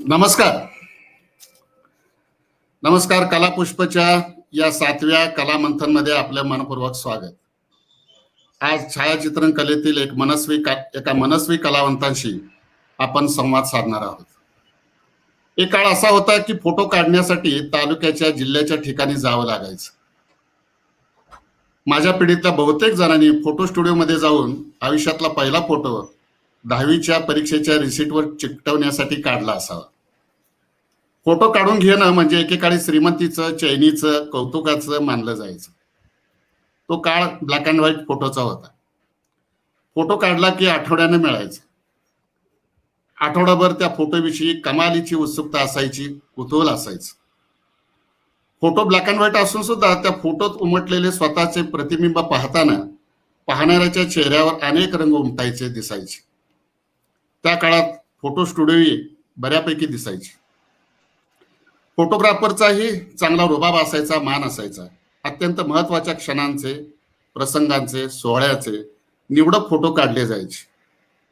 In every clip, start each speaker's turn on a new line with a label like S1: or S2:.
S1: नमस्कार. नमस्कार. कलापुष्पच्या या 7व्या कलामंथनमध्ये आपलं मनपूर्वक स्वागत. आज छायाचित्रण कलेतील एका मनस्वी कलावंतांशी आपण संवाद साधणार आहोत. एक काळ असा होता की फोटो काढण्यासाठी तालुक्याच्या जिल्ह्याच्या ठिकाणी जावं लागायचं. माझ्या पिढीतल्या बहुतेक जणांनी फोटो स्टुडिओमध्ये जाऊन आयुष्यातला पहिला फोटो 10वीच्या परीक्षेच्या रिसीटवर चिकटवण्यासाठी काढला असावा. फोटो काढून घेणं म्हणजे एकेकाळी श्रीमंतीचं, चैनीचं, कौतुकाचं मानलं जायचं. तो काळ ब्लॅक अँड व्हाईट फोटोचा होता. फोटो काढला की आठवड्यानं मिळायचा. आठवडाभर त्या फोटोविषयी कमालीची उत्सुकता असायची, कुतूहल असायचं. फोटो ब्लॅक अँड व्हाईट असून सुद्धा त्या फोटोत उमटलेले स्वतःचे प्रतिबिंब पाहताना पाहणाऱ्याच्या चेहऱ्यावर अनेक रंग उमटायचे दिसायचे. त्या काळात फोटो स्टुडिओही बऱ्यापैकी दिसायची. फोटोग्राफरचाही चांगला रुबाब असायचा, मान असायचा. अत्यंत महत्वाच्या क्षणांचे, प्रसंगांचे, सोहळ्याचे निवडक फोटो काढले जायचे.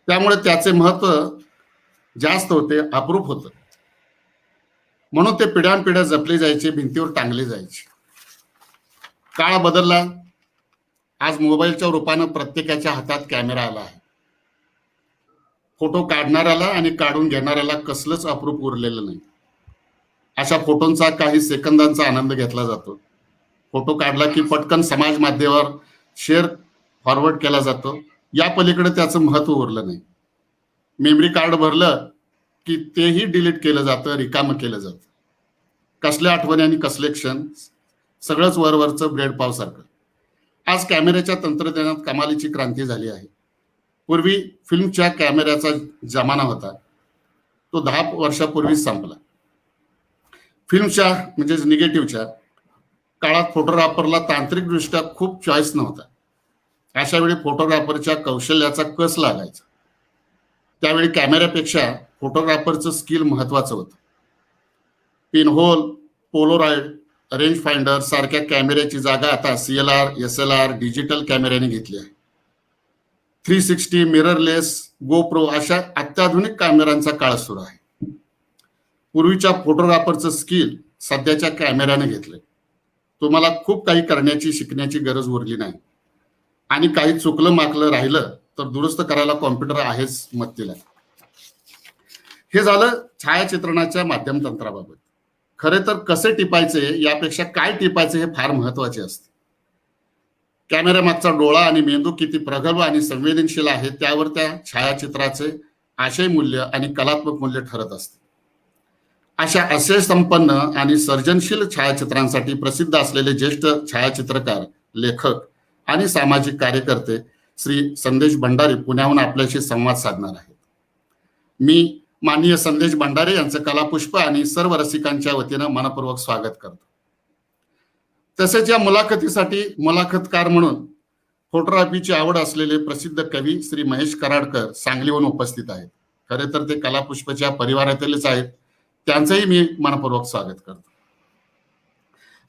S1: त्यामुळे त्याचे महत्व जास्त होते, अप्रूप होतं. म्हणून ते पिढ्यानपिढ्या जपले जायचे, भिंतीवर टांगले जायचे. काळ बदलला. आज मोबाईलच्या रूपानं प्रत्येकाच्या हातात कॅमेरा आला आहे. फोटो काढणाऱ्याला आणि काढून घेणाऱ्याला कसलंच अप्रूप उरलेलं नाही. अशा फोटोंचा काही सेकंदांचा आनंद घेतला जातो. फोटो काढला की पटकन समाज माध्यमावर शेअर फॉरवर्ड केला जातो. या पलीकडे त्याचं महत्व उरलं नाही. मेमरी कार्ड भरलं की तेही डिलीट केलं जातं, रिकामं केलं जातं. कसल्या आठवणी आणि कसले क्षण, सगळंच वरवरचं ब्रेड पाव सारखं. आज कॅमेऱ्याच्या तंत्रज्ञानात कमालीची क्रांती झाली आहे. पूर्वी फिल्मच्या कॅमेऱ्याचा जमाना होता, तो 10 वर्षापूर्वीच संपला. फिल्मच्या म्हणजे निगेटिव्हच्या काळात फोटोग्राफरला तांत्रिकदृष्ट्या खूप चॉईस नव्हता. अशा वेळी फोटोग्राफरच्या कौशल्याचा कस लागायचा. त्यावेळी कॅमेऱ्यापेक्षा फोटोग्राफरचं स्किल महत्वाचं होतं. पिनहोल, पोलोरॉइड, रेंज फाइंडर सारख्या कॅमेऱ्याची जागा आता CLR, SLR डिजिटल कॅमेऱ्याने घेतली आहे. 360, मिररलेस, गोप्रो अशा अत्याधुनिक कॅमेऱ्यांचा काळ सुरू आहे. पूर्वीच्या फोटोग्राफरचं स्किल सध्याच्या कॅमेऱ्याने घेतलंय. तुम्हाला खूप काही करण्याची, शिकण्याची गरज उरली नाही. आणि काही चुकलं माकलं राहिलं तर दुरुस्त करायला कॉम्प्युटर आहेच मदतीला. हे झालं छायाचित्रणाच्या माध्यम तंत्राबाबत. खरे तर कसे टिपायचे यापेक्षा काय टिपायचे हे फार महत्वाचे असते. कॅमेऱ्यामागचा डोळा आणि मेंदू किती प्रगल्भ आणि संवेदनशील आहे त्यावर त्या छायाचित्राचे आशय मूल्य आणि कलात्मक मूल्य ठरत असते. अशा आशय संपन्न आणि सर्जनशील छायाचित्रांसाठी प्रसिद्ध असलेले ज्येष्ठ छायाचित्रकार, लेखक आणि सामाजिक कार्यकर्ते श्री संदेश भंडारे पुण्याहून आपल्याशी संवाद साधणार आहेत. मी माननीय संदेश भंडारे यांचं कलापुष्प आणि सर्व रसिकांच्या वतीनं मनपूर्वक स्वागत करतो. तसेच या मुलाखतीसाठी मुलाखतकार म्हणून फोटोग्राफीची आवड असलेले प्रसिद्ध कवी श्री महेश कराडकर सांगलीहून उपस्थित आहेत. खरे तर ते कलापुष्पच्या परिवारातीलच आहेत. त्यांचंही मी मनपूर्वक स्वागत करतो.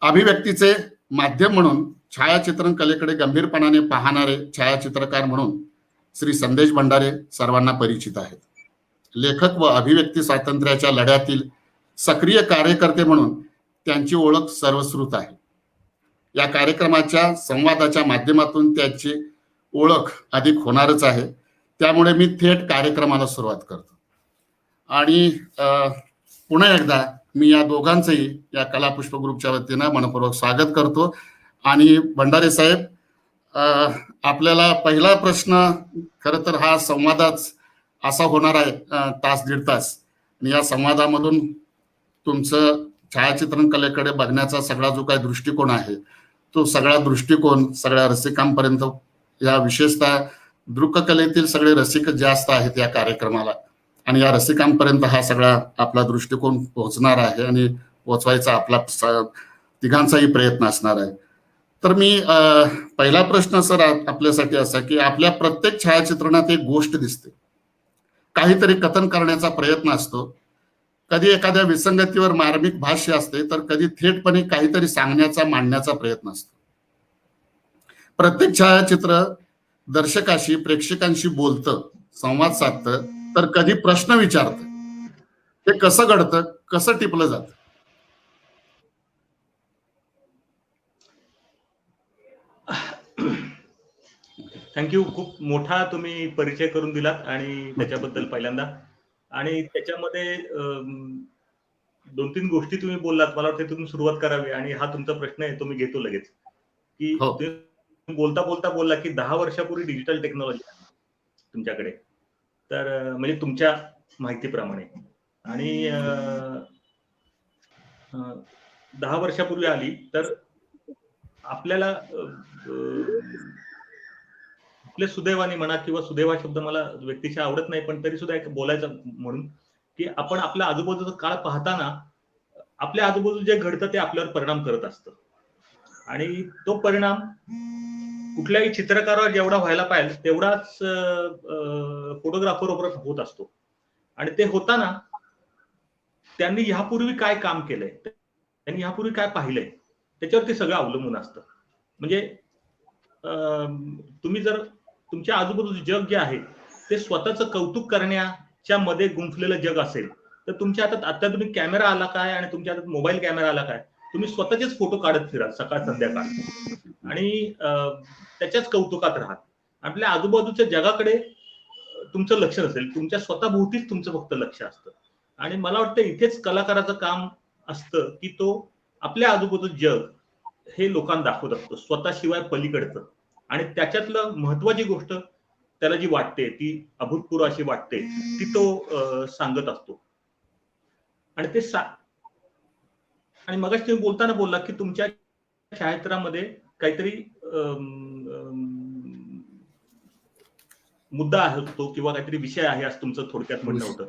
S1: अभिव्यक्तीचे माध्यम म्हणून छायाचित्रण कलेकडे गंभीरपणाने पाहणारे छायाचित्रकार म्हणून श्री संदेश भंडारे सर्वांना परिचित आहेत. लेखक व अभिव्यक्ती स्वातंत्र्याच्या लढ्यातील सक्रिय कार्यकर्ते म्हणून त्यांची ओळख सर्वश्रुत आहे. या कार्यक्रमाच्या संवादाच्या माध्यमातून त्याची ओळख अधिक होणारच आहे. त्यामुळे मी थेट कार्यक्रमाला सुरुवात करतो. आणि पुन्हा एकदा मी या दोघांचंही या कलापुष्प ग्रुपच्या वतीनं मनपूर्वक स्वागत करतो. आणि भंडारे साहेब, आपल्याला पहिला प्रश्न, खरं तर हा संवादाच असा होणार आहे तास दीड तास. आणि या संवादामधून तुमचं छायाचित्रण कलेकडे बघण्याचा सगळा जो काही दृष्टिकोन आहे तो सगळा दृष्टिकोन सगळ्या रसिकांपर्यंत, या विशेषतः दृककलेतील सगळे रसिक जास्त आहेत या कार्यक्रमाला, आणि या रसिकांपर्यंत हा सगळा आपला दृष्टिकोन पोहोचणार आहे आणि पोहोचवायचा आपला तिघांचाही प्रयत्न असणार आहे. तर मी पहिला प्रश्न सर आपल्यासाठी असा की आपल्या प्रत्येक छायाचित्रणात एक गोष्ट दिसते, काहीतरी कथन करण्याचा प्रयत्न असतो. कधी एखाद्या विसंगतीवर मार्मिक भाष्य असते, तर कधी थेटपणे काहीतरी सांगण्याचा, मांडण्याचा प्रयत्न असतो. प्रत्येक छायाचित्र दर्शकाशी, प्रेक्षकांशी बोलतं, संवाद साधतं, तर कधी प्रश्न विचारतं. हे कसं घडतं, कसं टिपलं जातं?
S2: थँक्यू. खूप मोठा तुम्ही परिचय करून दिलात आणि त्याच्याबद्दल पहिल्यांदा. आणि त्याच्यामध्ये 2-3 गोष्टी तुम्ही बोललात. मला वाटतं तुम्ही सुरुवात करावी आणि हा तुमचा प्रश्न आहे तो मी घेतो लगेच. की
S1: हो.
S2: तुम्ही बोलता बोलला की 10 वर्षापूर्वी डिजिटल टेक्नॉलॉजी तुमच्याकडे. तर म्हणजे तुमच्या माहितीप्रमाणे आणि 10 वर्षापूर्वी आली तर आपल्याला आपल्या सुदैवाने म्हणा किंवा सुदैव हा शब्द मला व्यक्तिशः आवडत नाही, पण तरी सुद्धा एक बोलायचं म्हणून की आपण आपल्या आजूबाजूचा काळ पाहताना आपल्या आजूबाजू जे घडतं ते आपल्यावर परिणाम करत असतं आणि तो परिणाम कुठल्याही चित्रकारावर जेवढा व्हायला पाहिजे तेवढाच फोटोग्राफरवर होत असतो. आणि ते होताना त्यांनी ह्यापूर्वी काय काम केलंय, त्यांनी ह्यापूर्वी काय पाहिलंय त्याच्यावर ते सगळं अवलंबून असतं. म्हणजे तुम्ही जर तुमच्या आजूबाजूचं जग जे आहे ते स्वतःचं कौतुक करण्याच्या मध्ये गुंफलेलं जग असेल तर तुमच्या हातात अत्याधुनिक कॅमेरा आला काय आणि तुमच्या हातात मोबाईल कॅमेरा आला काय, तुम्ही स्वतःचेच फोटो काढत फिरा सकाळ संध्याकाळ आणि त्याच्याच कौतुकात राहा. आपल्या आजूबाजूच्या जगाकडे तुमचं लक्ष नसेल, तुमच्या स्वतःभोवतीच तुमचं फक्त लक्ष असतं. आणि मला वाटतं इथेच कलाकाराचं काम असतं की तो आपल्या आजूबाजूचं जग हे लोकांना दाखवत असतो स्वतःशिवाय पलीकडचं. आणि त्याच्यातलं महत्वाची गोष्ट त्याला जी वाटते ती अभूतपूर्व अशी वाटते ती तो सांगत असतो. आणि ते आणि मगाशी तुम्ही बोलताना बोलला की तुमच्या छायाचित्रामध्ये काहीतरी मुद्दा असतो किंवा काहीतरी विषय आहे असं तुमचं थोडक्यात म्हणणं होतं.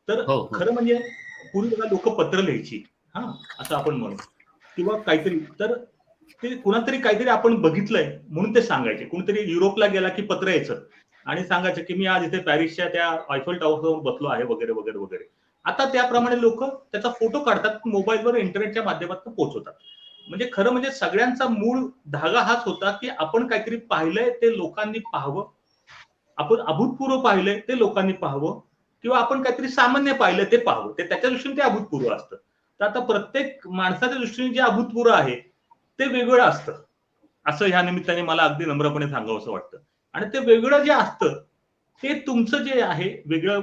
S2: तर
S1: हो, हो.
S2: खरं म्हणजे पूर्वी बघा लोक पत्र लिहायची, हा असं आपण म्हणू किंवा काहीतरी, तर ते कुणातरी काहीतरी आपण बघितलंय म्हणून ते सांगायचे. कुणीतरी युरोपला गेला की पत्र यायचं आणि सांगायचं की मी आज इथे पॅरिसच्या त्या आयफेल टॉवरवर बसलो आहे वगैरे वगैरे वगैरे. आता त्याप्रमाणे लोक त्याचा फोटो काढतात, मोबाईलवर इंटरनेटच्या माध्यमातून पोहोचवतात. म्हणजे खरं म्हणजे सगळ्यांचा मूळ धागा हाच होता की आपण काहीतरी पाहिलंय ते लोकांनी पाहावं, आपण अभूतपूर्व पाहिलंय ते लोकांनी पाहावं किंवा आपण काहीतरी सामान्य पाहिलं ते पाहावं. ते त्याच्या दृष्टीने ते अभूतपूर्व असतं. तर आता प्रत्येक माणसाच्या दृष्टीने जे अभूतपूर्व आहे ते वेगळं असतं, असं ह्या निमित्ताने मला अगदी नम्रपणे सांगावं असं वाटतं. आणि ते वेगळं जे असतं ते तुमचं जे आहे वेगळं,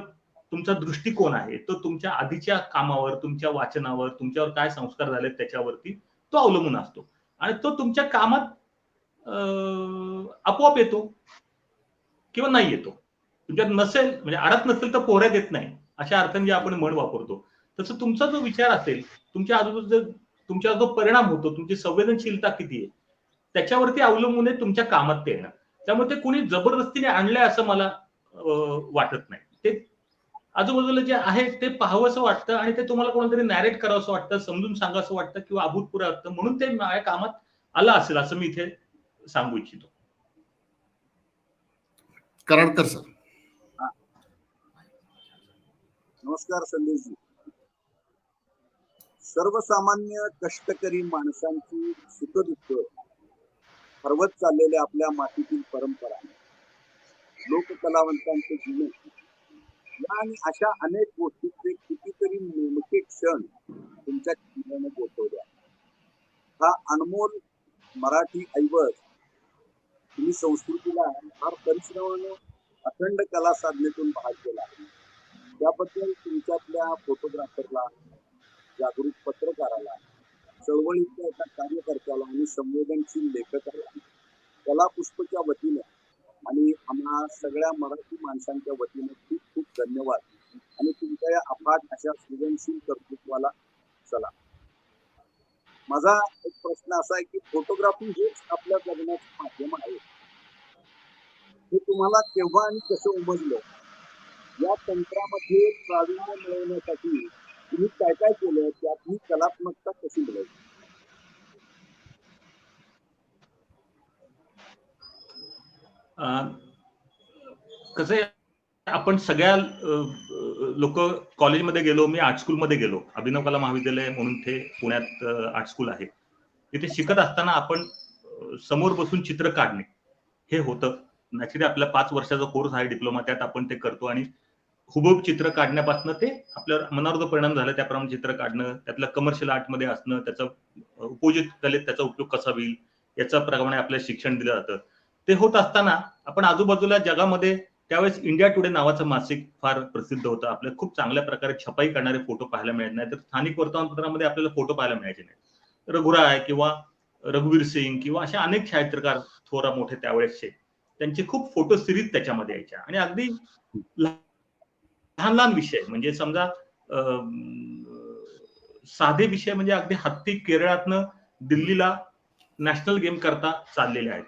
S2: तुमचा दृष्टिकोन आहे तो तुमच्या आधीच्या कामावर, तुमच्या वाचनावर, तुमच्यावर काय संस्कार झाले त्याच्यावरती तो अवलंबून असतो. आणि तो तुमच्या कामात आपोआप येतो किंवा नाही येतो. तुमच्यात नसेल म्हणजे अडत नसेल तर पोहऱ्यात येत नाही अशा अर्थाने जे आपण म्हण वापरतो. तसं तुमचा जो विचार असेल, तुमच्या आजूबाजूचा तुमच्यावर जो परिणाम होतो, तुमची संवेदनशीलता किती आहे त्याच्यावरती अवलंबून आहे तुमच्या कामात ते येणं. त्यामुळे ते कुणी जबरदस्तीने आणलंय असं मला वाटत नाही. ते आजूबाजूला जे आहे ते पाहावंसं वाटतं आणि ते तुम्हाला कोणतरी नॅरेट करावंसं वाटतं, समजून सांगावंसं वाटतं किंवा अभूतपूर्व वाटतं म्हणून ते माझ्या कामात आलं असेल असं मी इथे सांगू इच्छितो.
S1: कराडकर सर.
S3: नमस्कार संदेशजी. सर्वसामान्य कष्टकरी माणसांची सुखदुःख हरवत चाललेल्या आपल्या मातीतील परंपरा, लोककलावंतांचे जीवन या आणि अशा अनेक गोष्टींचे कितीतरी नेमके क्षण तुमच्या जीवनाने गोठवल्या. हा अनमोल मराठी ऐवज तुम्ही संस्कृतीला फार परिश्रमाने अखंड कला साधनेतून भाग केला. त्याबद्दल तुमच्यातल्या फोटोग्राफरला, जागरूक पत्रकाराला, चळवळीतल्या एका कार्यकर्त्याला आणि संवेदनशील लेखकाला कला पुष्पच्या वतीने आणि आम्हा सगळ्या मराठी माणसांच्या वतीने खूप खूप धन्यवाद आणि तुमच्या या अफाट अशा सृजनशील कर्तृत्वाला चला. माझा एक प्रश्न असा आहे की फोटोग्राफी हेच आपल्या जगण्याचं माध्यम आहे, हे तुम्हाला केव्हा आणि कसं उमजलं? या तंत्रामध्ये प्रावीण्य मिळवण्यासाठी तुम्ही काय काय केलं, त्यातली कलात्मकता कशी मिळवली?
S2: कसं आहे, आपण सगळ्या लोक कॉलेजमध्ये गेलो, मी आर्ट स्कूलमध्ये गेलो, अभिनव कला महाविद्यालय म्हणून ते पुण्यात आर्ट स्कूल आहे. तिथे शिकत असताना आपण समोर बसून चित्र काढणे हे होतं. नॅचरली आपला 5 वर्षाचा कोर्स आहे डिप्लोमा, त्यात आपण ते करतो आणि हुबहूब चित्र काढण्यापासून ते आपल्या मनावर जो परिणाम झाला त्याप्रमाणे चित्र काढणं, त्यातलं कमर्शियल आर्टमध्ये असणं, त्याचा उपोजित कलेत त्याचा उपयोग कसा होईल याच्या प्रमाणे आपल्याला शिक्षण दिलं जातं. ते होत असताना आपण आजूबाजूला जगामध्ये त्यावेळेस इंडिया टुडे नावाचं मासिक फार प्रसिद्ध होतं. आपल्याला खूप चांगल्या प्रकारे छपाई करणारे फोटो पाहायला मिळत नाही, तर स्थानिक वर्तमानपत्रामध्ये आपल्याला फोटो पाहायला मिळायचे नाही. रघुराय किंवा रघुवीर सिंग किंवा असे अनेक छायाचित्रकार थोरा मोठे त्यावेळेसचे, त्यांचे खूप फोटो सिरीज त्याच्यामध्ये यायच्या आणि अगदी लहान लहान विषय म्हणजे समजा साधे विषय म्हणजे अगदी हत्ती केरळातनं दिल्लीला नॅशनल गेम करता चाललेले आहेत,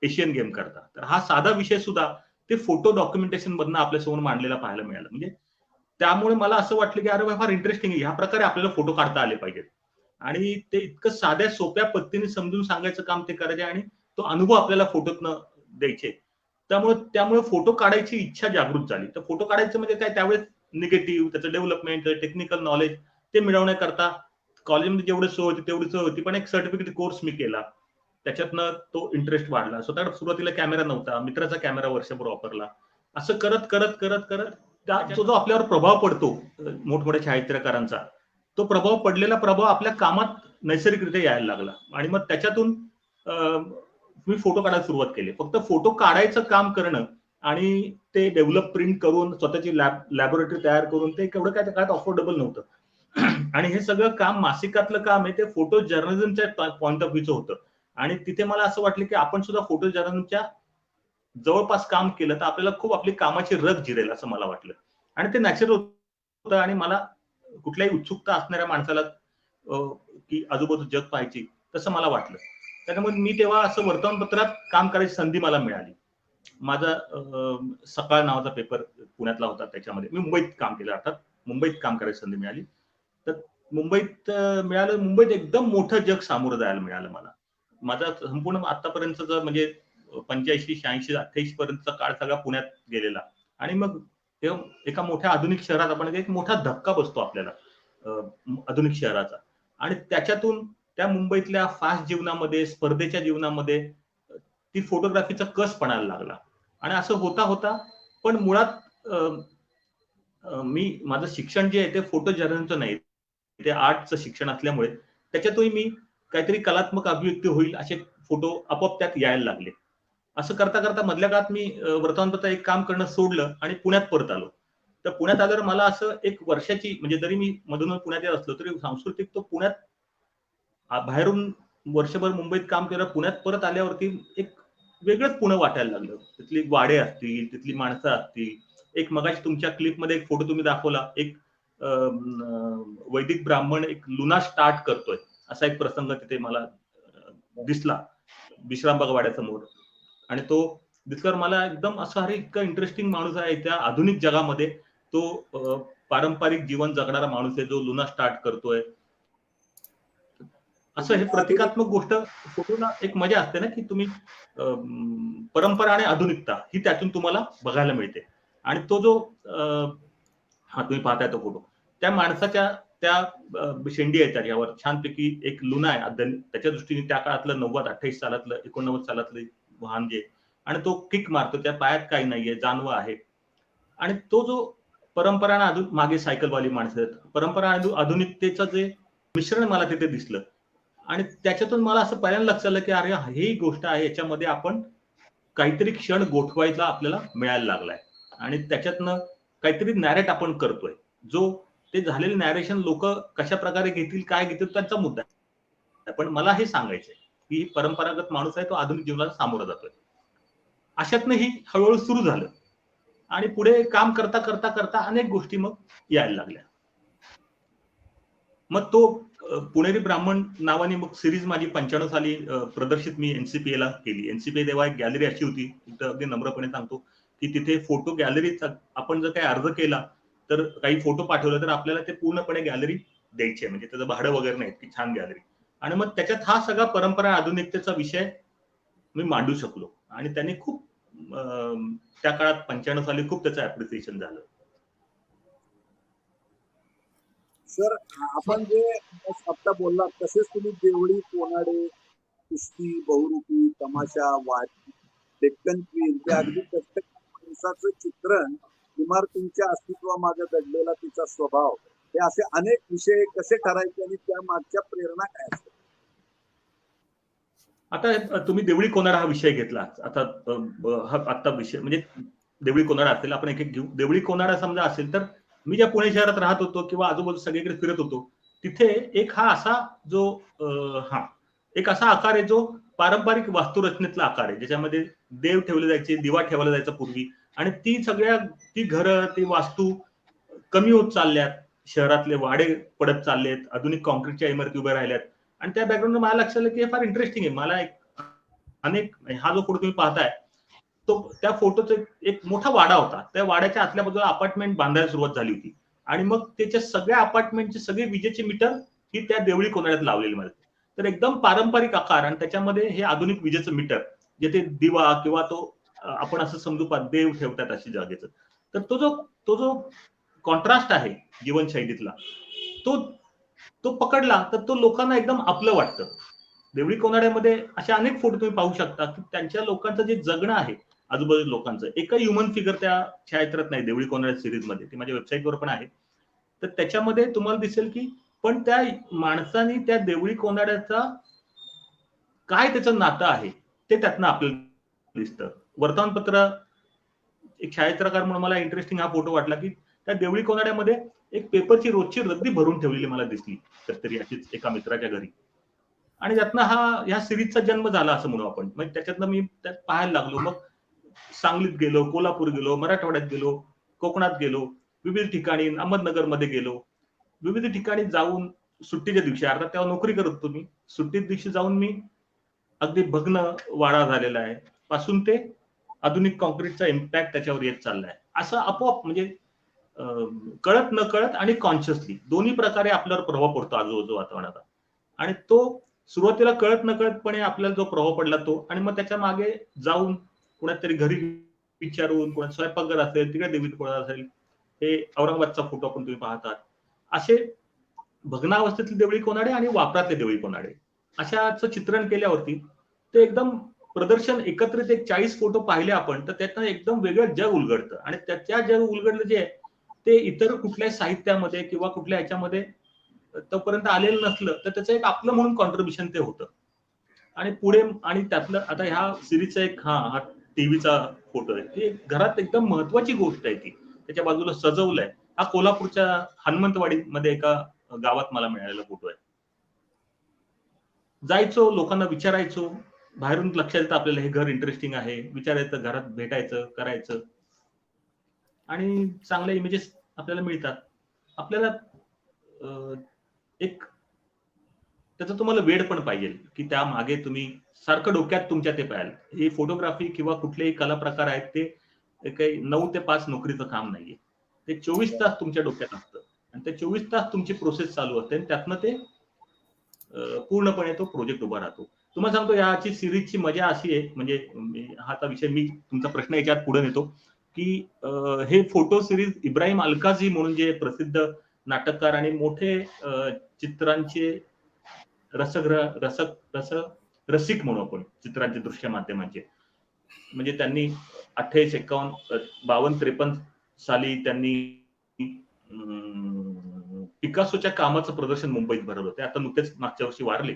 S2: एशियन गेम करता. तर हा साधा विषय सुद्धा ते फोटो डॉक्युमेंटेशन मधनं आपल्यासमोर मांडलेला पाहायला मिळाला. म्हणजे त्यामुळे मला असं वाटलं की अरे फार इंटरेस्टिंग आहे, ह्या प्रकारे आपल्याला फोटो काढता आले पाहिजेत. आणि ते इतकं साध्या सोप्या पद्धतीने समजून सांगायचं काम ते करायचे आणि तो अनुभव आपल्याला फोटोतनं द्यायचे. त्यामुळे त्यामुळे फोटो काढायची इच्छा जागृत झाली. तर फोटो काढायचं म्हणजे काय त्यावेळेस निगेटिव्ह, त्याचं डेव्हलपमेंट, टेक्निकल नॉलेज ते मिळवण्याकरता कॉलेजमध्ये जेवढी सोय होती तेवढी सोय होती. पण एक सर्टिफिकेट कोर्स मी केला. त्याच्यातनं तो इंटरेस्ट वाढला. स्वतःकडे सुरुवातीला कॅमेरा नव्हता. मित्राचा कॅमेरा वर्षभर वापरला. असं करत करत करत करत तो जो आपल्यावर प्रभाव पडतो मोठमोठ्या छायाचित्रकारांचा, तो पडलेला प्रभाव आपल्या कामात नैसर्गिकरित्या यायला लागला आणि मग त्याच्यातून मी फोटो काढायला सुरुवात केली. फक्त फोटो काढायचं काम करणं आणि ते डेव्हलप प्रिंट करून स्वतःची लॅबोरेटरी तयार करून ते केवढं काय त्या काळात अफोर्डेबल नव्हतं. आणि हे सगळं काम मासिकातलं काम आहे ते फोटो जर्नलिझमच्या पॉइंट ऑफ व्ह्यूचं होतं. आणि तिथे मला असं वाटलं की आपण सुद्धा फोटो जर्नलिझमच्या जवळपास काम केलं तर आपल्याला खूप आपली कामाची रग जिरेल असं मला वाटलं. आणि ते नॅचरल होतं आणि मला कुठल्याही उत्सुकता असणाऱ्या माणसाला की आजूबाजू जग पाहायची तसं मला वाटलं. त्याच्यामुळे मी तेव्हा असं वर्तमानपत्रात काम करायची संधी मला मिळाली. माझा सकाळ नावाचा पेपर पुण्यातला होता, त्याच्यामध्ये मी मुंबईत काम केलं. अर्थात मुंबईत काम करायची संधी मिळाली. तर मुंबईत मिळालं. मुंबईत एकदम मोठं जग सामोरं जायला मिळालं मला. माझा संपूर्ण आतापर्यंतचा म्हणजे 85, 86, 88 पर्यंतचा काळ सगळा पुण्यात गेलेला. आणि मग तेव्हा एका मोठ्या आधुनिक शहरात आपण एक मोठा धक्का बसतो आपल्याला आधुनिक शहराचा. आणि त्याच्यातून त्या मुंबईतल्या फास्ट जीवनामध्ये, स्पर्धेच्या जीवनामध्ये ती फोटोग्राफीचा कस पणायला लागला. आणि असं होता होता पण मुळात मी माझं शिक्षण जे आहे ते फोटो जर्नलिझमचं नाही, ते आर्टचं शिक्षण असल्यामुळे त्याच्यातूनही मी काहीतरी कलात्मक अभिव्यक्ती होईल असे फोटो आपोआप त्यात यायला लागले. असं करता करता मधल्या काळात मी वर्तमानपत्रात एक काम करणं सोडलं आणि पुण्यात परत आलो. तर पुण्यात आल्यावर मला असं एक वर्षाची म्हणजे जरी मी मधून पुण्यात येत असलो तरी सांस्कृतिक तो पुण्यात बाहेरून वर्षभर मुंबईत काम केलं, पुण्यात परत आल्यावरती एक वेगळंच पुणे वाटायला लागलं. तिथली वाडे असतील, तिथली माणसं असतील. एक मगाशी तुमच्या क्लिपमध्ये एक फोटो तुम्ही दाखवला, एक वैदिक ब्राह्मण एक लुना स्टार्ट करतोय असा एक प्रसंग तिथे मला दिसला विश्रामबाग वाड्यासमोर. आणि तो दिसल्यावर मला एकदम असं अरे इतका इंटरेस्टिंग माणूस आहे त्या आधुनिक जगामध्ये तो पारंपरिक जीवन जगणारा माणूस आहे जो लुना स्टार्ट करतोय. असं हे प्रतिकात्मक गोष्ट फोटोला एक मजा असते ना की तुम्ही परंपरा आणि आधुनिकता ही त्यातून तुम्हाला बघायला मिळते. आणि तो जो हा तुम्ही पाहताय तो फोटो त्या माणसाच्या त्या शेंडी आहे त्याच्यावर छानपैकी एक लुना आहे त्याच्या दृष्टीने त्या काळातलं 90-28 सालातलं 89 सालातलं वाहन जे आणि तो किक मारतो, त्या पायात काही नाहीये, जानवं आहे. आणि तो जो परंपरा आणि मागे सायकलवाली माणसं आहेत, परंपरा आणि आधुनिकतेचं जे मिश्रण मला तिथे दिसलं. आणि त्याच्यातून मला असं पहिल्यांदा लक्षात आलं की अरे ही गोष्ट आहे, याच्यामध्ये आपण काहीतरी क्षण गोठवायला आपल्याला मिळायला लागलाय. आणि त्याच्यातनं काहीतरी नॅरेट आपण करतोय, जो ते झालेले नॅरेशन लोक कशा प्रकारे घेतील, काय घेतील त्यांचा मुद्दा आहे. पण मला हे सांगायचंय की परंपरागत माणूस आहे, तो आधुनिक जीवनाला सामोरा जातोय. अशातनं ही हळूहळू सुरू झालं आणि पुढे काम करता करता करता अनेक गोष्टी मग यायला लागल्या. मग तो पुणेरी ब्राह्मण नावाने मग सिरीज माझी 95 साली प्रदर्शित मी एनसीपीए ला केली. एनसीपीए तेव्हा एक गॅलरी अशी होती, अगदी नम्रपणे सांगतो की तिथे फोटो गॅलरीचा आपण जर काही अर्ज केला तर काही फोटो पाठवले तर आपल्याला ते पूर्णपणे गॅलरी द्यायची, म्हणजे त्याचं भाडं वगैरे नाही, की छान गॅलरी. आणि मग त्याच्यात हा सगळा परंपरा आधुनिकतेचा विषय मी मांडू शकलो आणि त्यांनी खूप त्या काळात 95 साली खूप त्याचं अप्रिसिएशन झालं.
S3: सर, आपण जे आता बोललात तसेच तुम्ही देवळी, कोनाडे, कुस्ती, बहुरूपी, तमाशा, वारी, डेक्कन क्वीन ते अगदी प्रत्येक माणसाचं चित्रण इमारतींच्या अस्तित्वामागे दडलेला तिचा स्वभाव, हे असे अनेक विषय कसे ठरायचे आणि त्या मागच्या प्रेरणा काय असतात?
S2: आता तुम्ही देवळी कोनाडा हा विषय घेतला. आता हा आता विषय म्हणजे देवळी कोनाडा असेल, आपण एक एक घेऊ. देवळी कोनाडा समजा असेल तर मी ज्या पुणे शहरात राहत होतो किंवा आजूबाजू सगळीकडे फिरत होतो, तिथे एक हा असा जो एक असा आकार आहे जो पारंपरिक वास्तुरचनेतला आकार आहे, ज्याच्यामध्ये देव ठेवले जायचे, दिवा ठेवला जायचा पूर्वी, आणि ती घरं, ती वास्तू कमी होत चालल्यात. शहरातले वाडे पडत चाललेत, आधुनिक कॉन्क्रीटच्या इमारती उभ्या राहिल्यात. आणि त्या बॅकग्राऊंड मला लक्षात आलं की हे फार इंटरेस्टिंग आहे. मला अनेक हा जो फोटो तुम्ही पाहताय तो त्या फोटोचा एक मोठा वाडा होता. त्या वाड्याच्या आतल्या बाजूला अपार्टमेंट बांधायला सुरुवात झाली होती, आणि मग त्याच्या सगळ्या अपार्टमेंटचे सगळे विजेचे मीटर ही त्या देवळी कोनाड्यात लावलेली मिळते. तर एकदम पारंपरिक आकार, आणि त्याच्यामध्ये हे आधुनिक विजेचं मीटर, जिथे दिवा किंवा तो आपण असं समजू देव ठेवतात अशी जागेचं. तर तो जो कॉन्ट्रास्ट आहे जीवनशैलीतला, तो पकडला तर तो लोकांना एकदम आपलं वाटतं. देवळी कोनाड्यामध्ये असे अनेक फोटो तुम्ही पाहू शकता की त्यांच्या लोकांचं जे जगणं आहे, आजूबाजू लोकांचं, एकही ह्युमन फिगर त्या छायाचित्रात नाही देवळी कोनाड्या सिरीज मध्ये. ती माझ्या वेबसाईटवर पण आहे. तर त्याच्यामध्ये तुम्हाला दिसेल की पण त्या माणसाने त्या देवळी कोनाड्याचा काय त्याचं नातं आहे ते त्यातनं आपल्याला दिसतं. वर्तमानपत्र एक छायाचित्रकार म्हणून मला इंटरेस्टिंग हा फोटो वाटला की त्या देवळी कोनाड्यामध्ये एक पेपरची रोजची रद्दी भरून ठेवलेली मला दिसली तरी अशीच एका मित्राच्या घरी. आणि त्यातनं ह्या सिरीजचा जन्म झाला असं म्हणू आपण. म्हणजे त्याच्यातनं मी त्यात पाहायला लागलो. मग सांगलीत गेलो, कोल्हापूर गेलो, मराठवाड्यात गेलो, कोकणात गेलो, विविध ठिकाणी, अहमदनगरमध्ये गेलो. विविध ठिकाणी जाऊन सुट्टीच्या दिवशी, अर्थात तेव्हा नोकरी करत होतो मी, सुट्टीच्या दिवशी जाऊन मी अगदी भग्न वाडा झालेला आहे पासून ते आधुनिक कॉन्क्रीटचा इम्पॅक्ट त्याच्यावर येत चाललाय. असं आपोआप म्हणजे कळत न कळत आणि कॉन्शियसली दोन्ही प्रकारे आपल्यावर प्रभाव पडतो आजूबाजू वातावरणाचा. आणि तो सुरुवातीला कळत न कळतपणे आपल्याला जो प्रभाव पडला तो, आणि मग त्याच्या मागे जाऊन कुणातरी घरी विचारून, कोणा स्वयंपाकघर असेल तिकडे देवीत कोणा असेल, हे औरंगाबादचा फोटो पण तुम्ही पाहतात, असे भग्नावस्थेतले देवळी कोनाडे आणि वापरातले देवळी कोनाडे अशाचं चित्रण केल्यावरती ते एकदम प्रदर्शन एकत्रित एक 40 फोटो पाहिले आपण तर त्यातनं एकदम वेगळं जग उलगडतं. आणि त्या जग उलगडलं जे आहे ते इतर कुठल्याही साहित्यामध्ये किंवा कुठल्या ह्याच्यामध्ये तोपर्यंत आलेलं नसलं तर त्याचं एक आपलं म्हणून कॉन्ट्रीब्युशन ते होतं. आणि पुढे आणि त्यातलं आता ह्या सिरीजचा एक हा टीव्हीचा फोटो आहे, ती घरात एकदम महत्वाची गोष्ट आहे. ती त्याच्या बाजूला सजवलंय. हा कोल्हापूरच्या हनुमंतवाडी मध्ये एका गावात मला मिळालेला फोटो आहे. जायचो, लोकांना विचारायचो, बाहेरून लक्षात येतं आपल्याला हे घर इंटरेस्टिंग आहे, विचारायचं, घरात भेटायचं, करायचं, आणि चांगले इमेजेस आपल्याला मिळतात. आपल्याला एक त्याचं तुम्हाला वेळ पण पाहिजे की त्या मागे तुम्ही सारखं डोक्यात तुमच्या ते पाहाल. ही फोटोग्राफी किंवा कुठलेही कला प्रकार आहेत ते काही 9 ते 5 नोकरीचं काम नाहीये. ते 24 तास तुमच्या डोक्यात असतं, आणि ते 24 तास तुमची प्रोसेस चालू असते, आणि त्यातनं ते पूर्णपणे तो प्रोजेक्ट उभा राहतो. तुम्हाला सांगतो याची सिरीजची मजा अशी आहे, म्हणजे हाचा विषय मी तुमचा प्रश्न याच्यात पुढे नेतो की हे फोटो सिरीज इब्राहिम अलकाझी म्हणून जे प्रसिद्ध नाटककार आणि मोठे चित्रांचे रसिक म्हणू आपण, चित्रांचे दृश्य माध्यमांचे, म्हणजे त्यांनी 28, 51, 52, 53 साली त्यांनी पिकासोच्या कामाचं प्रदर्शन मुंबईत भरवलं. ते आता नुकतेच मागच्या वर्षी वारले.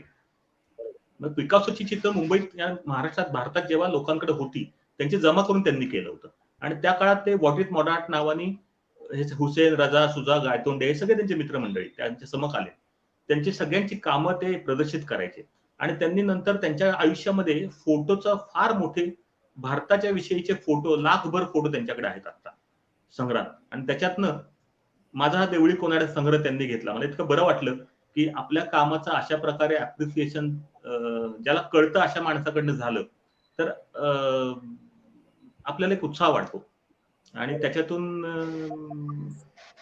S2: मग पिकासोची चित्र मुंबईत या महाराष्ट्रात, भारतात जेव्हा लोकांकडे होती त्यांची जमा करून त्यांनी केलं होतं. आणि त्या काळात ते व्हॉट इज मॉडर्न नावाने हुसेन, रजा, सुजा, गायतोंडे हे सगळे त्यांचे मित्रमंडळी त्यांच्या समक आले. त्यांची सगळ्यांची कामं ते प्रदर्शित करायचे. आणि त्यांनी नंतर त्यांच्या आयुष्यामध्ये फोटोचा फार मोठे भारताच्या विषयीचे फोटो, लाखभर फोटो त्यांच्याकडे आहेत आता संग्रहात. आणि त्याच्यातनं माझा हा देवळी कोनाड्या संग्रह त्यांनी घेतला. मला इतकं बरं वाटलं की आपल्या कामाचं अशा प्रकारे अप्रिसिएशन ज्याला कळतं अशा माणसाकडनं झालं तर आपल्याला एक उत्साह वाटतो, आणि त्याच्यातून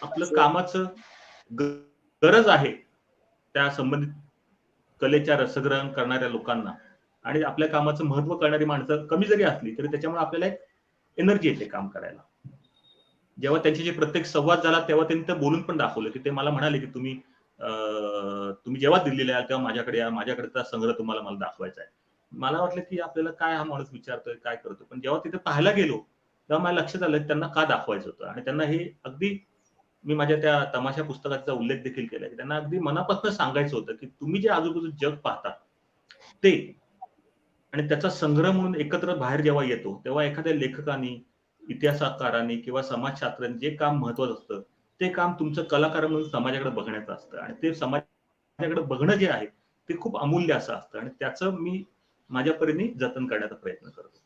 S2: आपलं कामाचं गरज आहे त्या संबंधित कलेच्या रसग्रहण करणाऱ्या लोकांना, आणि आपल्या कामाचं महत्व करणारी माणसं कमी जरी असली तरी त्याच्यामुळे आपल्याला एक एनर्जी येते काम करायला. जेव्हा त्यांच्याशी प्रत्येक संवाद झाला तेव्हा त्यांनी ते बोलून पण दाखवलं की ते मला म्हणाले की तुम्ही जेव्हा दिल्लीला याल तेव्हा माझ्याकडे या, माझ्याकडचा संग्रह तुम्हाला मला दाखवायचा आहे. मला वाटलं की आपल्याला काय हा माणूस विचारतोय, काय करतोय, पण जेव्हा तिथे पाहायला गेलो तेव्हा मला लक्षात आलं की त्यांना का दाखवायचं होतं. आणि त्यांना हे अगदी, मी माझ्या त्या तमाशा पुस्तकाचा उल्लेख देखील केला की त्यांना अगदी मनापासून सांगायचं होतं की तुम्ही जे आजूबाजू जग पाहता ते आणि त्याचा संग्रह म्हणून एकत्र बाहेर जेव्हा येतो, तेव्हा एखाद्या लेखकाने, इतिहासकारांनी किंवा समाजशास्त्राने जे काम महत्वाचं असतं ते काम तुमचं कलाकार म्हणून समाजाकडे बघण्याचं असतं. आणि ते समाजाकडे बघणं जे आहे ते खूप अमूल्य असं असतं. आणि त्याचं मी माझ्या परीने जतन करण्याचा प्रयत्न करतो.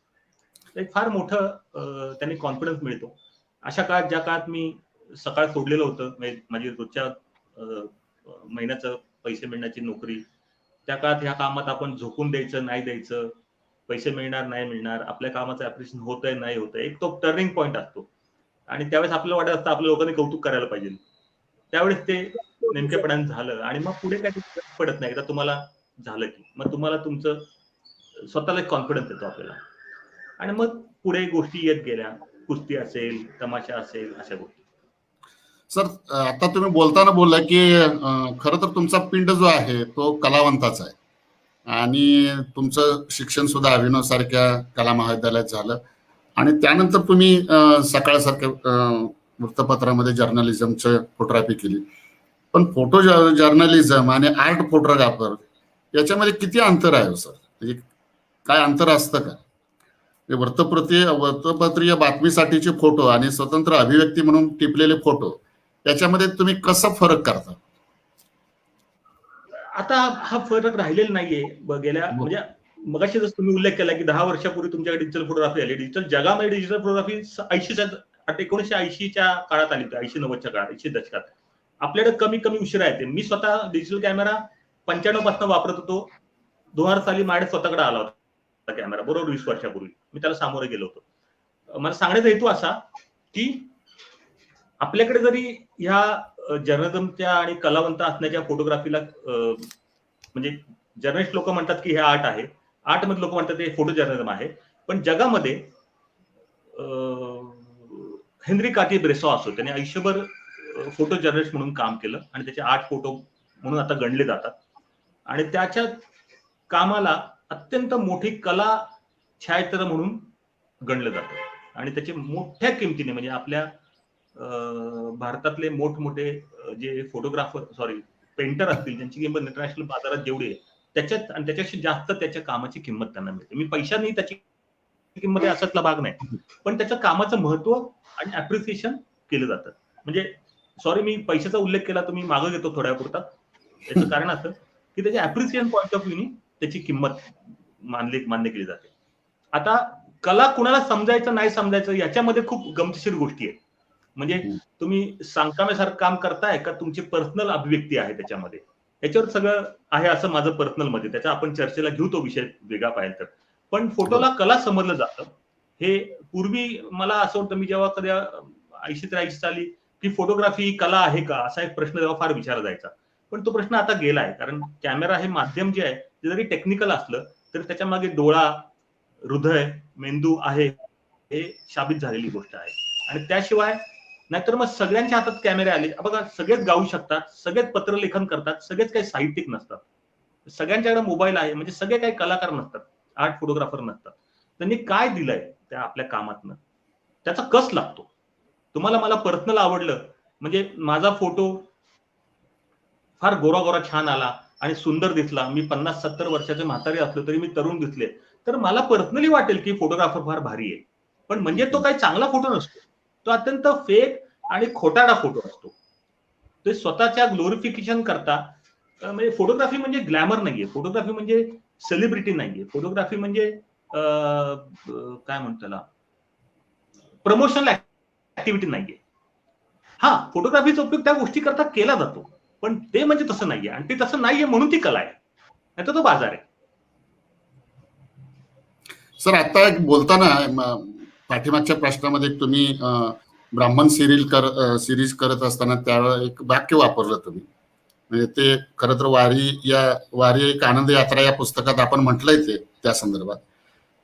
S2: तर एक फार मोठं त्यांनी कॉन्फिडन्स मिळतो. अशा काळात, ज्या काळात मी सकाळ सोडलेलं होतं, म्हणजे माझी रोजच्या महिन्याचं पैसे मिळण्याची नोकरी, त्या काळात ह्या कामात आपण झोकून द्यायचं, नाही द्यायचं, पैसे मिळणार, नाही मिळणार, आपल्या कामाचं अप्रिशिएशन होतंय, नाही होतंय, एक तो टर्निंग पॉईंट असतो. आणि त्यावेळेस आपल्याला वाटत असतं आपल्या लोकांनी कौतुक करायला पाहिजे. त्यावेळेस ते नेमकेपणाने झालं आणि मग पुढे काही फरक पडत नाही. एकदा तुम्हाला झालं की मग तुम्हाला तुमचं स्वतःला एक कॉन्फिडन्स येतो आपल्याला. आणि मग पुढे गोष्टी येत गेल्या. कुस्ती असेल, तमाशा असेल, अशा गोष्टी.
S1: सर, आता तुम्ही बोलताना बोलला की खरं तर तुमचा पिंड जो आहे तो कलावंताचा आहे आणि तुमचं शिक्षण सुद्धा अभिनव सारख्या कला महाविद्यालयात झालं आणि त्यानंतर तुम्ही सकाळसारख्या वृत्तपत्रामध्ये जर्नलिझमचं फोटोग्राफी केली. पण फोटो जर्नलिझम आणि आर्ट फोटोग्राफर याच्यामध्ये किती अंतर आहे हो सर? म्हणजे काय अंतर असतं का? वृत्तपत्रीय बातमीसाठीचे फोटो आणि स्वतंत्र अभिव्यक्ती म्हणून टिपलेले फोटो याच्यामध्ये तुम्ही कसा फरक करता?
S2: आता हा फरक राहिलेला नाहीये. गेल्या म्हणजे मगाशी जसं तुम्ही उल्लेख केला की 10 वर्षापूर्वी तुमच्याकडे डिजिटल फोटोग्राफी आली. डिजिटल जगामध्ये डिजिटल फोटोग्राफी 1980च्या काळात आली होती. 80-90च्या काळात, 80 दशकात. आपल्याकडे कमी कमी उशिरा येते. मी स्वतः डिजिटल कॅमेरा 95 पासून वापरत होतो. 2000 साली माझ्या स्वतःकडे आला होता कॅमेरा, बरोबर 20 वर्षापूर्वी. मी त्याला सामोरे गेलो होतो. मला सांगण्याचा हेतू असा की आपल्याकडे जरी ह्या जर्नलिझमच्या आणि कलावंत असण्याच्या फोटोग्राफीला म्हणजे जर्नलिस्ट लोक म्हणतात की हे आर्ट आहे, आर्ट मध्ये लोक म्हणतात हे फोटो जर्नलिझम आहे. पण जगामध्ये हेनरी कार्टियर ब्रेसॉ असो, त्याने आयुष्यभर फोटो जर्नलिस्ट म्हणून काम केलं आणि त्याचे आर्ट फोटो म्हणून आता गणले जातात. आणि त्याच्या कामाला अत्यंत मोठी कला छायाचित्र म्हणून गणलं जातं. आणि त्याचे मोठ्या किमतीने, म्हणजे आपल्या भारतातले मोठमोठे जे फोटोग्राफर पेंटर असतील, त्यांची किंमत इंटरनॅशनल बाजारात जेवढी आहे त्याच्यात आणि त्याच्याशी जास्त त्याच्या कामाची किंमत त्यांना मिळते. मी पैशाने त्याची किंमत आहे असातला भाग नाही, पण त्याच्या कामाचं महत्व आणि अप्रिसिएशन केलं जातं. म्हणजे मी पैशाचा उल्लेख केला, तुम्ही मागं घेतो थोड्यापुरता. याचं कारण असं की त्याच्या अप्रिसिएशन पॉईंट ऑफ व्ह्यूनी त्याची किंमत मान्य केली जाते. आता कला कुणाला समजायचं नाही समजायचं याच्यामध्ये खूप गमतीशीर गोष्टी आहेत. म्हणजे तुम्ही सांगकाम्यासारखं काम करताय का तुमची पर्सनल अभिव्यक्ती आहे त्याच्यामध्ये, याच्यावर सगळं आहे असं माझं पर्सनल मध्ये. त्याच्या आपण चर्चेला घेऊ तो विषय वेगळा पाहिजे तर. पण फोटोला कला समजलं जातं. हे पूर्वी मला असं वाटतं, मी जेव्हा कधी 80-83 साली की फोटोग्राफी कला आहे का असा एक प्रश्न तेव्हा फार विचारला जायचा. पण तो प्रश्न आता गेलाय, कारण कॅमेरा हे माध्यम जे आहे ते जरी टेक्निकल असलं तरी त्याच्या मागे डोळा, हृदय, मेंदू आहे हे साबित झालेली गोष्ट आहे. आणि त्याशिवाय नाहीतर मग सगळ्यांच्या हातात कॅमेरे आले. बघा, सगळेच गाऊ शकतात, सगळेच पत्रलेखन करतात, सगळेच काही साहित्यिक नसतात, सगळ्यांच्याकडे मोबाईल आहे, म्हणजे सगळे काही कलाकार नसतात, आर्ट फोटोग्राफर नसतात. त्यांनी काय दिलंय त्या आपल्या कामातनं त्याचा कस लागतो. तुम्हाला मला पर्सनल आवडलं म्हणजे माझा फोटो फार गोरा गोरा छान आला आणि सुंदर दिसला, मी 50-70 वर्षाचे म्हातारे असलो तरी मी तरुण दिसले, तर मला पर्सनली वाटेल की फोटोग्राफर फार भारी आहे. पण म्हणजे तो काही चांगला फोटो नसतो, तो अत्यंत फेक आणि खोटाडा फोटो असतो. ते स्वतःच्या ग्लोरिफिकेशन करता. म्हणजे फोटोग्राफी म्हणजे ग्लॅमर नाहीये, फोटोग्राफी म्हणजे सेलिब्रिटी नाहीये, फोटोग्राफी म्हणजे काय म्हणतो त्याला, प्रमोशनल ऍक्टिव्हिटी नाहीये. हा, फोटोग्राफीचा उपयोग त्या गोष्टी करता केला जातो, पण ते म्हणजे तसं नाहीये. आणि ते तसं नाहीये म्हणून ती कला आहे, नाही तर तो बाजार आहे.
S1: सर, आता एक बोलताना पाठीमागच्या प्रश्नामध्ये तुम्ही ब्राह्मण सिरीज करत असताना त्यावेळेला एक वाक्य वापरलं तुम्ही, म्हणजे ते खरं तर वारी एक आनंद यात्रा या पुस्तकात आपण म्हटलंय ते त्या संदर्भात.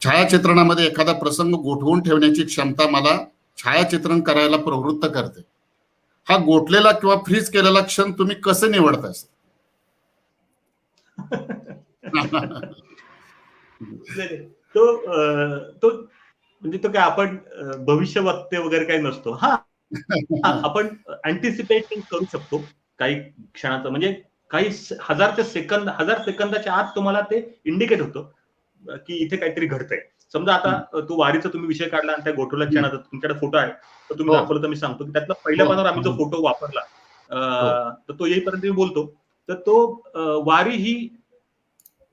S1: छायाचित्रणामध्ये एखादा प्रसंग गोठवून ठेवण्याची क्षमता मला छायाचित्रण करायला प्रवृत्त करते. हा गोठलेला किंवा फ्रीज केलेला क्षण तुम्ही कसे निवडताय सर?
S2: तो म्हणजे तो काय आपण भविष्य वक्ते वगैरे काही नसतो. हा आपण अँटिसिपेशन करू शकतो काही क्षणाचं, म्हणजे काही हजार सेकंदाच्या आत तुम्हाला ते इंडिकेट होतं की इथे काहीतरी घडतंय. समजा आता तो वारीचा तुम्ही विषय काढला आणि त्या गोठवल्या क्षणाचा तुमच्याकडे फोटो आहे, तर तुम्ही
S1: हो.
S2: दाखवलं तर मी सांगतो की त्यातला पहिल्या पानावर आम्ही जो फोटो वापरला तर तो येईपर्यंत मी बोलतो. तर तो वारी ही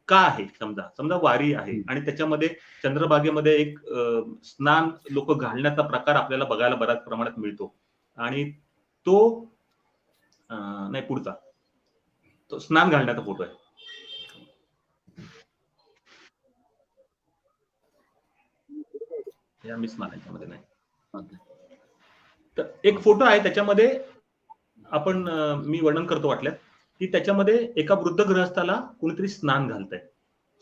S2: का आहे, समजा वारी आहे आणि त्याच्यामध्ये चंद्रभागेमध्ये एक स्नान लोक घालण्याचा प्रकार आपल्याला बघायला बऱ्याच प्रमाणात मिळतो आणि तो नाही पुढचा तो स्नान घालण्याचा फोटो आहे. या मिस मानायच्यामध्ये नाही. तर एक फोटो आहे त्याच्यामध्ये आपण मी वर्णन करतो वाटल्यात की त्याच्यामध्ये एका वृद्ध गृहस्थाला कोणीतरी स्नान घालतंय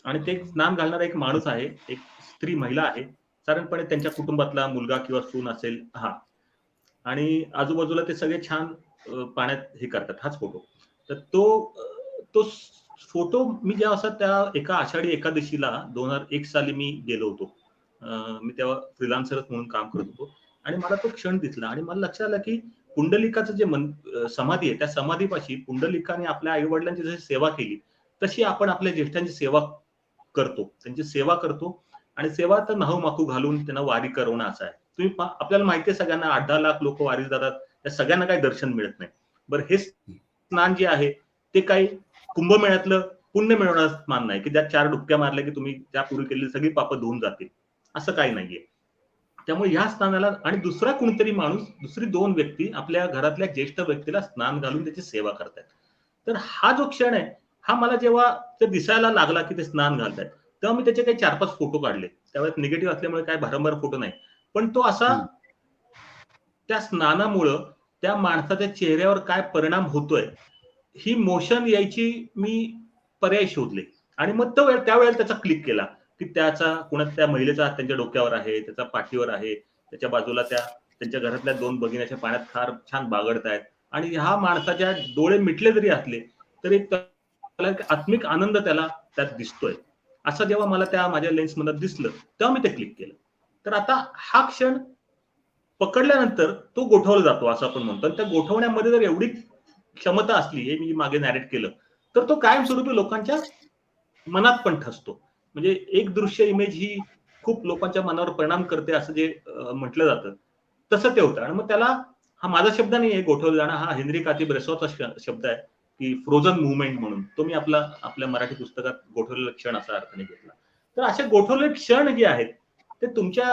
S2: आणि ते स्नान घालणारा एक माणूस आहे, एक स्त्री महिला आहे, साधारणपणे त्यांच्या कुटुंबातला मुलगा किंवा सून असेल हा, आणि आजूबाजूला ते सगळे छान पाण्यात हे करतात. हाच फोटो. तर तो फोटो मी जेव्हा असं त्या एका आषाढी एकादशीला 2001 साली मी गेलो होतो. मी तेव्हा फ्रीलान्सरच म्हणून काम करत होतो आणि मला तो क्षण दिसला आणि मला लक्षात आलं की पुंडलिकाचं जे समाधी आहे त्या समाधीपाशी पुंडलिकाने आपल्या आई वडिलांची जशी सेवा केली तशी आपण आपल्या ज्येष्ठांची सेवा करतो, त्यांची सेवा करतो आणि सेवा तर नाहू माकू घालून त्यांना वारी करवणं असं आहे. तुम्ही आपल्याला माहिती आहे सगळ्यांना 8-10 लाख लोक वारीस जातात, त्या सगळ्यांना काही दर्शन मिळत नाही. बरं, हे स्नान जे आहे ते काही कुंभमेळ्यातलं पुण्य मिळवणारं स्नान नाही की त्यात 4 डुबक्या मारल्या की तुम्ही त्यापूर्वी केलेली सगळी पापं धुवून जातील, असं काही नाहीये. त्यामुळे ह्या स्नानाला आणि दुसरा कोणतरी माणूस, दुसरी 2 व्यक्ती आपल्या घरातल्या ज्येष्ठ व्यक्तीला स्नान घालून त्याची सेवा करतायत. तर हा जो क्षण आहे हा मला जेव्हा ते दिसायला लागला की ते स्नान घालतायत तेव्हा मी त्याचे काही 4-5 फोटो काढले. त्यावेळेस निगेटिव्ह असल्यामुळे काय भारंभार फोटो नाही, पण तो असा त्या स्नानामुळं त्या माणसाच्या चेहऱ्यावर काय परिणाम होतोय ही मोशन यायची मी पर्याय शोधले आणि मग त्यावेळेला त्याचा क्लिक केला की त्याचा त्या महिलेचा हात त्यांच्या डोक्यावर आहे, त्याचा पाठीवर आहे, त्याच्या बाजूला त्यांच्या घरातल्या 2 भगिनीच्या पाण्यात फार छान बागडतायत आणि ह्या माणसाच्या डोळे मिटले जरी असले तरी त्याला एक आत्मिक आनंद त्याला त्यात दिसतोय. असं जेव्हा मला त्या माझ्या लेन्समध्ये दिसलं तेव्हा मी ते क्लिक केलं. तर आता हा क्षण पकडल्यानंतर तो गोठवला जातो असं आपण म्हणतो. त्या गोठवण्यामध्ये जर एवढी क्षमता असली, हे मी मागे नॅरेट केलं, तर तो कायमस्वरूपी लोकांच्या मनात पण ठसतो. म्हणजे एक दृश्य इमेज ही खूप लोकांच्या मनावर परिणाम करते असं जे म्हटलं जातं तसं ते होतं. आणि मग त्याला, हा माझा शब्द नाही आहे गोठवलं जाणं, हा हेनरी काती-ब्रेसॉचा शब्द आहे की फ्रोझन मुव्हमेंट म्हणून. तो मी आपल्या मराठी पुस्तकात गोठवलेला क्षण असा अर्थाने घेतला. तर असे गोठवलेले क्षण जे आहेत ते तुमच्या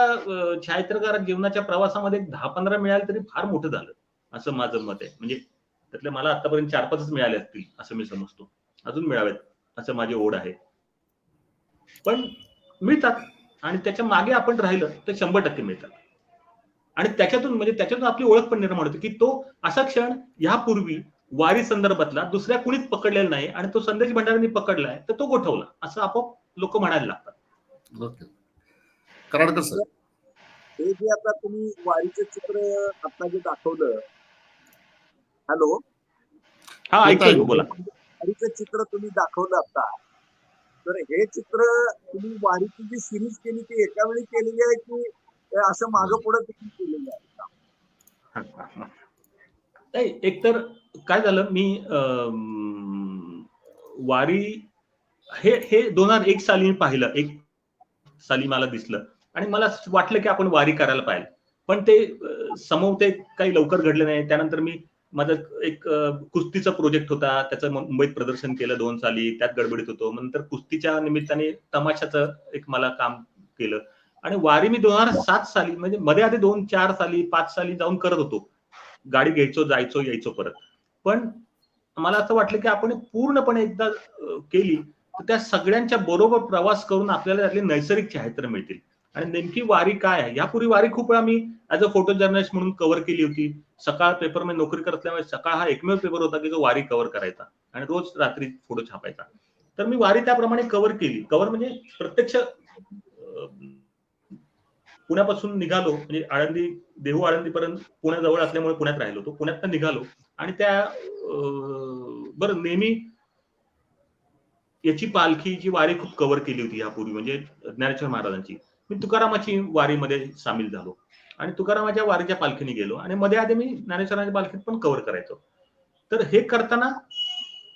S2: छायाचित्रकार जीवनाच्या प्रवासामध्ये 10-15 मिळाले तरी फार मोठं झालं असं माझं मत आहे. म्हणजे त्यातले मला आतापर्यंत 4-5च मिळाले असतील असं मी समजतो. अजून मिळावेत असं माझी ओढ आहे. पण मिळतात आणि त्याच्या मागे आपण राहिलं तर 100% मिळतात. आणि त्याच्यातून आपली ओळख पण निर्माण होते की तो असा क्षण यापूर्वी वारी संदर्भातला दुसऱ्या कुणीच पकडलेला नाही आणि तो संदेश भंडाऱ्यांनी पकडलाय तर तो गोठवला असं आपोआप लोक म्हणायला लागतात.
S1: ओके. कराडकर सर,
S3: हे जे आता तुम्ही वारीचं चित्र आता जे दाखवलं, हॅलो,
S2: हा ऐकतोय बोला.
S3: वारीचं चित्र तुम्ही दाखवलं आता, तर हे चित्र तुम्ही वारीची जी सिरीज केली ती एका वेळी केलेली आहे की असं मागं पुढे तुम्ही केलेलं आहे?
S2: नाही, एकतर काय झालं, मी वारी हे 2001 साली मी पाहिलं, 1 साली मला दिसलं आणि मला वाटलं की आपण वारी करायला पाहिजे. पण ते समोर ते काही लवकर घडलं नाही. त्यानंतर मी माझा एक कुस्तीचा प्रोजेक्ट होता, त्याचं मुंबईत प्रदर्शन केलं 2 साली, त्यात गडबडीत होतो. नंतर कुस्तीच्या निमित्ताने तमाशाचं एक मला काम केलं आणि वारी मी 2007 साली, म्हणजे मध्ये आधी 2-4 साली 5 साली जाऊन करत होतो. गाडी घ्यायचो, जायचो, यायचो परत. पण मला असं वाटलं की आपण पूर्णपणे एकदा केली तर त्या सगळ्यांच्या बरोबर प्रवास करून आपल्याला त्यातले नैसर्गिक छायाचित्र मिळतील. आणि नेमकी वारी काय आहे, यापूर्वी वारी खूप वेळा मी ऍज अ फोटो जर्नलिस्ट म्हणून कव्हर केली होती. सकाळ पेपरमध्ये नोकरी करत असल्यामुळे सकाळ हा एकमेव पेपर होता की जो वारी कव्हर करायचा आणि रोज रात्री फोटो छापायचा. तर मी वारी त्याप्रमाणे कव्हर केली. कव्हर म्हणजे प्रत्यक्ष पुण्यापासून निघालो, म्हणजे आळंदी, देहू आळंदीपर्यंत पुण्याजवळ असल्यामुळे पुण्यात राहिलो होतो. पुण्यात निघालो आणि त्या बरं, नेहमी याची पालखीची वारी खूप कव्हर केली होती यापूर्वी, म्हणजे ज्ञानेश्वर महाराजांची. मी तुकारामाची वारीमध्ये सामील झालो आणि तुकारामाच्या वारीच्या पालखीने गेलो आणि मध्ये आधी मी ज्ञानेश्वरांच्या पालखीत पण कव्हर करायचो. तर हे करताना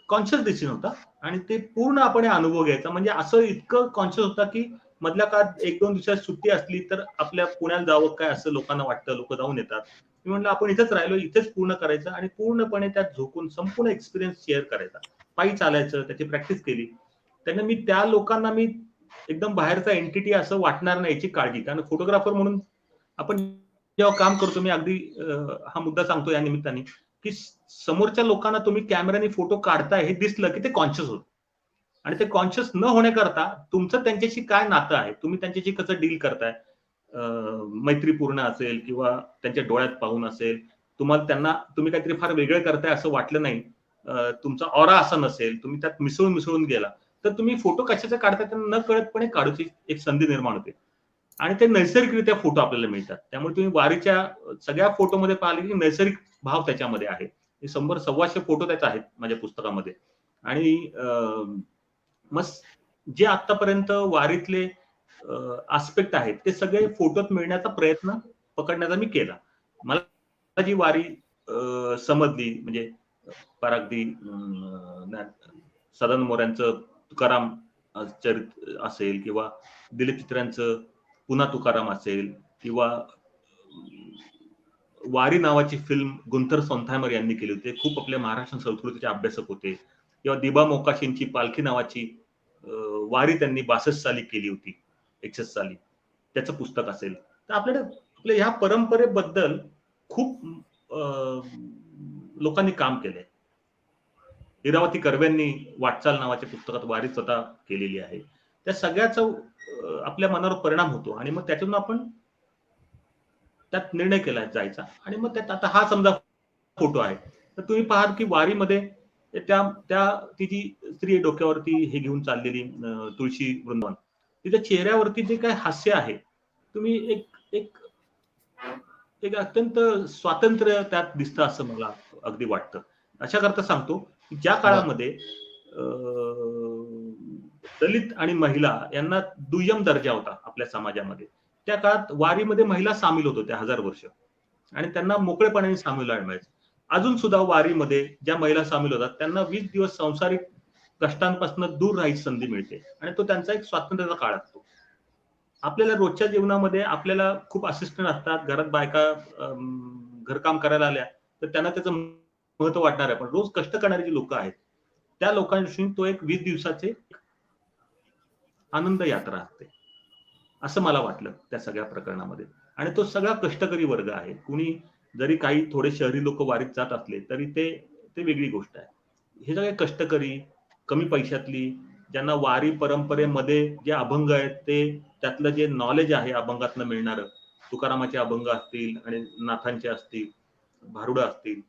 S2: कॉन्शियस डिसिजन होता आणि ते पूर्ण आपण अनुभव घ्यायचा. म्हणजे असं इतकं कॉन्शियस होता की मधल्या काळात 1-2 दिवसात सुट्टी असली तर आपल्या पुण्याला जावं काय असं लोकांना वाटतं, लोक जाऊन येतात. मी म्हटलं आपण इथेच राहिलो, इथेच पूर्ण करायचं आणि पूर्णपणे त्यात झोकून संपूर्ण एक्सपिरियन्स शेअर करायचा. पायी चालायचं, त्याची प्रॅक्टिस केली. त्याने मी त्या लोकांना मी एकदम बाहेरचा एंटिटी असं वाटणार नाही याची काळजी, कारण फोटोग्राफर म्हणून आपण जेव्हा काम करतो, मी अगदी हा मुद्दा सांगतो या निमित्ताने की समोरच्या लोकांना तुम्ही कॅमेऱ्याने फोटो काढताय हे दिसलं की ते कॉन्शियस होत आणि ते कॉन्शियस न होण्याकरता तुमचं त्यांच्याशी काय नातं आहे, तुम्ही त्यांच्याशी कसं डील करताय, मैत्रीपूर्ण असेल किंवा त्यांच्या डोळ्यात पाहून असेल, तुम्हाला त्यांना तुम्ही काहीतरी फार वेगळं करताय असं वाटलं नाही, तुमचा ऑरा असा नसेल, तुम्ही त्यात मिसळून गेला तर तुम्ही फोटो कशाचे काढताय त्यांना न कळतपणे काढूची एक संधी निर्माण होते आणि ते नैसर्गिकरित्या फोटो आपल्याला मिळतात. त्यामुळे तुम्ही वारीच्या सगळ्या फोटोमध्ये पाहिले की नैसर्गिक भाव त्याच्यामध्ये आहे. 100-125 फोटो त्याचे आहेत माझ्या पुस्तकामध्ये आणि मग जे आतापर्यंत वारीतले आस्पेक्ट आहेत ते सगळे फोटोत मिळण्याचा प्रयत्न पकडण्याचा मी केला. मला जी वारी समजली म्हणजे अगदी सदानंद मोऱ्यांचं तुकाराम चरित्र असेल किंवा दिलीप चित्र्यांचं पुन्हा तुकाराम असेल किंवा वारी नावाची फिल्म गुंथर सोनथायमर यांनी केली होती. खूप आपल्या महाराष्ट्र संस्कृतीचे अभ्यासक होते. किंवा दिबा मोकाशींची पालखी नावाची वारी त्यांनी 62 साली केली होती, 61 साली. त्याचं पुस्तक असेल. तर आपल्या ह्या परंपरेबद्दल खूप लोकांनी काम केलंय. इरावती कर्व्यांनी वाटचाल नावाच्या पुस्तकात वारी स्वतः केलेली आहे. त्या सगळ्याचा आपल्या मनावर परिणाम होतो आणि मग त्यातून आपण त्यात निर्णय केला जायचा आणि मग त्यात आता हा समजा फोटो आहे तर तुम्ही पाहाल की वारीमध्ये ती जी स्त्री डोक्यावरती हे घेऊन चाललेली तुळशी वृंदावन, तिच्या चेहऱ्यावरती जे काय हास्य आहे, तुम्ही एक अत्यंत स्वातंत्र्य त्यात दिसतं असं मला अगदी वाटतं. अशा करता सांगतो की ज्या काळामध्ये दलित आणि महिला यांना दुय्यम दर्जा होता आपल्या समाजामध्ये, त्या काळात वारीमध्ये महिला सामील होत होत्या 1000 वर्ष आणि त्यांना मोकळेपणाने सामील मिळायचं. अजून सुद्धा वारीमध्ये ज्या महिला सामील होतात त्यांना 20 दिवस संसारिक कष्टांपासून दूर राहायची संधी मिळते आणि तो त्यांचा एक स्वातंत्र्याचा काळ असतो. आपल्याला रोजच्या जीवनामध्ये आपल्याला खूप असिस्टंट असतात, घरात बायका घरकाम करायला आल्या तर त्यांना त्याचं महत्व वाटणार आहे, पण रोज कष्ट करणारी जी लोक आहेत त्या लोकांशी तो एक 20 दिवसाचे आनंद यात्रा असते असं मला वाटलं त्या सगळ्या प्रकरणामध्ये. आणि तो सगळा कष्टकरी वर्ग आहे. कुणी जरी काही थोडे शहरी लोक वारीत जात असले तरी ते वेगळी गोष्ट आहे. हे सगळे कष्टकरी, कमी पैशातली, ज्यांना वारी परंपरेमध्ये जे अभंग आहेत ते त्यातलं जे नॉलेज आहे अभंगातनं मिळणारं, तुकारामाचे अभंग असतील आणि नाथांचे असतील, भारुडं असतील,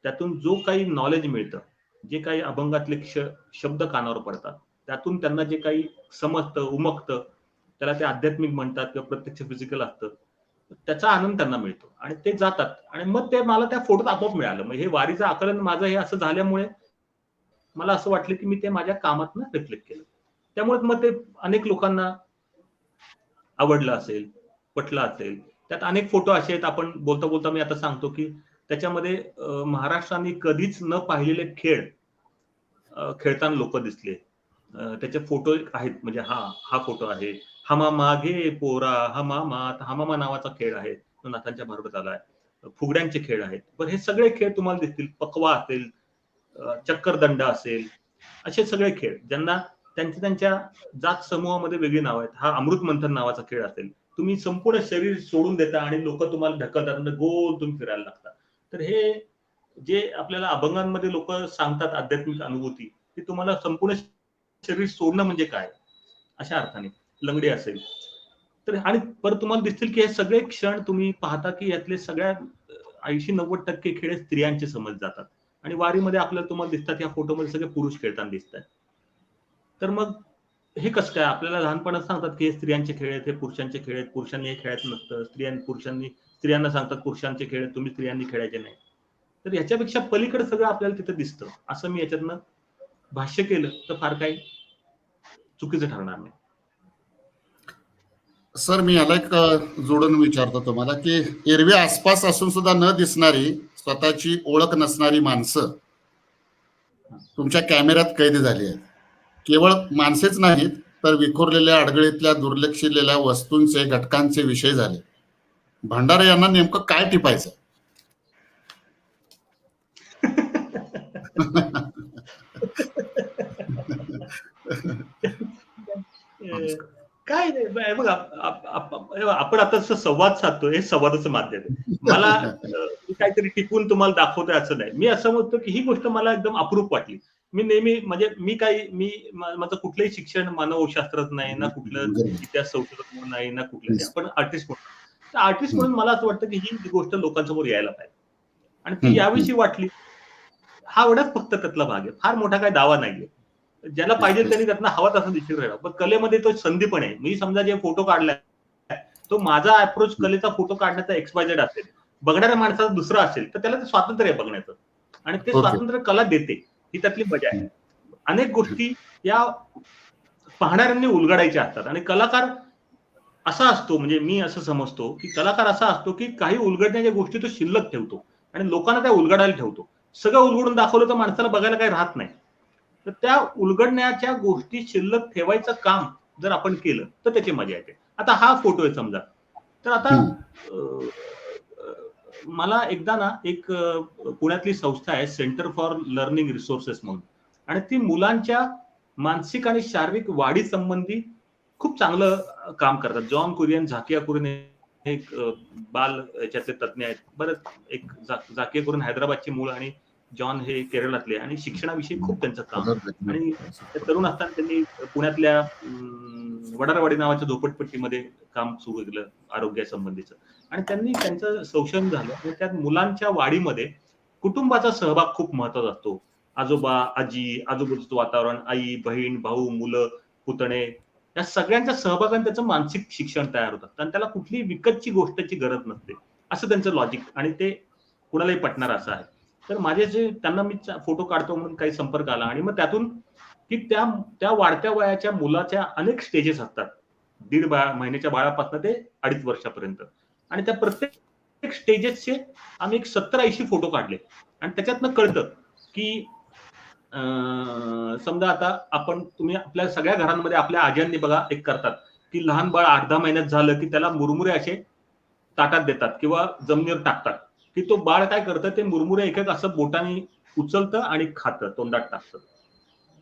S2: त्यातून जो काही नॉलेज मिळतं, जे काही अभंगातले शब्द कानावर पडतात, त्यातून त्यांना जे काही समजतं, उमगतं, त्याला ते आध्यात्मिक म्हणतात किंवा प्रत्यक्ष फिजिकल असतं, त्याचा आनंद त्यांना मिळतो आणि ते जातात आणि मग ते मला त्या फोटोत आपोआप मिळालं. मग हे वारीचं आकलन माझं हे असं झाल्यामुळे मला असं वाटलं की मी ते माझ्या कामातनं रिफ्लेक्ट केलं. त्यामुळे मग ते अनेक लोकांना आवडलं असेल, पटलं असेल. त्यात अनेक फोटो असे आहेत, आपण बोलता बोलता मी आता सांगतो की त्याच्यामध्ये महाराष्ट्राने कधीच न पाहिलेले खेळ खेळताना लोक दिसले. त्याचे फोटो आहेत. म्हणजे हा फोटो आहे. हमा मागे पोरा हमामा नावाचा खेळ आहे, तो नाथांच्या भारुडात आलाय. फुगड्यांचे खेळ आहेत. पण हे सगळे खेळ तुम्हाला दिसतील. पकवा असेल, चक्करदंड असेल, असे सगळे खेळ ज्यांना त्यांच्या जात समूहामध्ये वेगळी नाव आहेत. हा अमृत मंथन नावाचा खेळ असेल. तुम्ही संपूर्ण शरीर सोडून देता आणि लोक तुम्हाला ढकलतात आणि गोल तुम्ही फिरायला लागता. तर हे जे आपल्याला अभंगांमध्ये लोक सांगतात आध्यात्मिक अनुभूती, ती तुम्हाला संपूर्ण शरीर सोडणं म्हणजे काय अशा अर्थाने. लंगडी असेल तर आणि परत तुम्हाला दिसतील की हे सगळे क्षण तुम्ही पाहता की यातले सगळ्या 80-90% खेळ स्त्रियांचे समज जातात आणि वारीमध्ये आपल्याला तुम्हाला दिसतात या फोटोमध्ये सगळे पुरुष खेळताना दिसतात. तर मग हे कसं काय? आपल्याला लहानपणात सांगतात की हे स्त्रियांचे खेळ आहेत, हे पुरुषांचे खेळ आहेत, पुरुषांनी हे खेळायचं नसतं, स्त्रियांना सांगतात पुरुषांचे खेळ तुम्ही स्त्रियांनी खेळायचे नाही. तर याच्यापेक्षा पलीकडे सगळं आपल्याला तिथे दिसतं. असं मी याच्यातनं भाष्य केलं तर फार काही चुकीचं ठरणार नाही.
S1: सर मी ह्याला एक जोडून विचारतो तुम्हाला की एरवी आसपास असून सुद्धा न दिसणारी स्वतःची ओळख नसणारी माणसं तुमच्या कॅमेऱ्यात कैद झाली आहेत. केवळ माणसेच नाहीत तर विखुरलेल्या अडगळीतल्या दुर्लक्षिलेल्या वस्तूंचे घटकांचे विषय झाले. भंडारे यांना नेमकं काय टिपायचं?
S2: काय नाही बघा, आपण आता संवाद साधतोय, हे संवादाचं माध्यम आहे. मला मी काहीतरी टिपून तुम्हाला दाखवतोय असं नाही. मी असं म्हणतो की ही गोष्ट मला एकदम अप्रूप वाटली. मी नेहमी म्हणजे माझं कुठलंही शिक्षण मानवशास्त्रात नाही, ना कुठलं इतिहास संशोधक म्हणून नाही, ना कुठलं आपण आर्टिस्ट म्हणून. तर आर्टिस्ट म्हणून मला असं वाटतं की ही गोष्ट लोकांसमोर यायला पाहिजे आणि ती याविषयी वाटली. हा एवढाच फक्त त्यातला भाग आहे. फार मोठा काही दावा नाहीये. ज्याला पाहिजे त्यांनी त्यातनं हवा तसं दिसून राहिला. पण कलेमध्ये तो संधी पण आहे. मी समजा जे फोटो काढलाय तो माझा अप्रोच कलेचा फोटो काढण्याचा XYZ असेल, बघणाऱ्या माणसाचा दुसरा असेल, तर त्याला ते स्वातंत्र्य आहे बघण्याचं आणि ते स्वातंत्र्य कला देते. ही त्यातली मजा आहे. अनेक गोष्टी या पाहणाऱ्यांनी उलगडायच्या असतात आणि कलाकार असा असतो, म्हणजे मी असं समजतो की कलाकार असा असतो की काही उलगडण्याच्या गोष्टी तो शिल्लक ठेवतो आणि लोकांना त्या उलगडायला ठेवतो. सगळं उलगडून दाखवलं तर माणसाला बघायला काही राहत नाही. तर त्या उलगडण्याच्या गोष्टी शिल्लक ठेवायचं काम जर आपण केलं तर त्याची मजा येते. आता हा फोटो आहे समजा, तर आता मला एकदा ना एक पुण्यातली संस्था आहे सेंटर फॉर लर्निंग रिसोर्सेस म्हणून, आणि ती मुलांच्या मानसिक आणि शारीरिक वाढी संबंधी खूप चांगलं काम करतात. जॉन कुरियन, झाकिया कुरियन हे एक बाल याच्यातले तज्ञ आहेत. बरं, एक झाकिया कुरियन हैदराबादची मूळ आणि जॉन हे केरळातले, आणि शिक्षणाविषयी खूप त्यांचं काम. आणि तरुण असताना त्यांनी पुण्यातल्या वडारवाडी नावाच्या झोपडपट्टीमध्ये काम सुरू केलं आरोग्यासंबंधीचं, आणि त्यांनी त्यांचं संशोधन झालं आणि त्यात मुलांच्या वाढीमध्ये कुटुंबाचा सहभाग खूप महत्वाचा असतो. आजोबा, आजी, आजूबाजूचं वातावरण, आई, बहीण, भाऊ, मुलं, पुतणे, या सगळ्यांच्या सहभागाने त्याचं मानसिक शिक्षण तयार होतं आणि त्याला कुठलीही विकतची गोष्टची गरज नसते, असं त्यांचं लॉजिक, आणि ते कुणालाही पटणार असं आहे. तर माझे जे त्यांना मी फोटो काढतो म्हणून काही संपर्क आला, आणि मग त्यातून की त्या वाढत्या वयाच्या मुलाच्या अनेक स्टेजेस असतात, 1.5 महिन्याच्या बाळापासून ते 2.5 वर्षापर्यंत, आणि त्या प्रत्येक स्टेजेसचे आम्ही एक 70-80 फोटो काढले. आणि त्याच्यातनं कळतं की समजा आता तुम्ही आपल्या सगळ्या घरांमध्ये आपल्या आज्यांनी बघा एक करतात की लहान बाळ 8-10 महिन्यात झालं की त्याला मुरमुरे असे ताटात देतात किंवा जमिनीवर टाकतात, की तो बाळ काय करतं, ते मुरमुरे एक एक असं बोटाने उचलतं आणि खातं, तोंडात टाकतं.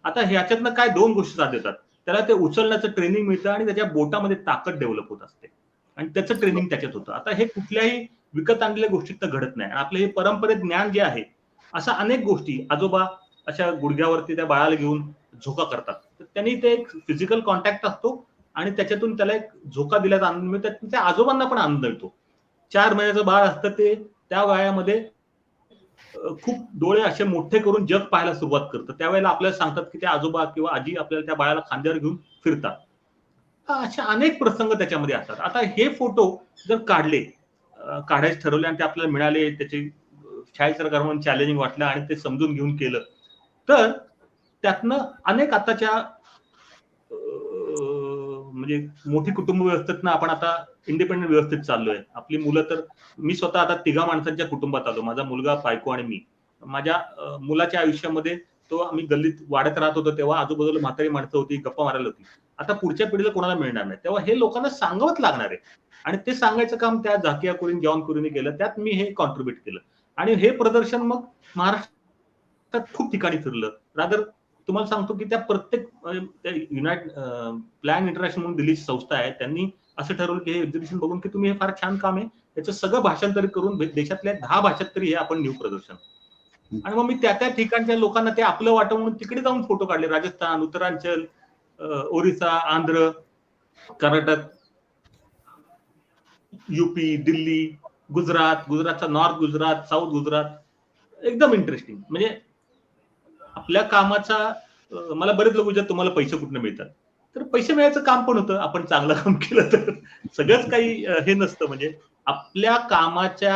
S2: आता ह्याच्यातनं काय 2 गोष्टी साध्य होतात. त्याला ते उचलण्याचं ट्रेनिंग मिळतं आणि त्याच्या बोटामध्ये ताकद डेव्हलप होत असते आणि त्याचं ट्रेनिंग त्याच्यात होतं. आता हे कुठल्याही विकत आणलेल्या गोष्टीत घडत नाही. आपलं हे परंपरेत ज्ञान जे आहे, अशा अनेक गोष्टी आजोबा अशा गुडघ्यावरती त्या बाळाला घेऊन झोका करतात. तर त्यांनी ते एक फिजिकल कॉन्टॅक्ट असतो आणि त्याच्यातून त्याला एक झोका दिल्याचा आनंद मिळतो. त्या आजोबांना पण आनंद मिळतो. 4 महिन्याचं बाळ असतं, ते त्या वयामध्ये खूप डोळे असे मोठे करून जग पाहायला सुरुवात करतं. त्यावेळेला आपल्याला सांगतात की त्या आजोबा किंवा आजी आपल्याला त्या बाळाला खांद्यावर घेऊन फिरतात. अशा अनेक प्रसंग त्याच्यामध्ये असतात. आता हे फोटो जर काढायचे ठरवले आणि ते आपल्याला मिळाले, त्याचे छायाचित्रकार म्हणून चॅलेंजिंग वाटलं आणि ते समजून घेऊन केलं, तर त्यातनं अनेक आताच्या म्हणजे मोठी कुटुंब व्यवस्थेतनं आपण आता इंडिपेंडंट व्यवस्थेत चाललोय. आपली मुलं तर, मी स्वतः आता 3 माणसांच्या कुटुंबात आलो. माझा मुलगा, बायको आणि मी. माझ्या मुलाच्या आयुष्यामध्ये तो आम्ही गल्लीत वाड्यात राहत होतो तेव्हा आजूबाजूला म्हातारी माणसं होती, गप्पा मारायला होती. आता पुढच्या पिढीला कोणाला मिळणार नाही. तेव्हा हे लोकांना सांगावंच लागणार आहे आणि ते सांगायचं काम त्या झाकिया कुरियन, जॉन कुरियनने केलं. त्यात मी हे कॉन्ट्रीब्युट केलं आणि हे प्रदर्शन मग महाराष्ट्रात खूप ठिकाणी फिरलं. रादर तुम्हाला सांगतो की त्या प्रत्येक प्लॅन इंटरनॅशनल म्हणून दिल्लीची संस्था आहे, त्यांनी असं ठरवलं की हे एक्झिबिशन बघून की तुम्ही हे फार छान काम आहे, त्याचं सगळं भाषांतरित करून देशातल्या 10 भाषेत तरी हे आपण नेऊ प्रदर्शन. आणि मग मी त्या ठिकाणच्या लोकांना ते आपलं वाटं म्हणून तिकडे जाऊन फोटो काढले. राजस्थान, उत्तरांचल, ओरिसा, आंध्र, कर्नाटक, युपी, दिल्ली, गुजरातचा नॉर्थ गुजरात, साऊथ गुजरात. एकदम इंटरेस्टिंग. म्हणजे आपल्या कामाचा मला बरेच लोक विचारतात तुम्हाला पैसे कुठून मिळतात, तर पैसे मिळायचं काम पण होतं आपण चांगलं काम केलं तर. सगळंच काही हे नसतं. म्हणजे आपल्या कामाच्या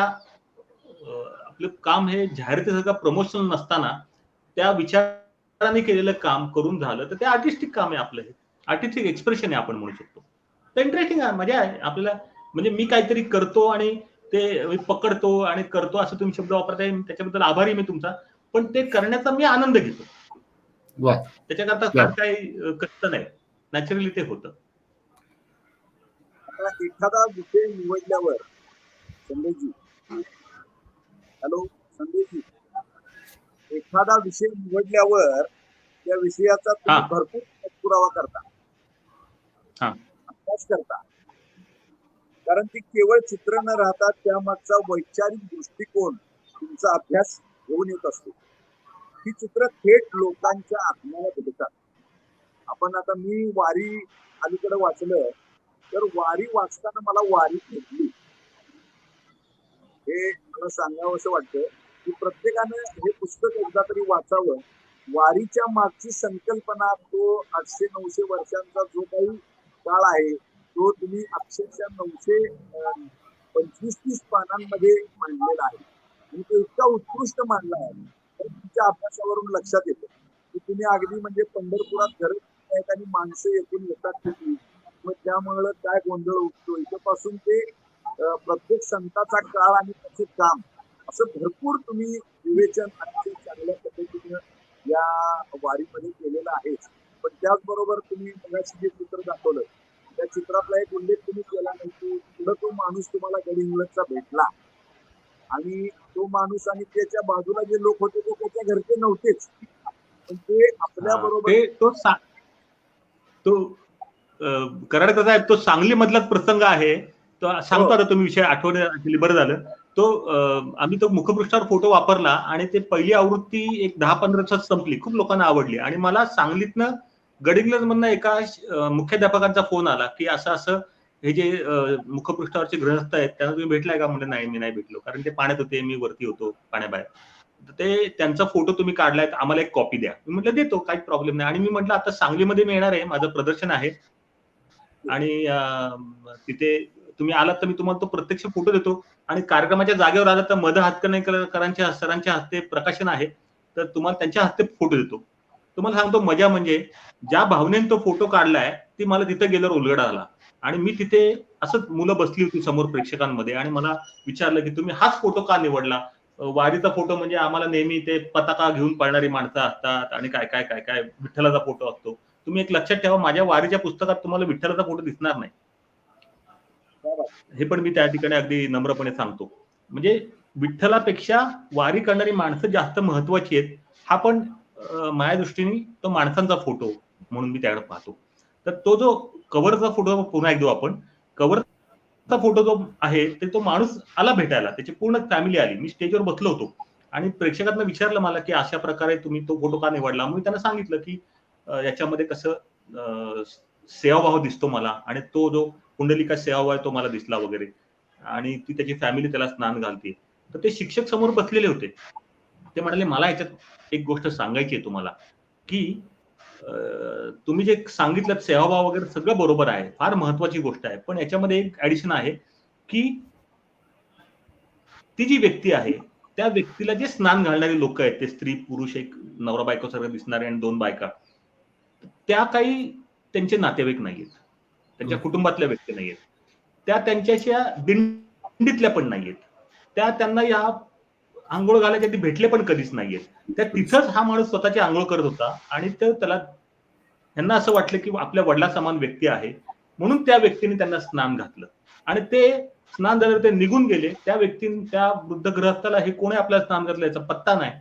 S2: आपलं काम हे जाहिरातीसारखं प्रमोशनल नसताना त्या विचाराने केलेलं काम करून झालं तर ते आर्टिस्टिक काम आहे आपलं. हे आर्टिस्टिक एक्सप्रेशन आहे आपण म्हणू शकतो. तर इंटरेस्टिंग आहे, मजा आहे आपल्याला. म्हणजे मी काहीतरी करतो आणि ते मी पकडतो आणि करतो असं तुम्ही शब्द वापरताय, त्याच्याबद्दल आभारी मी तुमचा. पण ते करण्याचा मी आनंद घेतो.
S1: वा.
S2: त्याच्याकरता
S1: या.
S2: फार काही कष्ट नाही, नॅचरली ते होतं.
S3: आता एखादा विषय निवडल्यावर संदेशजी, हॅलो संदेशजी, एखादा विषय निवडल्यावर त्या विषयाचा तुम्ही भरपूर पुरावा करता, अभ्यास करता, कारण ती केवळ चित्र न राहता त्यामागचा वैचारिक दृष्टिकोन तुमचा अभ्यास घेऊन येत असतो. ही चित्र थेट लोकांच्या आत्म्याला भेटतात. आपण आता मी वारी अलीकडे वाचलं, तर वारी वाचताना मला वारी भेटली. हे मला सांगावं असं वाटतं की प्रत्येकानं हे पुस्तक एकदा तरी वाचावं. वारीच्या मागची संकल्पना, तो 800-900 वर्षांचा जो काही काळ आहे, तो तुम्ही अक्षरशः 925-30 पानांमध्ये मांडलेला आहे आणि तो इतका उत्कृष्ट मांडला आहे, तर तुमच्या अभ्यासावरून लक्षात येतं की तुम्ही अगदी म्हणजे पंढरपुरात घर आहेत आणि माणसं एकूण येतात किती, मग त्यामुळे काय गोंधळ उठतो इथपासून ते प्रत्येक संताचा काळ आणि त्याचे काम, असं भरपूर तुम्ही विवेचन अतिशय चांगल्या पद्धतीनं या वारीमध्ये केलेलं आहे. पण त्याचबरोबर तुम्ही मगाशी जे चित्र दाखवलं, त्या चित्रातला एक उल्लेख तुम्ही केला नाही की पुढे तो माणूस तुम्हाला गडिंग्लजचा भेटला आणि तो माणूस आणि त्याच्या बाजूला जे लोक होते ते त्याच्या घरचे नव्हतेच, पण ते आपल्या बरोबर
S2: तो कराड साहेब, तो सांगली मधलाच प्रसंग आहे. तो सांगतो आता, तुम्ही विषय आठवण बरं झालं. तो आम्ही तो मुखपृष्ठावर फोटो वापरला आणि ते पहिली आवृत्ती एक 10-15 दिवसात संपली, खूप लोकांना आवडली. आणि मला सांगलीतनं गडिंग्लज मधनं एका मुख्याध्यापकांचा फोन आला की असं असं हे जे मुखपृष्ठावरचे गृहस्थ आहेत त्यांना तुम्ही भेटलाय का? म्हणजे नाही, मी नाही भेटलो, कारण ते पाण्यात होते, मी वरती होतो पाण्याबाहेर. ते त्यांचा फोटो तुम्ही काढलाय, आम्हाला एक कॉपी द्या. मी म्हटलं देतो, काही प्रॉब्लेम नाही. आणि मी म्हटलं आता सांगलीमध्ये मी येणार आहे, माझं प्रदर्शन आहे आणि तिथे तुम्ही आलात तर मी तुम्हाला तो प्रत्यक्ष फोटो देतो. आणि कार्यक्रमाच्या जागेवर आला तर मध हातकणंगलेकरांच्या सरांच्या हस्ते प्रकाशन आहे, तर तुम्हाला त्यांच्या हस्ते फोटो देतो. तुम्हाला सांगतो मजा म्हणजे ज्या भावनेने तो फोटो काढलाय ती मला तिथे गेल्यावर उलगडा आला. आणि मी तिथे असंच मुलं बसली होती समोर प्रेक्षकांमध्ये आणि मला विचारलं की तुम्ही हाच फोटो का निवडला? वारीचा फोटो म्हणजे आम्हाला नेहमी ते पताका घेऊन पळणारी माणसं असतात आणि काय काय काय काय विठ्ठलाचा फोटो असतो. तुम्ही एक लक्षात ठेवा, माझ्या वारीच्या पुस्तकात तुम्हाला विठ्ठलाचा फोटो दिसणार नाही. हे पण मी त्या ठिकाणी अगदी नम्रपणे सांगतो. म्हणजे विठ्ठलापेक्षा वारी करणारी माणसं जास्त महत्वाची आहेत, हा पण माझ्या दृष्टीने तो माणसांचा फोटो म्हणून मी त्याकडे पाहतो. तर तो जो कव्हरचा फोटो पुन्हा एकदा आपण, कव्हरचा फोटो जो आहे ते तो माणूस आला भेटायला, त्याची पूर्ण फॅमिली आली. मी स्टेजवर बसलो होतो आणि प्रेक्षकांना विचारलं मला की अशा प्रकारे तुम्ही तो फोटो का निवडला? मी त्यांना सांगितलं की याच्यामध्ये कसं सेवाभाव दिसतो मला आणि तो जो कुंडलिका सेवाभाव आहे तो मला दिसला वगैरे, आणि ती त्याची फॅमिली त्याला स्नान घालते. तर ते शिक्षक समोर बसलेले होते. ते म्हणाले मला याच्यात एक गोष्ट सांगायची आहे तुम्हाला की तुम्ही जे सांगितलं सेवाभाव वगैरे सगळं बरोबर आहे, फार महत्वाची गोष्ट आहे, पण याच्यामध्ये एक ऍडिशन आहे की ती जी व्यक्ती आहे त्या व्यक्तीला जे स्नान घालणारे लोक आहेत, ते स्त्री पुरुष, एक नवरा बायको सारखं दिसणारे आणि 2 बायका, त्या काही त्यांचे नातेवाईक नाहीयेत, त्यांच्या कुटुंबातल्या व्यक्ती नाहीयेत, त्या त्यांच्याच्या दिंडीतल्या पण नाहीयेत, त्या त्यांना या आंघोळ घालायच्या आधी भेटले पण कधीच नाहीयेत. त्या तिथंच हा माणूस स्वतःची आंघोळ करत होता आणि ते त्याला त्यांना असं वाटलं की आपल्या वडिला समान व्यक्ती आहे म्हणून त्या व्यक्तीने त्यांना स्नान घातलं आणि ते स्नान झाल्यावर ते निघून गेले. त्या व्यक्तीने त्या वृद्ध गृहस्थाला हे कोणी आपल्याला स्नान घातलं याचा पत्ता नाही.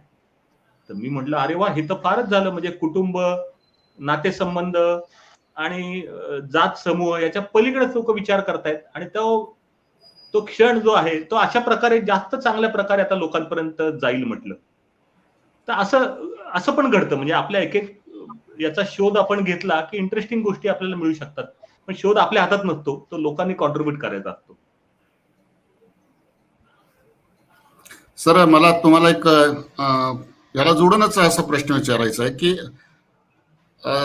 S2: तर मी म्हटलं अरे वा, हे तर फारच झालं, म्हणजे कुटुंब, नातेसंबंध आणि जात समूह याच्या पलीकडे लोक विचार करतायत आणि तो क्षण जो आहे तो अशा प्रकारे जास्त चांगल्या प्रकारे आता लोकांपर्यंत जाईल म्हटलं. तर असं पण घडतं, म्हणजे आपल्या एक एक याचा शोध आपण घेतला की इंटरेस्टिंग गोष्टी आपल्याला मिळू शकतात, पण शोध आपल्या हातात नसतो, तो लोकांनी कॉन्ट्रीब्युट करायचा असतो.
S1: सर मला तुम्हाला एक याला जोडूनच असा प्रश्न विचारायचा आहे की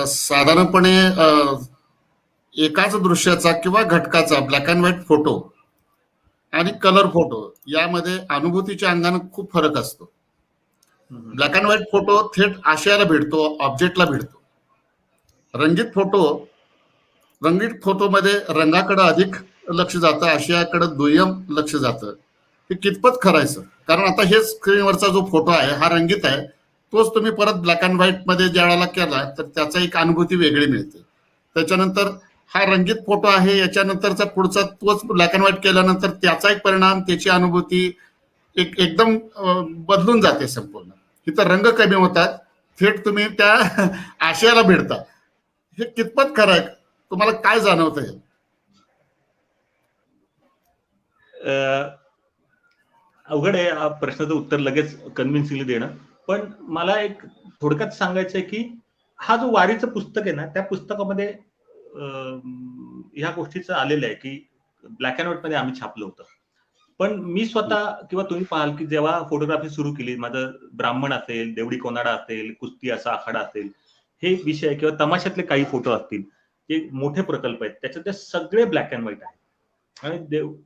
S1: साधारणपणे एकाच दृश्याचा किंवा घटकाचा ब्लॅक अँड व्हाईट फोटो आणि कलर फोटो यामध्ये अनुभूतीच्या अंगाने खूप फरक असतो. ब्लॅक अँड व्हाईट फोटो थेट आशयाला भेटतो, ऑब्जेक्टला भेटतो. रंगीत फोटो रंगीत फोटोमध्ये रंगाकडे अधिक लक्ष जातं, आशयाकडे दुय्यम लक्ष जातं. हे कितपत खरं आहे सर? कारण आता हे स्क्रीनवरचा जो फोटो आहे हा रंगीत आहे, तोच तुम्ही परत ब्लॅक अँड व्हाईट मध्ये ज्या वेळेला केला तर त्याचा एक अनुभूती वेगळी मिळते. त्याच्यानंतर हा रंगीत फोटो आहे, याच्यानंतरचा पुढचा तोच ब्लॅक अँड व्हाईट केल्यानंतर त्याचा एक परिणाम, त्याची अनुभूती एकदम बदलून जाते संपूर्ण. इथं रंग कमी होतात, थेट तुम्ही त्या आशयाला भिडता. हे कितपत खरं आहे? तुम्हाला काय जाणवतं हे?
S2: अवघड आहे हा प्रश्नाचं उत्तर लगेच कन्व्हिन्सिंगली देणं. पण मला एक थोडक्यात सांगायचं आहे की हा जो वारीचं पुस्तक आहे ना, त्या पुस्तकामध्ये ह्या गोष्टीचं आलेलं आहे की ब्लॅक अँड व्हाईट मध्ये आम्ही छापलं होतं. पण मी स्वतः किंवा तुम्ही पाहाल की जेव्हा फोटोग्राफी सुरू केली, माझं ब्राह्मण असेल, देवडी कोनाडा असेल, कुस्ती असा आखाडा असेल, हे विषय किंवा तमाशातले काही फोटो असतील, जे मोठे प्रकल्प आहेत, त्याच्यात ते सगळे ब्लॅक अँड व्हाईट आहे.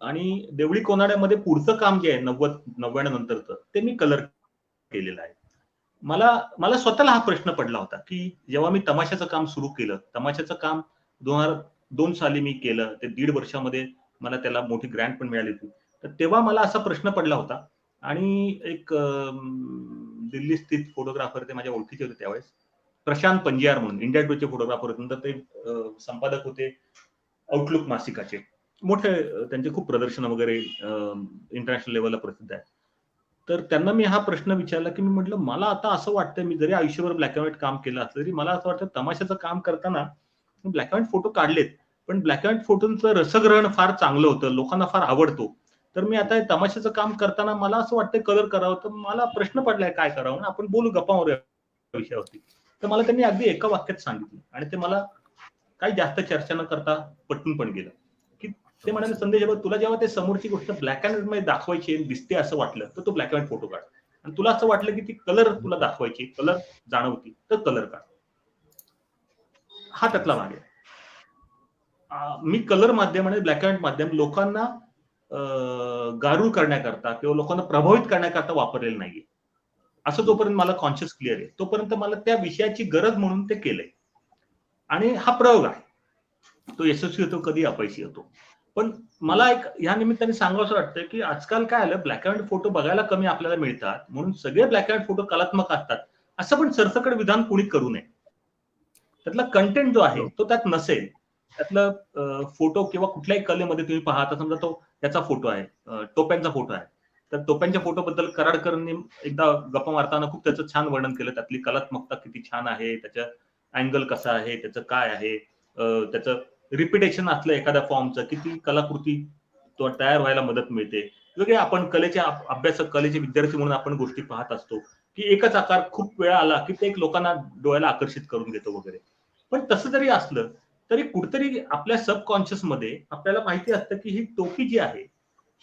S2: आणि देवडी कोनाड्यामध्ये पुढचं काम जे आहे 99 नंतरचं, ते मी कलर केलेलं आहे. मला स्वतःला हा प्रश्न पडला होता की जेव्हा मी तमाशाचं काम सुरू केलं, तमाशाचं काम 2002 साली मी केलं, ते 1.5 वर्षामध्ये मला त्याला मोठी ग्रँट पण मिळाली होती. तर तेव्हा मला असा प्रश्न पडला होता आणि एक दिल्ली स्थित फोटोग्राफर, ते माझ्या ओळखीचे होते त्यावेळेस, प्रशांत पंजियार म्हणून इंडिया टुडेचे फोटोग्राफर होते. नंतर ते संपादक होते आउटलुक मासिकाचे. मोठे त्यांचे खूप प्रदर्शन वगैरे इंटरनॅशनल लेवलला प्रसिद्ध आहे. तर त्यांना मी हा प्रश्न विचारला की मी म्हटलं, मला आता असं वाटतं, मी जरी आयुष्यभर ब्लॅक अँड व्हाईट काम केलं असलं तरी मला असं वाटतं तमाशाचं काम करताना ब्लॅक अँड व्हाईट फोटो काढलेत, पण ब्लॅक अँड व्हाईट फोटोंचं रसग्रहण फार चांगलं होतं, लोकांना फार आवडतो. तर मी आता तमाशाचं काम करताना मला असं वाटतं कलर करावं. तर मला प्रश्न पडलाय काय करावं, आपण बोलू, गप्पा मारूया विषयावरती. तर मला त्यांनी अगदी एका वाक्यात सांगितलं आणि ते मला काही जास्त चर्चा न करता पटून पण गेलं की ते म्हणाले, संदेश तुला जेव्हा ते समोरची गोष्ट ब्लॅक अँड व्हाईट मध्ये दाखवायची दिसते असं वाटलं तर तो ब्लॅक अँड व्हाईट फोटो काढ, आणि तुला असं वाटलं की ती कलर तुला दाखवायची, कलर जाणवती, तर कलर काढ. हा त्यातला भाग आहे. मी कलर माध्यम आणि ब्लॅक अँड व्हाईट माध्यम लोकांना गारूळ करण्याकरता किंवा लोकांना प्रभावित करण्याकरता वापरलेलं नाहीये. असं जोपर्यंत मला कॉन्शियस क्लिअर आहे तोपर्यंत मला त्या विषयाची गरज म्हणून ते केलंय. आणि हा प्रयोग आहे, तो यशस्वी होतो, कधी अपयशी होतो. पण मला एक या निमित्ताने सांगावंसं वाटतं की आजकाल काय आलं, ब्लॅक अँड व्हाईट फोटो बघायला कमी आपल्याला मिळतात म्हणून सगळे ब्लॅक अँड व्हाईट फोटो कलात्मक असतात असं पण सरसकट विधान कोणी करू नये. त्यातला कंटेंट जो आहे तो त्यात नसेल. त्यातलं फोटो किंवा कुठल्याही कलेमध्ये तुम्ही पहा, आता समजा तो त्याचा फोटो आहे, टोप्यांचा फोटो आहे, तर टोप्यांच्या फोटोबद्दल कराडकरांनी एकदा गप्पा मारताना खूप त्याचं छान वर्णन केलं, त्यातली कलात्मकता किती छान आहे, त्याच्या अँगल कसा आहे, त्याचं काय आहे, त्याचं रिपिटेशन असलं एखाद्या फॉर्मचं, किती कलाकृती तो तयार व्हायला मदत मिळते. वेगळे आपण कलेचे अभ्यासक, कलेचे विद्यार्थी म्हणून आपण गोष्टी पाहत असतो की एकच आकार खूप वेळा आला की ते एक लोकांना डोळ्याला आकर्षित करून घेतो वगैरे. पण तसं जरी असलं तरी कुठतरी आपल्या सबकॉन्शियस मध्ये आपल्याला माहिती असतं की ही टोपी जी आहे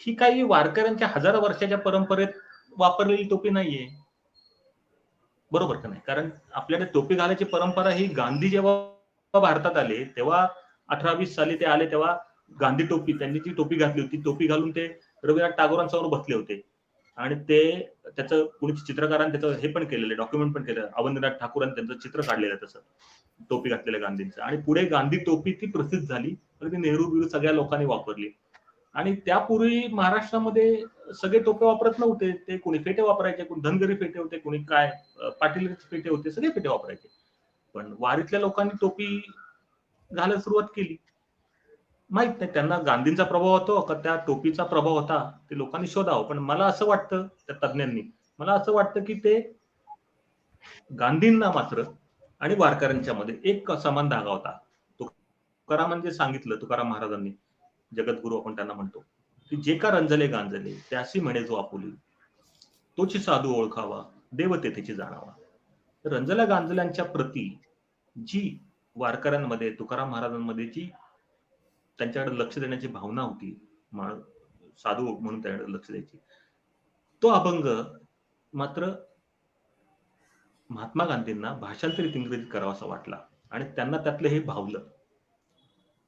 S2: ही काही वारकऱ्यांच्या हजारो वर्षाच्या परंपरेत वापरलेली टोपी नाहीये. बरोबर का नाही? कारण आपल्याकडे टोपी घालायची परंपरा ही गांधी जेव्हा भारतात आले तेव्हा 1820 साली ते आले तेव्हा गांधी टोपी, त्यांनी जी टोपी घातली होती, टोपी घालून ते रवींद्रनाथ टागोरांसमोर बसले होते. आणि ते त्याचं कुणी चित्रकारांनी त्याचं हे पण केलेलं, डॉक्युमेंट पण केलं, अवनीनाथ ठाकूरांनी त्यांचं चित्र काढलेलं आहे तसं टोपी घातलेल्या गांधींचं. आणि पुढे गांधी टोपी ती प्रसिद्ध झाली, तर ती नेहरू बिरू सगळ्या लोकांनी वापरली. आणि त्यापूर्वी महाराष्ट्रामध्ये सगळे टोपे वापरत नव्हते, ते कोणी फेटे वापरायचे, कोणी धनगरी फेटे होते, कोणी काय पाटील फेटे होते, सगळे फेटे वापरायचे. पण वारीतल्या लोकांनी टोपी घालायला सुरुवात केली. माहित नाही त्यांना गांधींचा प्रभाव होतो का त्या टोपीचा प्रभाव होता, ते लोकांनी शोधावं. पण मला असं वाटतं, त्या तज्ञांनी, मला असं वाटतं की ते गांधींना मात्र आणि वारकऱ्यांच्या मध्ये एक समान धागा होता. तुकाराम म्हणजे सांगितलं, तुकाराम महाराजांनी, जगद्गुरु आपण त्यांना म्हणतो, की जे का रंजले गांजले त्यासी म्हणे जो आपुली, तोची साधू ओळखावा देव तेथेची जाणावा. रंजल्या गांजल्यांच्या प्रती जी वारकऱ्यांमध्ये, तुकाराम महाराजांमध्ये जी त्यांच्याकडे लक्ष देण्याची भावना होती, साधू म्हणून त्याकडे लक्ष द्यायची, तो अभंग मात्र महात्मा गांधींना भाषांतरित इंग्रजीत करावासा वाटला आणि त्यांना त्यातलं हे भावलं.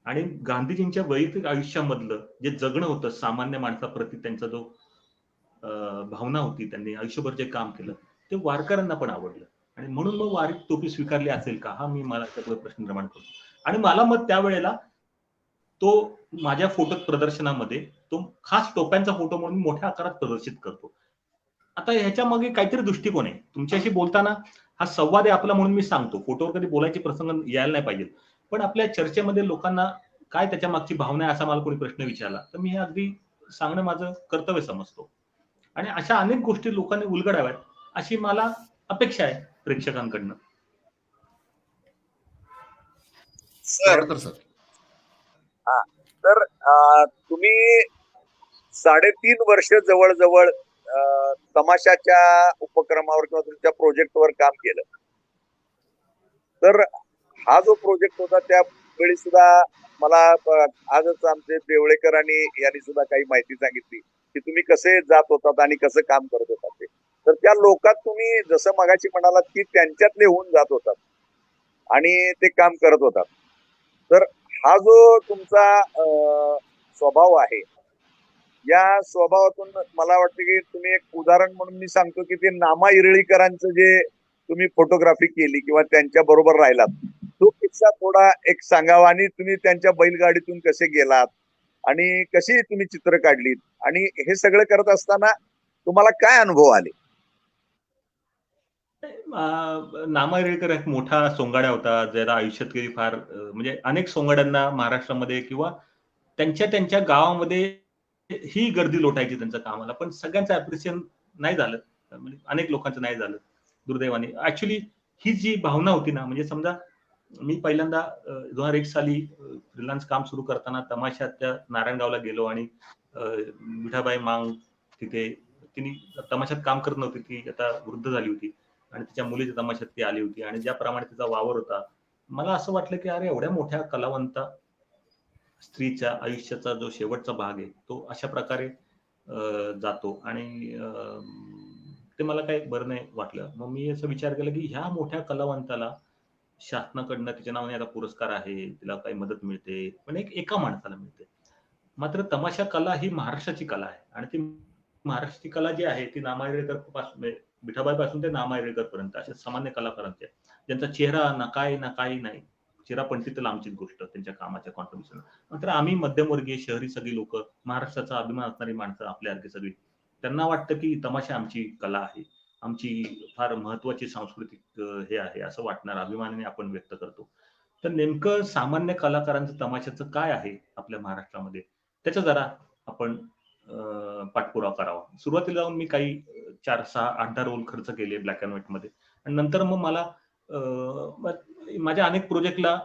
S2: आणि गांधीजींच्या वैयक्तिक आयुष्यामधलं जे जगणं होतं, सामान्य माणसाप्रती त्यांचा जो भावना होती, त्यांनी आयुष्यभर जे काम केलं ते वारकऱ्यांना पण आवडलं. आणि म्हणून मग वारीत टोपी स्वीकारली असेल का, हा मला त्याच्यापुढे प्रश्न निर्माण करतो. आणि मला मग त्यावेळेला तो माझ्या फोटो प्रदर्शनामध्ये तो खास टोप्यांचा फोटो म्हणून मोठ्या आकारात प्रदर्शित करतो. आता ह्याच्या मागे काहीतरी दृष्टिकोन आहे. तुमच्याशी बोलताना हा संवाद आहे आपला म्हणून मी सांगतो. फोटोवर कधी बोलायचे प्रसंग यायला नाही पाहिजे. पण आपल्या चर्चेमध्ये लोकांना काय त्याच्या मागची भावना आहे असा मला कोणी प्रश्न विचारला, तर मी हे अगदी सांगणं माझं कर्तव्य समजतो. आणि अशा अनेक गोष्टी लोकांनी उलगडाव्यात अशी मला अपेक्षा आहे प्रेक्षकांकडनं.
S3: Sir
S1: Savarkar sir.
S3: तर तुम्ही 3.5 वर्ष जवळजवळ तमाशाच्या उपक्रमावर किंवा तुमच्या प्रोजेक्टवर काम केलं. तर हा जो प्रोजेक्ट होता त्यावेळी सुद्धा मला आजच आमचे देवळेकर आणि यांनी सुद्धा काही माहिती सांगितली की तुम्ही कसे जात होतात आणि कसं काम करत होतात ते. तर त्या लोकात तुम्ही जसं मगाशी म्हणालात की त्यांच्यातले होऊन जात होतात आणि ते काम करत होतात. तर हा जो तुमचा स्वभाव आहे, या स्वभावातून मला वाटतं की तुम्ही एक उदाहरण म्हणून मी सांगतो की ते नामा इरळीकरांचं जे तुम्ही फोटोग्राफी केली किंवा त्यांच्या बरोबर राहिलात, तो किस्सा थोडा एक सांगावा आणि तुम्ही त्यांच्या बैलगाडीतून कसे गेलात आणि कशी तुम्ही चित्र काढलीत आणि हे सगळं करत असताना तुम्हाला काय अनुभव आले?
S2: नामा रेळकर एक मोठा सोंगाड्या होता, ज्याला आयुष्यात कधी फार म्हणजे अनेक सोंगाड्यांना महाराष्ट्रामध्ये किंवा त्यांच्या गावामध्ये ही गर्दी लोटायची त्यांच्या कामाला, पण सगळ्यांचं अप्रिशिएशन नाही झालं. म्हणजे अनेक लोकांचं नाही झालं दुर्दैवाने. ऍक्च्युली ही जी भावना होती ना, म्हणजे समजा मी पहिल्यांदा 2001 साली फ्रीलान्स काम सुरू करताना तमाशात त्या नारायणगावला गेलो आणि विठाबाई मांग तिथे तिने तमाशात काम करत नव्हती, ती आता वृद्ध झाली होती आणि तिच्या मुलीच्या तमाशात ती आली होती आणि ज्याप्रमाणे तिचा वावर होता, मला असं वाटलं की अरे एवढ्या मोठ्या कलावंता स्त्रीच्या आयुष्याचा जो शेवटचा भाग आहे तो अशा प्रकारे जातो आणि ते मला काही बरं नाही वाटलं. मग मी असं विचार केला की ह्या मोठ्या कलावंताला शासनाकडनं तिच्या नावाने आता पुरस्कार आहे, तिला काही मदत मिळते, पण एका माणसाला मिळते. मात्र तमाशा कला ही महाराष्ट्राची कला आहे आणि ती महाराष्ट्राची कला जी आहे ती नामायरेकर पासून विठाबाई पासून ते नामायरेकर पर्यंत अशा सामान्य कलाकारांची आहे, ज्यांचा चेहरा ना काय ना काही नाही. चेहरापणती तर लांबचीच गोष्ट त्यांच्या कामाच्या कॉन्ट्रीब्युशन. मात्र आम्ही मध्यमवर्गीय शहरी सगळी लोक, महाराष्ट्राचा अभिमान असणारी माणसं आपल्यासारखी सगळी, त्यांना वाटतं की तमाशा आमची कला आहे, आमची फार महत्वाची सांस्कृतिक हे आहे असं वाटणार अभिमानाने आपण व्यक्त करतो. तर नेमकं सामान्य कलाकारांचं तमाशाचं काय आहे आपल्या महाराष्ट्रामध्ये, त्याचं जरा आपण पाठपुरावा करावा. सुरुवातीला जाऊन मी काही 4, 6, 8-10 रोल खर्च केले ब्लॅक अँड व्हाईट मध्ये आणि नंतर मग मला माझ्या अनेक प्रोजेक्टला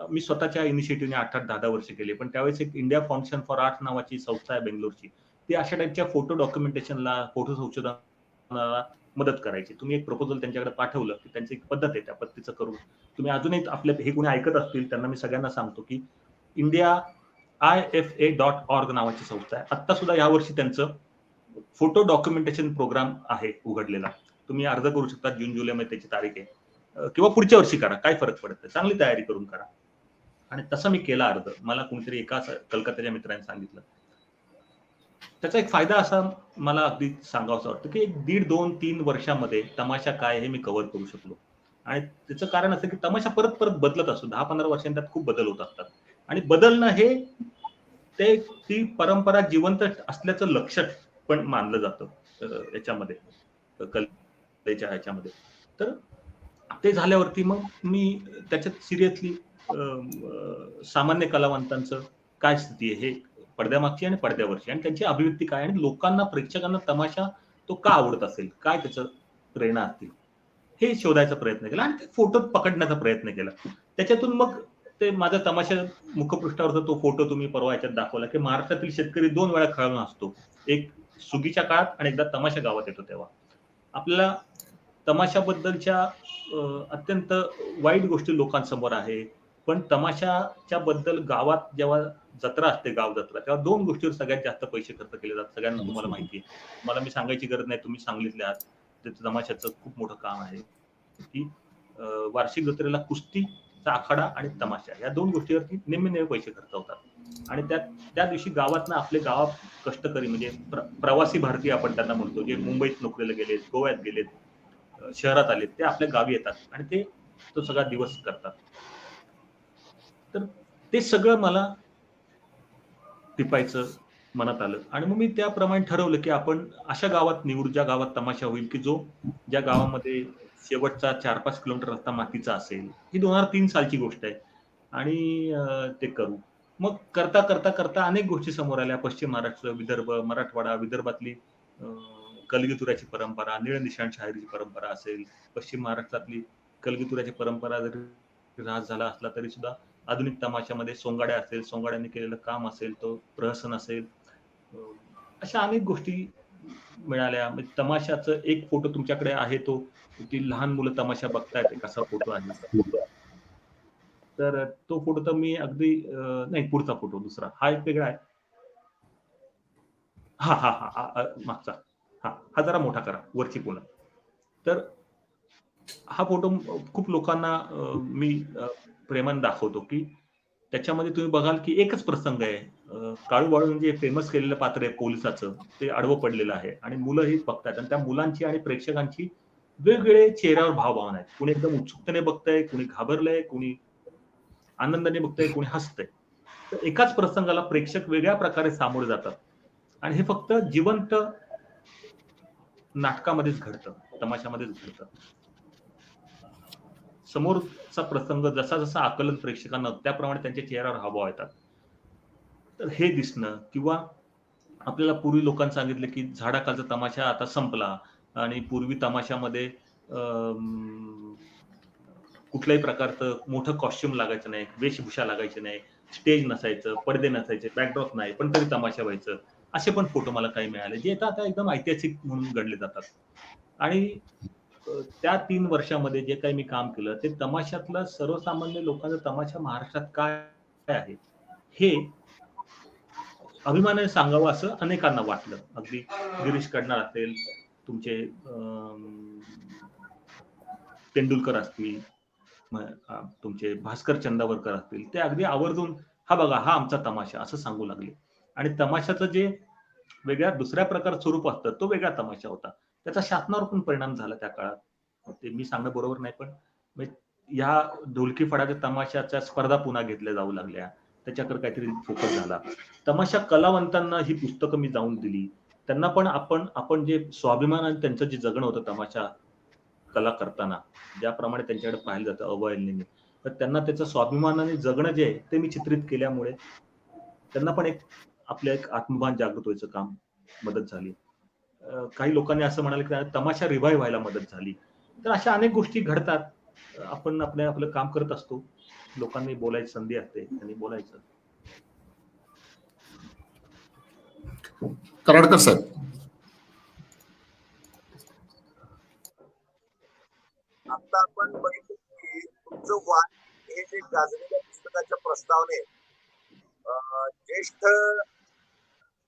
S2: मी स्वतःच्या इनिशिएटिव्हने 8-8, 10-10 वर्ष केले. पण त्यावेळेस एक इंडिया फाउंडेशन फॉर आर्ट नावाची संस्था आहे बेंगलोरची, ती अशा टाईपच्या फोटो डॉक्युमेंटेशनला, फोटो संशोधनाला मदत करायची. तुम्ही एक प्रपोजल त्यांच्याकडे पाठवलं की त्यांची एक पद्धत आहे त्या पद्धतीचं करून तुम्ही अजूनही आपल्या हे कोणी ऐकत असतील त्यांना मी सगळ्यांना सांगतो की इंडिया IFA.org नावाची संस्था आहे. आता सुद्धा यावर्षी त्यांचं फोटो डॉक्युमेंटेशन प्रोग्राम आहे उघडलेला. तुम्ही अर्ज करू शकता. जून जुलैमध्ये त्याची तारीख आहे किंवा पुढच्या वर्षी करा, काय फरक पडत नाही, चांगली तयारी करून करा. आणि तसं मी केला अर्ज. मला कोणीतरी एका कलकत्त्याच्या मित्राने सांगितलं. त्याचा एक फायदा असा मला अगदी सांगावंसं वाटतं की 1.5, 2, 3 वर्षामध्ये तमाशा काय हे मी कव्हर करू शकलो. आणि त्याचं कारण असं की तमाशा परत परत बदलत असतो. 10-15 वर्षांनी त्यात खूप बदल होत असतात आणि बदलणं हे ती परंपरा जिवंत असल्याचं लक्षण पण मानलं जातं याच्यामध्ये, कलेच्या ह्याच्यामध्ये. तर ते झाल्यावरती मग मी त्याच्यात सिरियसली सामान्य कलावंतांचं काय स्थिती आहे हे पडद्यामागची आणि पडद्यावरची आणि त्यांची अभिव्यक्ती काय आणि लोकांना, प्रेक्षकांना तमाशा तो का आवडत असेल, काय त्याचं प्रेरणा असतील, हे शोधायचा प्रयत्न केला आणि ते फोटो पकडण्याचा प्रयत्न केला. त्याच्यातून मग ते माझा तमाशा मुखपृष्ठावरचा तो फोटो तुम्ही परवा याच्यात दाखवला की महाराष्ट्रातील शेतकरी 2 वेळा खळून असतो. एक सुगीच्या काळात आणि एकदा तमाशा गावात येतो तेव्हा. आपल्याला तमाशाबद्दलच्या अत्यंत वाईट गोष्टी लोकांसमोर आहे, पण तमाशाच्या बद्दल गावात जेव्हा जत्रा असते, गाव जत्रा, तेव्हा 2 गोष्टीवर सगळ्यात जास्त पैसे खर्च केले जातात. सगळ्यांना तुम्हाला माहिती आहे. मला मी सांगायची गरज नाही, तुम्ही सांगितले आहात. त्याचं तमाशाचं खूप मोठं काम आहे की वार्षिक जत्रेला कुस्तीचा आखाडा आणि तमाशा या 2 गोष्टीवरती निम्मे पैसे खर्च होतात आणि त्या दिवशी गावातनं आपले गावात कष्टकरी म्हणजे प्रवासी भारतीय आपण त्यांना म्हणतो, जे मुंबईत नोकरीला गेलेत, गोव्यात गेलेत, शहरात आलेत, ते आपल्या गावी येतात आणि ते तो सगळा दिवस करतात. तर ते सगळं मला टिपायचं मनात आलं आणि मग मी त्याप्रमाणे ठरवलं की आपण अशा गावात निवडू ज्या गावात तमाशा होईल की ज्या गावामध्ये शेवटचा 4-5 किलोमीटर रस्ता मातीचा असेल. ही 2003 सालची गोष्ट आहे आणि ते करू. मग करता करता करता अनेक गोष्टी समोर आल्या. पश्चिम महाराष्ट्र, विदर्भ, मराठवाडा, विदर्भातली कलगीतुऱ्याची परंपरा, निळनिशाण शाहिरीची परंपरा असेल, पश्चिम महाराष्ट्रातली कलगीतुऱ्याची परंपरा जरी ऱ्हास झाला असला तरी सुद्धा आधुनिक तमाशामध्ये सोंगाड्या असेल, सोंगाड्यांनी केलेलं काम असेल, तो प्रहसन असेल, अशा अनेक गोष्टी मिळाल्या. म्हणजे तमाशाचं एक फोटो तुमच्याकडे आहे, तो ती लहान मुलं तमाशा बघतायत एक असा फोटो आहे. तर तो फोटो तर मी अगदी नाही, पुढचा फोटो दुसरा हा एक वेगळा आहे. हा हा हा मागचा हा जरा मोठा करा, वरची पुन्हा. तर हा फोटो खूप लोकांना मी प्रेमाने दाखवतो की त्याच्यामध्ये तुम्ही बघाल की एकच प्रसंग आहे. काळू बाळू म्हणजे फेमस केलेलं पात्र आहे पोलिसाचं, ते आडवं पडलेलं आहे आणि मुलंही बघतात आणि त्या मुलांची आणि प्रेक्षकांची वेगवेगळे चेहऱ्यावर भावभावना आहेत. कुणी एकदम उत्सुकतेने बघतंय, कुणी घाबरलंय, कुणी आनंदाने बघतंय, कुणी हसतंय. तर एकाच प्रसंगाला प्रेक्षक वेगळ्या प्रकारे सामोरे जातात आणि हे फक्त जिवंत नाटकामध्येच घडतं, तमाशामध्येच घडतं. समोरचा प्रसंग जसा जसा आकलन प्रेक्षकांना त्याप्रमाणे त्यांच्या चेहऱ्यावर हावभाव येतात. तर हे दिसणं किंवा आपल्याला पूर्वी लोकांनी सांगितलं की झाडाखालचा तमाशा आता संपला आणि पूर्वी तमाशामध्ये कुठल्याही प्रकारचं मोठं कॉस्ट्युम लागायचं नाही, वेशभूषा लागायची नाही, स्टेज नसायचं, पडदे नसायचे, बॅकड्रॉप नाही, पण तरी तमाशा व्हायचं. असे पण फोटो मला काही मिळाले जे आता एकदम ऐतिहासिक म्हणून गणले जातात. आणि त्या 3 वर्षामध्ये जे काही मी काम केलं ते तमाशातला सर्वसामान्य लोकांचा तमाशा महाराष्ट्रात काय आहे हे अभिमानाने सांगावं असं अनेकांना वाटलं. अगदी गिरीश कर्नाड असेल, तुमचे तेंडुलकर असतील, तुमचे भास्कर चंदावरकर असतील, ते अगदी आवर्जून हा बघा हा आमचा तमाशा असं सांगू लागले. आणि तमाशाचं जे वेगळ्या दुसऱ्या प्रकार स्वरूप असतं तो वेगळा तमाशा होता. त्याचा शासनावर पण परिणाम झाला त्या काळात. ते मी सांगणं बरोबर नाही, पण ह्या ढोलकी फडाच्या तमाशाच्या स्पर्धा पुन्हा घेतल्या जाऊ लागल्या. त्याच्याकडे काहीतरी फोकस झाला. तमाशा कलावंतांना ही पुस्तकं मी जाऊन दिली. त्यांना पण आपण जे स्वाभिमानाने त्यांचं जे जगणं होतं तमाशा कला करताना, ज्याप्रमाणे त्यांच्याकडे पाहिलं जातं अवहेलनेने, तर त्यांना त्याचं स्वाभिमानाने जगणं जे आहे ते मी चित्रित केल्यामुळे त्यांना पण आपलं एक आत्मभान जागृत व्हायचं काम मदत झाली. काही लोकांनी असं म्हणाले की तमाशा रिवाईव्ह व्हायला मदत झाली. तर अशा अनेक गोष्टी घडतात. आपण आपलं काम करत असतो. लोकांनी बोलायची संधी असते, त्यांनी बोलायचं.
S1: कराडकर साहेब.
S3: आता आपण बघितलं की तुमचं वाण हे जे गाजलेल्या पुस्तकाच्या प्रस्तावने ज्येष्ठ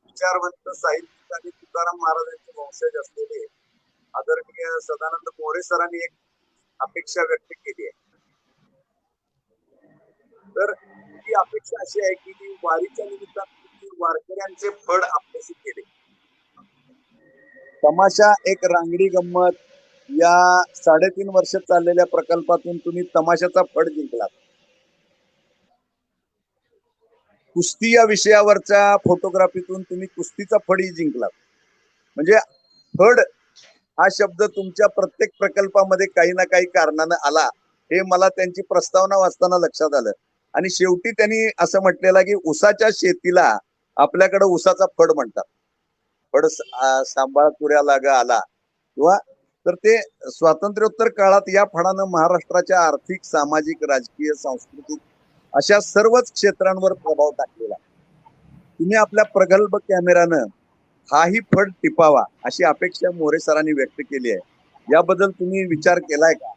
S3: विचारवंत साहित्यिक आणि तुकाराम महाराजांचे वंशज असलेले आदरणीय सदानंद मोरे सरांनी एक अपेक्षा व्यक्त केली आहे. तर ती अपेक्षा अशी आहे की वारीच्या निमित्ताने वारकऱ्यांचे फड आपल्याशी केले. तमाशा एक रांगडी गंमत या 3.5 वर्ष चाललेल्या प्रकल्पातून तुम्ही तमाशाचा फड जिंकलात. कुस्ती या विषयावरच्या फोटोग्राफीतून तुम्ही कुस्तीचा फडही जिंकलात. म्हणजे फड हा शब्द तुमच्या प्रत्येक प्रकल्पामध्ये काही ना काही कारणानं आला, हे मला त्यांची प्रस्तावना वाचताना लक्षात आलं. आणि शेवटी त्यांनी असं म्हटलेलं की उसाच्या शेतीला आपल्याकडे उसाचा फड म्हणतात. फड सांभाळ तुऱ्या लागा आला किंवा तर ते स्वातंत्र्योत्तर काळात या फडानं महाराष्ट्राच्या आर्थिक, सामाजिक, राजकीय, सांस्कृतिक अशा सर्वच क्षेत्रांवर प्रभाव टाकलेला. तुम्ही आपल्या प्रगल्भ कॅमेरानं हाही फड टिपावा अशी अपेक्षा मोरे सरांनी व्यक्त केली आहे. याबद्दल तुम्ही विचार केलाय का,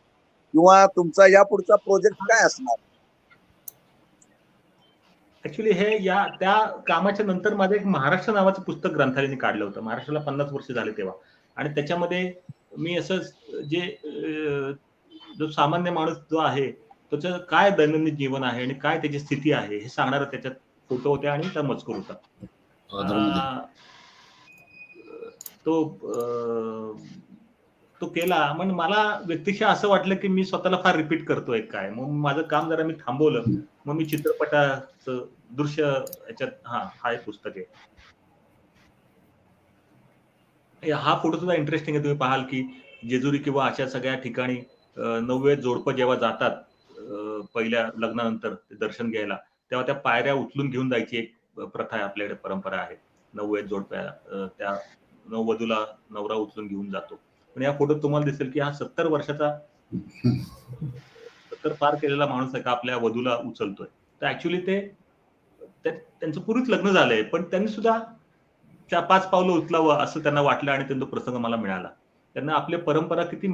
S3: किंवा तुमचा यापुढचा प्रोजेक्ट काय असणार?
S2: ऍक्च्युली हे त्या कामाच्या नंतर माझं एक महाराष्ट्र नावाचं पुस्तक ग्रंथालयाने काढलं होतं. महाराष्ट्राला 50 वर्ष झाले तेव्हा. आणि त्याच्यामध्ये मी असं जो सामान्य माणूस जो आहे त्याचं काय दैनंदिन जीवन आहे आणि काय त्याची स्थिती आहे हे सांगणारा त्याच्यात फोटो होते आणि त्या मजकूर होता. तो केला. पण मला व्यक्तिशः असं वाटलं की मी स्वतःला फार रिपीट करतोय काय. मग माझं काम जरा मी थांबवलं. मग मी चित्रपटाचं दृश्य याच्यात हा एक पुस्तक आहे. हा फोटो सुद्धा इंटरेस्टिंग आहे. तुम्ही पाहाल की जेजुरी किंवा अशा सगळ्या ठिकाणी नववे जोडपं जेव्हा जातात पहिल्या लग्नानंतर दर्शन घ्यायला, तेव्हा त्या पायऱ्या उचलून घेऊन जायची एक प्रथा आहे, आपल्याकडे परंपरा आहे. नववे जोडप्या त्या नववधूला नवरा उचलून घेऊन जातो. पण या फोटोत तुम्हाला दिसेल की हा 70 वर्षाचा 70 पार केलेला माणूस आहे का आपल्या वधूला उचलतोय. तर ऍक्च्युली त्यांचं पूर्वीच लग्न झालंय, पण त्यांनी सुद्धा 4-5 पावलं उचलावं असं त्यांना वाटलं आणि तो प्रसंग मला मिळाला. त्यांना आपली परंपरा किती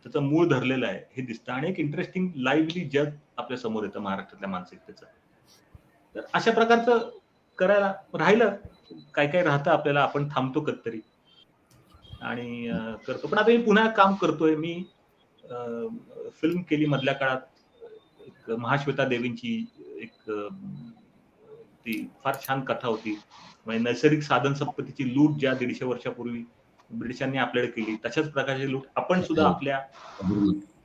S2: त्याचं मूळ धरलेलं आहे हे दिसतं आणि एक इंटरेस्टिंग लाईव्हली जग आपल्या समोर येतं महाराष्ट्रातल्या मानसिकतेचं. तर अशा प्रकारचं करायला राहिलं काय काय राहतं आपल्याला, आपण थांबतो कधीतरी आणि करतो. पण आता मी पुन्हा काम करतोय. मी फिल्म केली मधल्या काळात, एक महाश्वेता देवींची एक ती फार छान कथा होती. म्हणजे नैसर्गिक साधन संपत्तीची लूट ज्या 150 वर्षापूर्वी ब्रिटिशांनी आपल्याकडे केली, तशाच प्रकारची लूट आपण सुद्धा आपल्या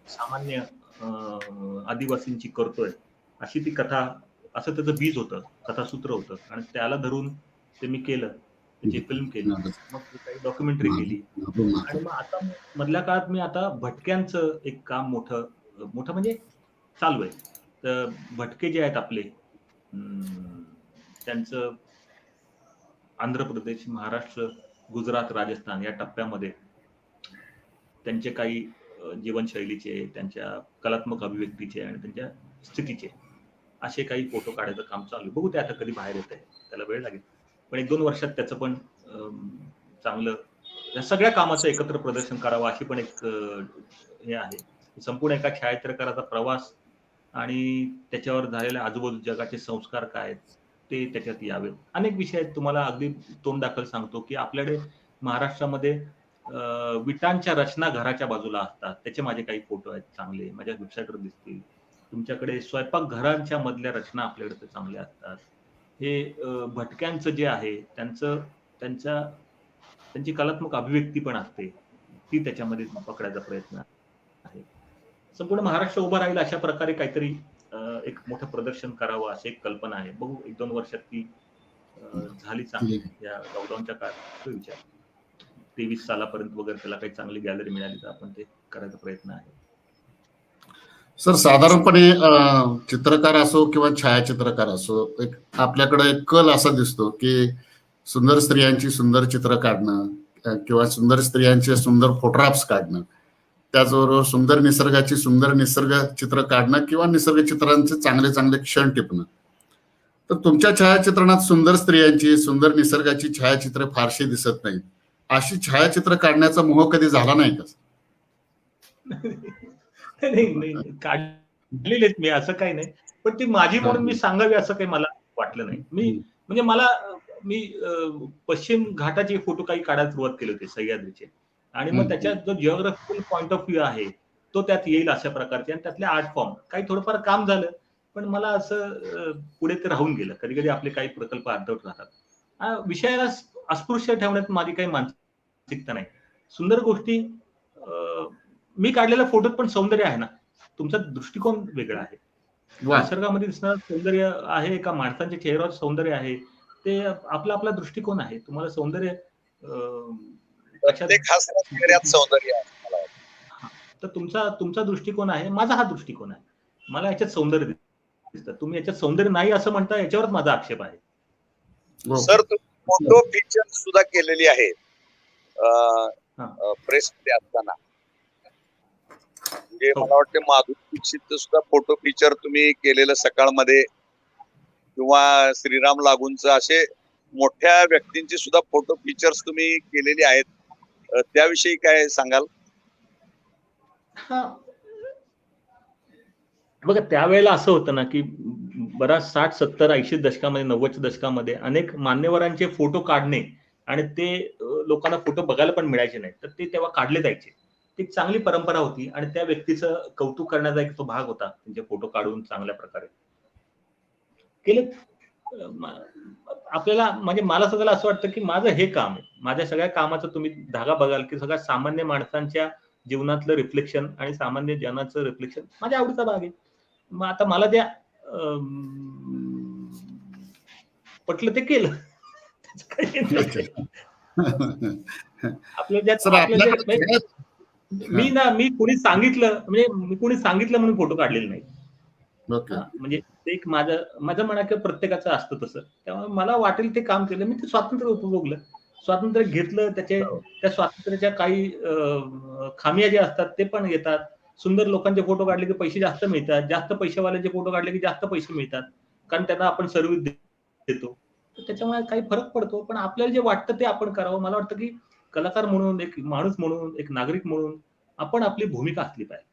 S2: सामान्य आदिवासींची करतोय, अशी ती कथा, असं त्याचं बीज होतं, कथासूत्र होतं आणि त्याला धरून ते मी केलं, त्याची फिल्म केली, मग काही डॉक्युमेंटरी केली आणि मग आता मधल्या काळात मी आता भटक्यांचं एक काम मोठं म्हणजे चालू आहे. तर भटके जे आहेत आपले, त्यांचं आंध्र प्रदेश, महाराष्ट्र, गुजरात, राजस्थान या टप्प्यामध्ये त्यांचे काही जीवनशैलीचे, त्यांच्या कलात्मक अभिव्यक्तीचे आणि त्यांच्या स्थितीचे असे काही फोटो काढायचं काम चालू आहे. बघू ते आता कधी बाहेर येत आहे, त्याला वेळ लागेल, पण 1-2 वर्षात त्याचं पण चांगलं या सगळ्या कामाचं एकत्र प्रदर्शन करावं अशी पण एक हे आहे. संपूर्ण एका छायाचित्रकाराचा प्रवास आणि त्याच्यावर झालेल्या आजूबाजू जगाचे संस्कार काय आहेत ते त्याच्यात यावेत. अनेक विषय आहेत. तुम्हाला अगदी तोंड दाखल सांगतो की आपल्याकडे महाराष्ट्रामध्ये विटांच्या रचना घराच्या बाजूला असतात, त्याचे माझे काही फोटो आहेत चांगले, माझ्या वेबसाईटवर दिसतील. तुमच्याकडे स्वयंपाकघरांच्या मधल्या रचना आपल्याकडे चांगल्या असतात. हे भटक्यांचं जे आहे त्यांची कलात्मक अभिव्यक्ती पण असते, ती त्याच्यामध्ये पकडायचा प्रयत्न आहे. संपूर्ण महाराष्ट्र उभा राहील अशा प्रकारे काहीतरी एक मोठं प्रदर्शन करावं अशी एक कल्पना आहे. बघू 1-2 वर्षात ती झाली चांगली या लॉकडाऊनच्या काळात विचार. 23 सालापर्यंत वगैरे त्याला काही चांगली गॅलरी मिळाली तर आपण ते करायचा प्रयत्न आहे.
S1: सर, साधारणपणे चित्रकार असो किंवा छायाचित्रकार असो, एक आपल्याकडे एक कल असा दिसतो की सुंदर स्त्रियांची सुंदर चित्र काढणं किंवा सुंदर स्त्रियांचे सुंदर फोटोग्राफ्स काढणं, त्याचबरोबर सुंदर निसर्गाची सुंदर निसर्ग चित्र काढणं किंवा निसर्ग चित्रांचे चांगले चांगले क्षण टिपणं. तर तुमच्या छायाचित्रणात सुंदर स्त्रियांची सुंदर निसर्गाची छायाचित्र फारशी दिसत नाहीत. अशी छायाचित्र काढण्याचा मोह कधी झाला नाही का?
S2: नाही काढलेलेच मी, असं काही नाही, पण ती माझी म्हणून मी सांगावी असं काही मला वाटलं नाही. म्हणजे मी पश्चिम घाटाचे फोटो काही काढायला सुरुवात केली होती, सह्याद्रीचे, आणि मग त्याच्यात जो जिओग्राफिकल पॉइंट ऑफ व्ह्यू आहे तो त्यात येईल अशा प्रकारचे, आणि त्यातले आर्ट फॉर्म काही थोडंफार काम झालं, पण मला असं पुढे ते राहून गेलं. कधी कधी आपले काही प्रकल्प अर्धवट राहतात. विषयाला अस्पृश्य ठेवण्यात माझी काही मानसिकता नाही. सुंदर गोष्टी मी काढलेल्या फोटोत पण सौंदर्य आहे ना. तुमचा दृष्टिकोन वेगळा आहे. निसर्गामध्ये दिसणारं सौंदर्य आहे का माणसांच्या चेहऱ्यावर सौंदर्य आहे, ते आपला दृष्टिकोन आहे. तुम्हाला सौंदर्य
S3: सौंदर्य
S2: तर तुमचा दृष्टिकोन आहे, माझा हा दृष्टिकोन आहे. मला याच्यात सौंदर्य दिसतं, तुम्ही याच्यात सौंदर्य नाही असं म्हणता, याच्यावर माझा आक्षेप आहे.
S3: सर, तुम्ही फोटो फीचर सुद्धा केलेली आहे प्रेस मध्ये असताना. म्हणजे मला वाटतं माधुरी दीक्षितचं सुद्धा फोटो फीचर तुम्ही केलेलं सकाळमध्ये, किंवा श्रीराम लागूंचं, असे मोठ्या व्यक्तींची सुद्धा फोटो फीचर्स तुम्ही केलेली आहेत. त्याविषयी काय सांगाल?
S2: बघा, त्यावेळेला असं होतं ना की बराच 60, 70, 80 दशकामध्ये, 90च्या दशकामध्ये अनेक मान्यवरांचे फोटो काढणे आणि ते लोकांना फोटो बघायला पण मिळायचे नाही, तर ते तेव्हा काढले जायचे. ती चांगली परंपरा होती आणि त्या व्यक्तीचं कौतुक करण्याचा एक तो भाग होता, त्यांचे फोटो काढून चांगल्या प्रकारे केले. आपल्याला म्हणजे मला सगळं असं वाटतं की माझं हे काम आहे. माझ्या सगळ्या कामाचं तुम्ही धागा बघाल की सगळ्या सामान्य माणसांच्या जीवनातलं रिफ्लेक्शन आणि सामान्य जनाचं रिफ्लेक्शन माझ्या आवडीचा भाग आहे. मग आता मला त्या पटलं ते केलं. त्याचं काही नाही. आपलं ज्यात
S1: सर
S2: आपलं जे
S1: आपल्याकडे
S2: मी कोणी सांगितलं म्हणजे मी कोणी सांगितलं म्हणून फोटो काढलेले नाही.
S1: ओके
S2: म्हणजे ते एक माझं म्हणा की प्रत्येकाचं असतं तसं. त्यामुळे मला वाटेल ते काम केलं. मी ते स्वातंत्र्य उपभोगलं. स्वातंत्र्य घेतलं. त्या स्वातंत्र्याच्या काही खामिया ज्या असतात ते पण येतात. सुंदर लोकांचे फोटो काढले की पैसे जास्त मिळतात. जास्त पैशावाल्यांचे फोटो काढले की जास्त पैसे मिळतात. कारण त्यांना आपण सर्व्हिस देतो. तर त्याच्यामुळे काही फरक पडतो. पण आपल्याला जे वाटतं ते आपण करावं. मला वाटतं की कलाकार म्हणून, एक माणूस म्हणून, एक नागरिक म्हणून आपण आपली भूमिका असली पाहिजे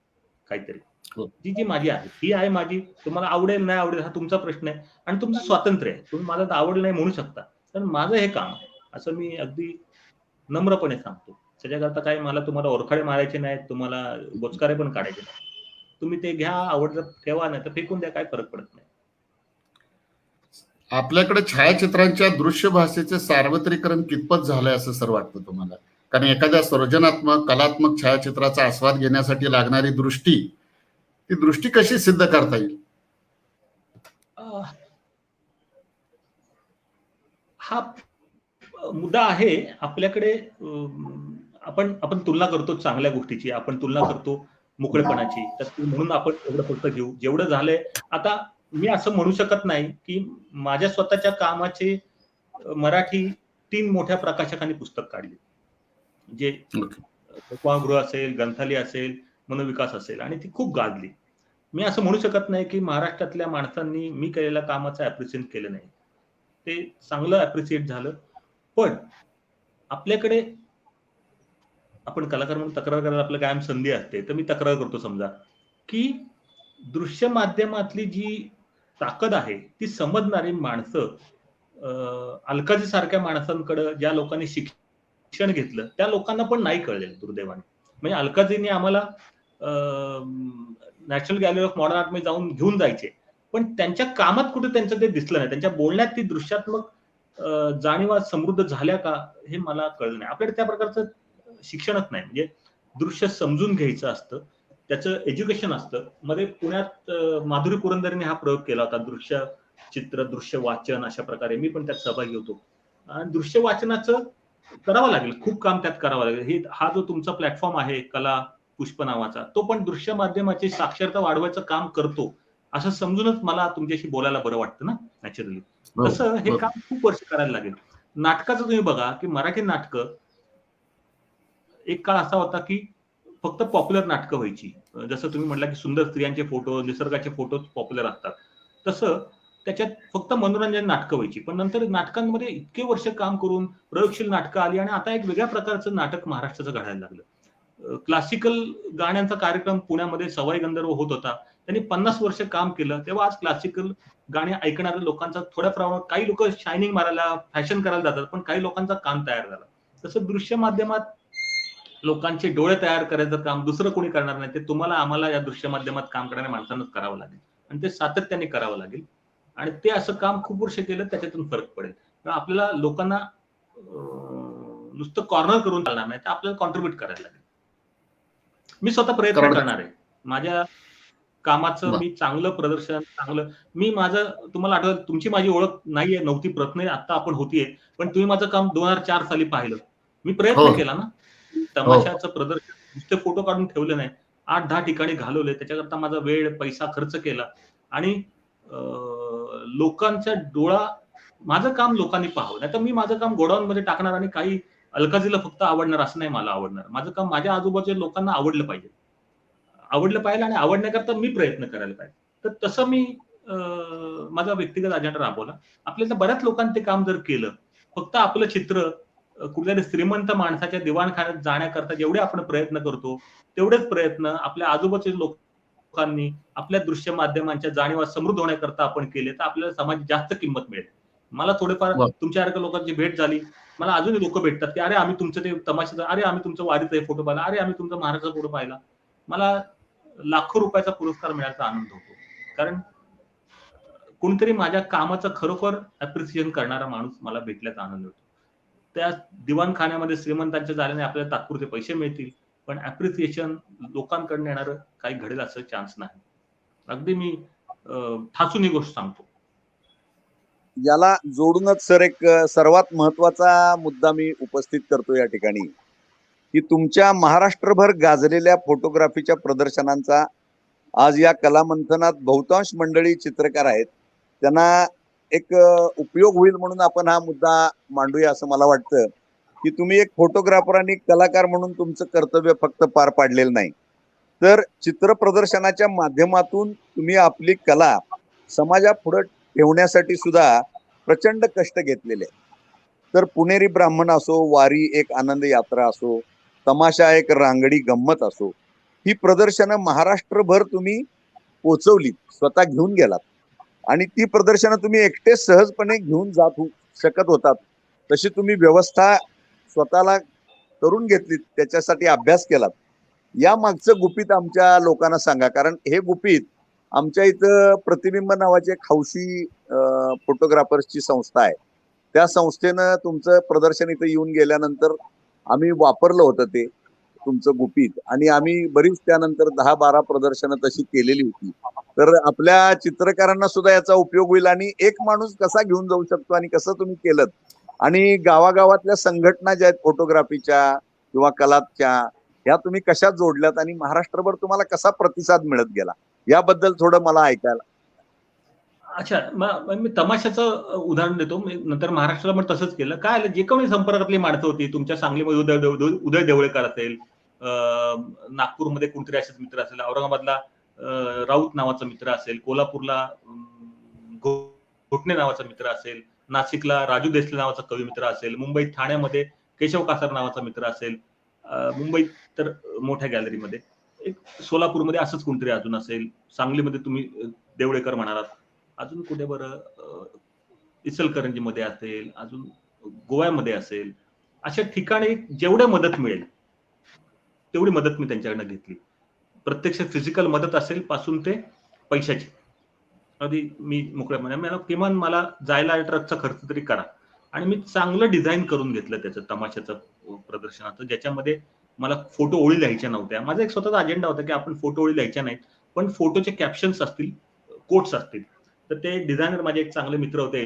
S2: काहीतरी.
S1: हो.
S2: जी माझी आहे. ही आहे माझी. तुम्हाला आवडेल, नाही आवडेल हा तुमचा प्रश्न आहे आणि तुमचं स्वातंत्र्य आहे. तुम्ही मला तर आवडलं नाही म्हणू शकता. पण माझं हे काम आहे. असं मी अगदी नम्रपणे सांगतो. त्याच्याकरता काही मला तुम्हाला ओरखाडे मारायचे नाहीत. तुम्हाला बोचकारे पण काढायचे नाहीत. तुम्ही ते घ्या, आवडलं ठेवा, नाही तर फेकून द्या. काही फरक पडत नाही.
S1: आपल्याकडे छायाचित्रांच्या दृश्य भाषेचे सार्वत्रिकरण कितपत झालंय असं सर वाटतं तुम्हाला? कारण एखाद्या सृजनात्मक कलात्मक छायाचित्राचा आस्वाद घेण्यासाठी लागणारी दृष्टी, ती दृष्टी कशी सिद्ध करता येईल?
S2: हा मुद्दा आहे. आपल्याकडे आपण तुलना करतो चांगल्या गोष्टीची, आपण तुलना करतो मोकळेपणाची. तर म्हणून आपण एवढं फक्त घेऊ. जेवढं झालंय आता मी असं म्हणू शकत नाही, की माझ्या स्वतःच्या कामाचे मराठी 3 मोठ्या प्रकाशकांनी पुस्तक काढली. जे उपहागृह असेल, ग्रंथालय असेल, मनोविकास असेल आणि ती खूप गाजली. मी असं म्हणू शकत नाही, की महाराष्ट्रातल्या माणसांनी मी केलेल्या कामाचं ॲप्रिशिएट केलं नाही. ते चांगलं ॲप्रिशिएट झालं. पण आपल्याकडे आपण कलाकार म्हणून तक्रार करायला आपल्याला कायम संधी असते. तर मी तक्रार करतो समजा, की दृश्य माध्यमातली जी ताकद आहे, ती समजणारी माणसं अलकाजी सारख्या माणसांकडे ज्या लोकांनी शिक्षण घेतलं, त्या लोकांना पण नाही कळलेलं दुर्दैवाने. म्हणजे अलकाजींनी आम्हाला नॅशनल गॅलरी ऑफ मॉडर्न आर्टमध्ये जाऊन घेऊन जायचे. पण त्यांच्या कामात कुठे त्यांचं ते दिसलं नाही. त्यांच्या बोलण्यात ती दृश्यात्मक जाणीवा समृद्ध झाल्या का हे मला कळलं नाही. आपल्याकडे त्या प्रकारचं शिक्षणच नाही. म्हणजे दृश्य समजून घ्यायचं असतं. त्याचं एज्युकेशन असतं. मध्ये पुण्यात माधुरी पुरंदरेने हा प्रयोग केला होता. दृश्य चित्र, दृश्य वाचन अशा प्रकारे मी पण त्यात सहभागी होतो. आणि दृश्य वाचनाचं करावं लागेल. खूप काम त्यात करावं लागेल. हा जो तुमचा प्लॅटफॉर्म आहे कला पुष्प नावाचा, तो पण दृश्य माध्यमाची साक्षरता वाढवायचं काम करतो. असं समजूनच मला तुमच्याशी बोलायला बरं वाटतं ना नॅचरली. तसं हे काम खूप वर्ष करायला लागेल. नाटकाचं तुम्ही बघा, की मराठी नाटकं एक काळ असा होता, की फक्त पॉप्युलर नाटकं व्हायची. जसं तुम्ही म्हटला, की सुंदर स्त्रियांचे फोटो, निसर्गाचे फोटोच पॉप्युलर असतात. तसं त्याच्यात फक्त मनोरंजन नाटकं व्हायची. पण नंतर नाटकांमध्ये इतके वर्ष काम करून प्रयोगशील नाटकं आली आणि आता एक वेगळ्या प्रकारचं नाटक महाराष्ट्राचं घडायला लागलं. क्लासिकल गाण्यांचा कार्यक्रम पुण्यामध्ये सवाई गंधर्व होत होता. त्यांनी 50 वर्ष काम केलं. तेव्हा आज क्लासिकल गाणी ऐकणाऱ्या लोकांचा थोड्या प्रमाणात काही लोकं शायनिंग मारायला, फॅशन करायला जातात. पण काही लोकांचा कान तयार झाला. तसं दृश्य माध्यमात लोकांचे डोळे तयार करायचं काम दुसरं कोणी करणार नाही. ते तुम्हाला आम्हाला या दृश्य माध्यमात काम करणाऱ्या माणसांनाच करावं लागेल आणि ते सातत्याने करावं लागेल आणि ते असं काम खूप वर्ष केलं त्याच्यातून फरक पडेल. तर आपल्याला लोकांना नुसतं कॉर्नर करून चालणार नाही तर आपल्याला कॉन्ट्रीब्यूट करायला लागेल. मी स्वतः प्रयत्न करणार आहे. माझ्या कामाचं मी चांगलं प्रदर्शन, मी माझं तुम्हाला आठवतं तुमची माझी ओळख नाहीये, नव्हती प्रश्न आता आपण होतीये. पण तुम्ही माझं काम 2004 साली पाहिलं. मी प्रयत्न केला ना. तमाशाचं प्रदर्शन नुसते फोटो काढून ठेवले नाही. 8-10 ठिकाणी घालवले. त्याच्याकरता माझा वेळ, पैसा खर्च केला आणि लोकांचा डोळा माझं काम लोकांनी पाहावं. नाहीतर मी माझं काम गोडाऊनमध्ये टाकणार आणि काही अलकाजीला फक्त आवडणार असं नाही मला आवडणार. माझं काम माझ्या आजूबाजूच्या लोकांना आवडलं पाहिजे. आवडलं पाहिजे आणि आवडण्याकरता मी प्रयत्न करायला पाहिजे. तर तसं मी माझा व्यक्तिगत अजेंडा राबवला. आपल्याला बऱ्याच लोकांनी ते काम जर केलं, फक्त आपलं चित्र कुठल्यातरी श्रीमंत माणसाच्या दिवाणखान्यात जाण्याकरता जेवढे आपण प्रयत्न करतो, तेवढेच प्रयत्न आपल्या आजूबाजूच्या लोकांनी आपल्या दृश्य माध्यमांच्या जाणीवा समृद्ध होण्याकरता आपण केले, तर आपल्याला समाजात जास्त किंमत मिळेल. मला थोडेफार तुमच्यासारख्या लोकांची भेट झाली. मला अजूनही लोकं भेटतात, की "अरे, आम्ही तुमचं ते तमाशाचं, अरे, आम्ही तुमचं वारीचा फोटो पाहिला, अरे, आम्ही तुमचा महाराजाचा फोटो पाहिला." मला लाखो रुपयाचा पुरस्कार मिळायचा आनंद होतो. कारण कोणीतरी माझ्या कामाचं खरोखर अप्रिशिएशन करणारा माणूस मला भेटल्याचा आनंद होतो. त्या दिवाणखान्यामध्ये श्रीमंतांच्या झाल्याने आपल्याला तात्पुरते पैसे मिळतील, पण अप्रिशिएशन लोकांकडून येणारं काही घडेल असं चान्स नाही. अगदी मी ठासून ही गोष्ट सांगतो.
S3: याला जोडूनच सर एक सर्वात महत्वाचा मुद्दा मी उपस्थित करतो या ठिकाणी, की तुमच्या महाराष्ट्रभर गाजलेल्या फोटोग्राफीच्या प्रदर्शनांचा आज या कलामंथनात बहुतांश मंडळी चित्रकार आहेत, त्यांना एक उपयोग होईल म्हणून आपण हा मुद्दा मांडूया असं मला वाटतं, की तुम्ही एक फोटोग्राफर आणि कलाकार म्हणून तुमचं कर्तव्य फक्त पार पाडलेलं नाही, तर चित्र प्रदर्शनाच्या माध्यमातून तुम्ही आपली कला समाजापुढे ठेवण्यासाठी सुद्धा प्रचंड कष्ट घेतलेले. तर पुणेरी ब्राह्मण असो, वारी एक आनंद यात्रा असो, तमाशा एक रांगडी गंमत असो, ही प्रदर्शनं महाराष्ट्रभर तुम्ही पोचवली, स्वतः घेऊन गेलात आणि ती प्रदर्शनं तुम्ही एकटे सहजपणे घेऊन शकत होतात. तशी तुम्ही व्यवस्था स्वतःला करून घेतलीत, त्याच्यासाठी अभ्यास केलात. या मागचं गुपित आमच्या लोकांना सांगा, कारण हे गुपित आमच्या इथं प्रतिबिंब नावाची एक हौशी फोटोग्राफर्सची संस्था आहे. त्या संस्थेनं तुमचं प्रदर्शन इथं येऊन गेल्यानंतर आम्ही वापरलं होतं ते तुमचं गुपित आणि आम्ही बरीच त्यानंतर 10-12 प्रदर्शनं तशी केलेली होती. तर आपल्या चित्रकारांना सुद्धा याचा उपयोग होईल आणि एक माणूस कसा घेऊन जाऊ शकतो आणि कसं तुम्ही केलं आणि गावागावातल्या संघटना ज्या आहेत फोटोग्राफीच्या किंवा कलाच्या, ह्या तुम्ही कशा जोडल्यात आणि महाराष्ट्रभर तुम्हाला कसा प्रतिसाद मिळत गेला, याबद्दल थोडं मला ऐकायला.
S2: अच्छा, मग मी तमाशाचं उदाहरण देतो. मी नंतर महाराष्ट्राला पण तसंच केलं. काय आलं, जे कोणी संपर्कातली माणसं होती, तुमच्या सांगलीमध्ये उदय देवळेकर असेल, नागपूरमध्ये कोणतरी असेच मित्र असेल, औरंगाबादला राऊत नावाचा मित्र असेल, कोल्हापूरला घोटणे नावाचा मित्र असेल, नाशिकला राजू देसले नावाचा कवी मित्र असेल, मुंबईत ठाण्यामध्ये केशव कासार नावाचा मित्र असेल, मुंबईत तर मोठ्या गॅलरीमध्ये, एक सोलापूरमध्ये असंच कोणतरी अजून असेल, सांगलीमध्ये तुम्ही देवळेकर म्हणालात, अजून कुठे बरं, इचलकरंजीमध्ये असेल, अजून गोव्यामध्ये असेल, अशा ठिकाणी जेवढे मदत मिळेल तेवढी मदत मी त्यांच्याकडनं घेतली. प्रत्यक्ष फिजिकल मदत असेल पासून ते पैशाची, आधी मी मोकळ्या किमान मला जायला ट्रकचा खर्च तरी करा. आणि मी चांगलं डिझाईन करून घेतलं त्याचं तमाशाचं प्रदर्शनाचं, ज्याच्यामध्ये मला फोटो ओळी लिहायच्या नव्हत्या. माझा एक स्वतःचा अजेंडा होता की आपण फोटो ओळी लिहायच्या नाहीत, पण फोटोचे कॅप्शन्स असतील, कोट्स असतील. तर ते डिझायनर माझे एक चांगले मित्र होते,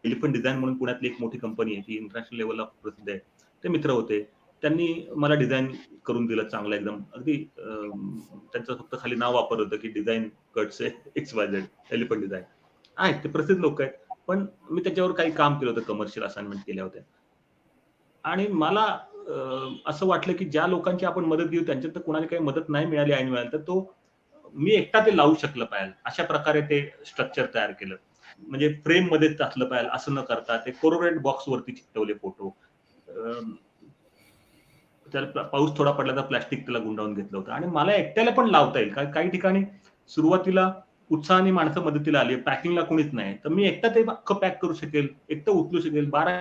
S2: एलिफंट डिझाईन म्हणून पुण्यातली एक मोठी कंपनी आहे, ती इंटरनॅशनल लेवलला प्रसिद्ध आहे. ते मित्र होते, त्यांनी मला डिझाईन करून दिलं चांगलं एकदम. अगदी त्यांचं फक्त खाली नाव वापर होतं की design cuts XYZ elephant design आहेत, ते प्रसिद्ध लोक आहेत. पण मी त्याच्यावर काही काम केलं होतं, कमर्शियल असाइनमेंट केल्या होत्या. आणि मला असं वाटलं की ज्या लोकांची आपण मदत घेऊ त्यांच्यात तर कोणाला काही मदत नाही मिळाली ऐन वेळेला, तर तो मी एकटा ते लावू शकलं पाहिजे, अशा प्रकारे ते स्ट्रक्चर तयार केलं. म्हणजे फ्रेम मध्ये टाकलं पाहिजे असं न करता ते कोरोरेट बॉक्स वरती चिकटवले फोटो. त्याला पाऊस थोडा पडला तर प्लास्टिक त्याला गुंडाळून घेतलं होतं. आणि मला एकट्याला पण लावता येईल, काही ठिकाणी सुरुवातीला उत्साहाने माणसं मदतीला आली, पॅकिंगला कोणीच नाही, तर मी एकटा ते अख्खं पॅक करू शकेल, एकटं उचलू शकेल, 12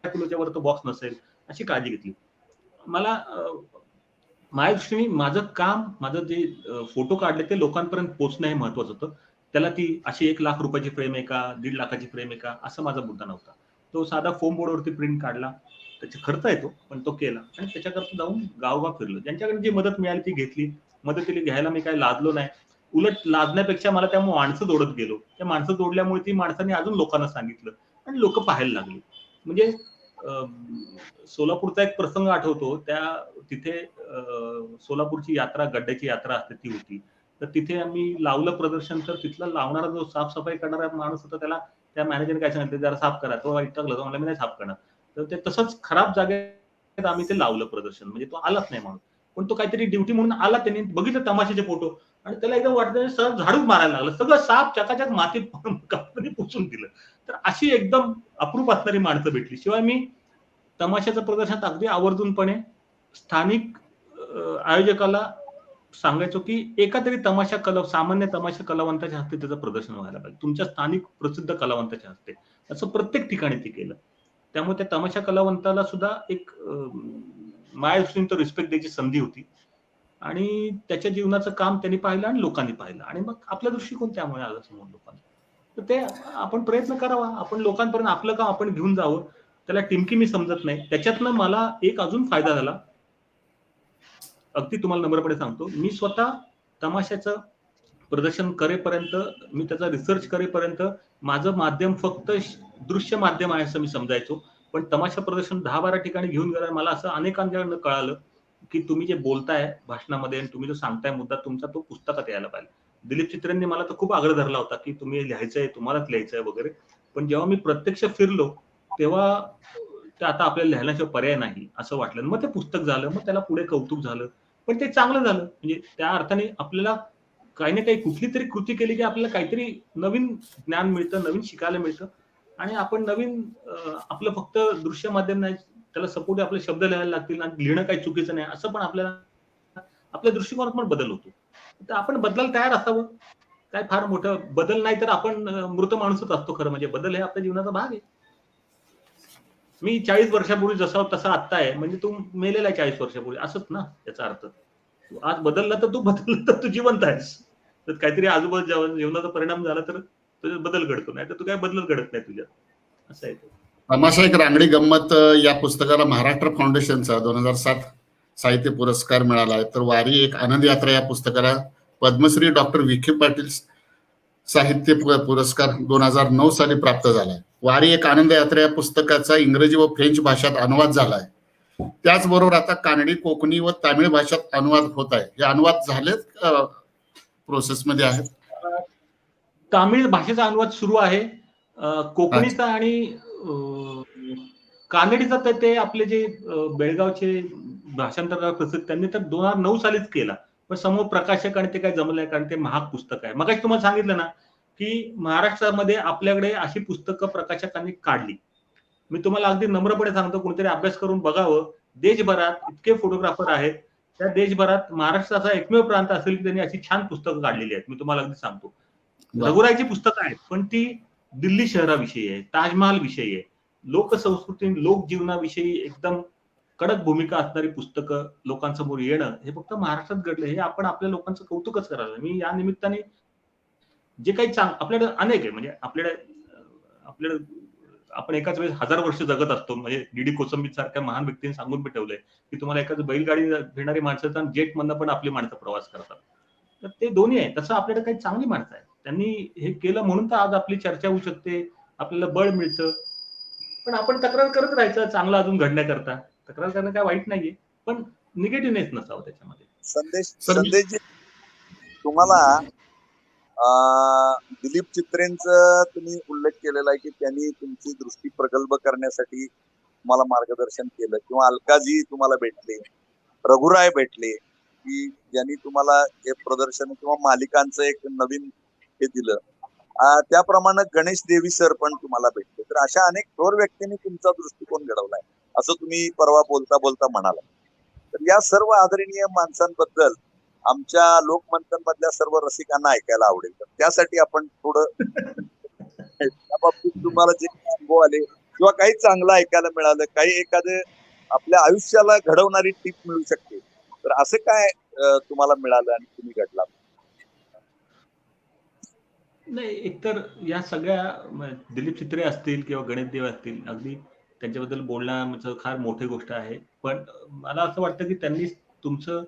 S2: किलोच्या वर तो बॉक्स नसेल, अशी काळजी घेतली. मला माझ्या दृष्टीने माझं काम, माझं जे फोटो काढले ते लोकांपर्यंत पोहोचणं हे महत्वाचं होतं. त्याला ती अशी 1 लाख रुपयाची फ्रेम आहे का, 1.5 लाखाची फ्रेम आहे का, असा माझा मुद्दा नव्हता. तो साधा फोम बोर्डवरती प्रिंट काढला, त्याचा खर्च येतो पण तो केला आणि त्याच्याकरता जाऊन गावगाव फिरलो, ज्यांच्याकडे जी मदत मिळाली ती घेतली. मदतीला घ्यायला मी काही लाजलो नाही, उलट लाजण्यापेक्षा मला त्या माणसं जोडत गेलो. त्या माणसं जोडल्यामुळे ती माणसांनी अजून लोकांना सांगितलं आणि लोक पाहायला लागली. म्हणजे सोलापूरचा एक प्रसंग आठवतो, तिथे सोलापूरची यात्रा, गड्ड्याची यात्रा असते ती होती. तर तिथे आम्ही लावलं प्रदर्शन, तर तिथला लावणारा जो साफसफाई करणारा माणूस होता, त्याला त्या मॅनेजरने काय सांगितलं, जरा साफ करा. तो वैतागला, तो म्हणला मी नाही साफ करणार. तर ते तसंच खराब जागेत आम्ही ते लावलं प्रदर्शन, म्हणजे तो आलाच नाही म्हणून. पण तो काहीतरी ड्युटी म्हणून आला, त्यांनी बघितलं तमाशाचे फोटो आणि त्याला एकदम वाटलं सर झाडूच मारायला लागलं, सगळं साफ चकाचक मातीत कपड्याने पुसून दिलं. तर अशी एकदम अप्रूप असणारी माणसं भेटली. शिवाय मी तमाशाचं प्रदर्शनात अगदी आवर्जूनपणे स्थानिक आयोजकाला सांगायचो की एका तरी सामान्य तमाशा कलावंताच्या हस्ते त्याचं प्रदर्शन व्हायला पाहिजे, तुमच्या स्थानिक प्रसिद्ध कलावंताच्या हस्ते. असं प्रत्येक ठिकाणी ते केलं. त्यामुळे त्या तमाशा कलावंताला सुद्धा एक माझ्या दृष्टीने तो रिस्पेक्ट द्यायची संधी होती आणि त्याच्या जीवनाचं काम त्यांनी पाहिलं आणि लोकांनी पाहिलं आणि मग आपला दृष्टिकोन त्यामुळे आला समोर लोकांना. तर ते आपण प्रयत्न करावा, आपण लोकांपर्यंत आपलं काम आपण घेऊन जावं. त्याला टिमकी मी समजत नाही. त्याच्यातनं मला एक अजून फायदा झाला, अगदी तुम्हाला नम्रपणे सांगतो, मी स्वतः तमाशाचं प्रदर्शन करेपर्यंत, मी त्याचा रिसर्च करेपर्यंत माझं माध्यम फक्त दृश्य माध्यम आहे असं मी समजायचो. पण तमाशा प्रदर्शन 10-12 ठिकाणी घेऊन गेला. मला असं अनेकांकडनं कळालं, की तुम्ही जे बोलताय भाषणामध्ये आणि तुम्ही जो सांगताय मुद्दा तुमचा, तो पुस्तकात यायला पाहिजे. दिलीप चित्रेंनी मला तर खूप आग्रह धरला होता, की तुम्ही लिहायचंय, तुम्हालाच लिहायचंय वगैरे. पण जेव्हा मी प्रत्यक्ष फिरलो, तेव्हा ते आता आपल्याला लिहिण्याशिवाय पर्याय नाही असं वाटलं. मग ते पुस्तक झालं, मग त्याला पुढे कौतुक झालं. पण ते चांगलं झालं. म्हणजे त्या अर्थाने आपल्याला काही ना काही कुठली तरी कृती केली, की आपल्याला काहीतरी नवीन ज्ञान मिळतं, नवीन शिकायला मिळतं आणि आपण नवीन आपलं फक्त दृश्य माध्यम नाही, त्याला सपोर्ट आपले शब्द लिहायला लागतील आणि लिहिणं काही चुकीचं नाही, असं पण आपल्याला आपल्या दृष्टिकोनात पण बदल होतो. तर आपण बदलायला तयार असावं. काय फार मोठं बदल नाही तर आपण मृत माणूसच असतो खरं म्हणजे. बदल हे आपल्या जीवनाचा भाग आहे. मी 40 वर्षापूर्वी जसा तसा आत्ता आहे, म्हणजे तू मेलेला आहे 40 वर्षापूर्वी असंच ना त्याचा अर्थ. तू आज बदलला तर तू बदलला तर तू जिवंत आहेस. तर काहीतरी आजूबाजूच्या जीवनाचा परिणाम झाला तर तुझ्यात बदल घडतो, नाही तर तू काय बदल घडत नाही तुझ्यात. असं आहे ते.
S1: तमाशा एक रांगडी गंमत या पुस्तकाला महाराष्ट्र फाउंडेशनचा 2007 साहित्य पुरस्कार मिळाला आहे. तर वारी एक आनंद यात्रा या पुस्तकाला पद्मश्री डॉक्टर विखे पाटील साहित्य पुरस्कार 2009 साली प्राप्त झालाय. वारी एक आनंद यात्रा या पुस्तकाचा इंग्रजी व फ्रेंच भाषात अनुवाद झालाय. त्याचबरोबर आता कानडी, कोकणी व तामिळ भाषात अनुवाद होत आहे. हे अनुवाद झालेत, प्रोसेसमध्ये आहेत.
S2: तामिळ भाषेचा अनुवाद सुरू आहे. कोकणीचा आणि कानडीचा तर ते आपले जे बेळगावचे भाषांतर प्रसिद्ध त्यांनी तर 2009 सालीच केला. पण समोर प्रकाशक आणि ते काय जमलं नाही, कारण ते महाग पुस्तक आहे. मगाशी तुम्हाला सांगितलं ना, की महाराष्ट्रामध्ये आपल्याकडे अशी पुस्तकं प्रकाशकांनी काढली. मी तुम्हाला अगदी नम्रपणे सांगतो, कोणीतरी अभ्यास करून बघावं. देशभरात इतके फोटोग्राफर आहेत. त्या देशभरात महाराष्ट्र असा एकमेव प्रांत असेल की त्यांनी अशी छान पुस्तकं काढलेली आहेत. मी तुम्हाला अगदी सांगतो. रघुरायची पुस्तकं आहेत, पण ती दिल्ली शहराविषयी आहे, ताजमहाल विषयी आहे, लोकसंस्कृती, लोकजीवनाविषयी एकदम कडक भूमिका असणारी पुस्तकं लोकांसमोर येणं, हे फक्त महाराष्ट्रात घडलं. हे आपण आपल्या लोकांचं कौतुकच करायला. मी या निमित्ताने जे काही आपल्याकडे अनेक आहे, म्हणजे आपल्याकडे आपण एकाच वेळेस 1000 वर्ष जगत असतो. म्हणजे डीडी कोसंबी सारख्या महान व्यक्तीने सांगून पण ठेवलंय, की तुम्हाला एखादं बैलगाडी फिरणारी माणसं आणि जेट मधनं पण आपली माणसं प्रवास करतात. तर ते दोन्ही आहे. तसं आपल्याकडे काही चांगली माणसं आहेत. त्यांनी हे केलं म्हणून तर आज आपली चर्चा होऊ शकते, आपल्याला बळ मिळतं. पण आपण तक्रार करत राहायचं चांगलं अजून घडण्याकरता. तक्रार करणं काय वाईट नाहीये, पण निगेटिव्हनेस नसावं त्याच्यामध्ये.
S3: संदेशजी, तुम्हाला दिलीप चित्रेंचं तुम्ही उल्लेख केलेला आहे की त्यांनी तुमची दृष्टी प्रगल्भ करण्यासाठी तुम्हाला मार्गदर्शन केलं, किंवा अलकाजी तुम्हाला भेटले, रघुराय भेटले, की ज्यांनी तुम्हाला हे प्रदर्शन किंवा मालिकांचं एक नवीन हे दिलं. त्याप्रमाणे गणेश देवी सर पण तुम्हाला भेटले. तर अशा अनेक थोर व्यक्तींनी तुमचा दृष्टिकोन घडवलाय असं तुम्ही परवा बोलता बोलता म्हणाला. तर या सर्व आदरणीय माणसांबद्दल आमच्या लोकमंथन मधल्या सर्व रसिकांना ऐकायला आवडेल. तर त्यासाठी आपण थोडं त्या बाबतीत तुम्हाला जे अनुभव आले किंवा काही चांगलं ऐकायला मिळालं, काही एखादं आपल्या आयुष्याला घडवणारी टीप मिळू शकते, तर असं काय तुम्हाला मिळालं आणि तुम्ही घडला?
S2: नाही, एकतर या सगळ्या दिलीप चित्रे असतील किंवा गणेश देव असतील, अगदी त्यांच्याबद्दल बोलणं म्हणजे फार मोठी गोष्ट आहे. पण मला असं वाटतं की त्यांनी तुमचं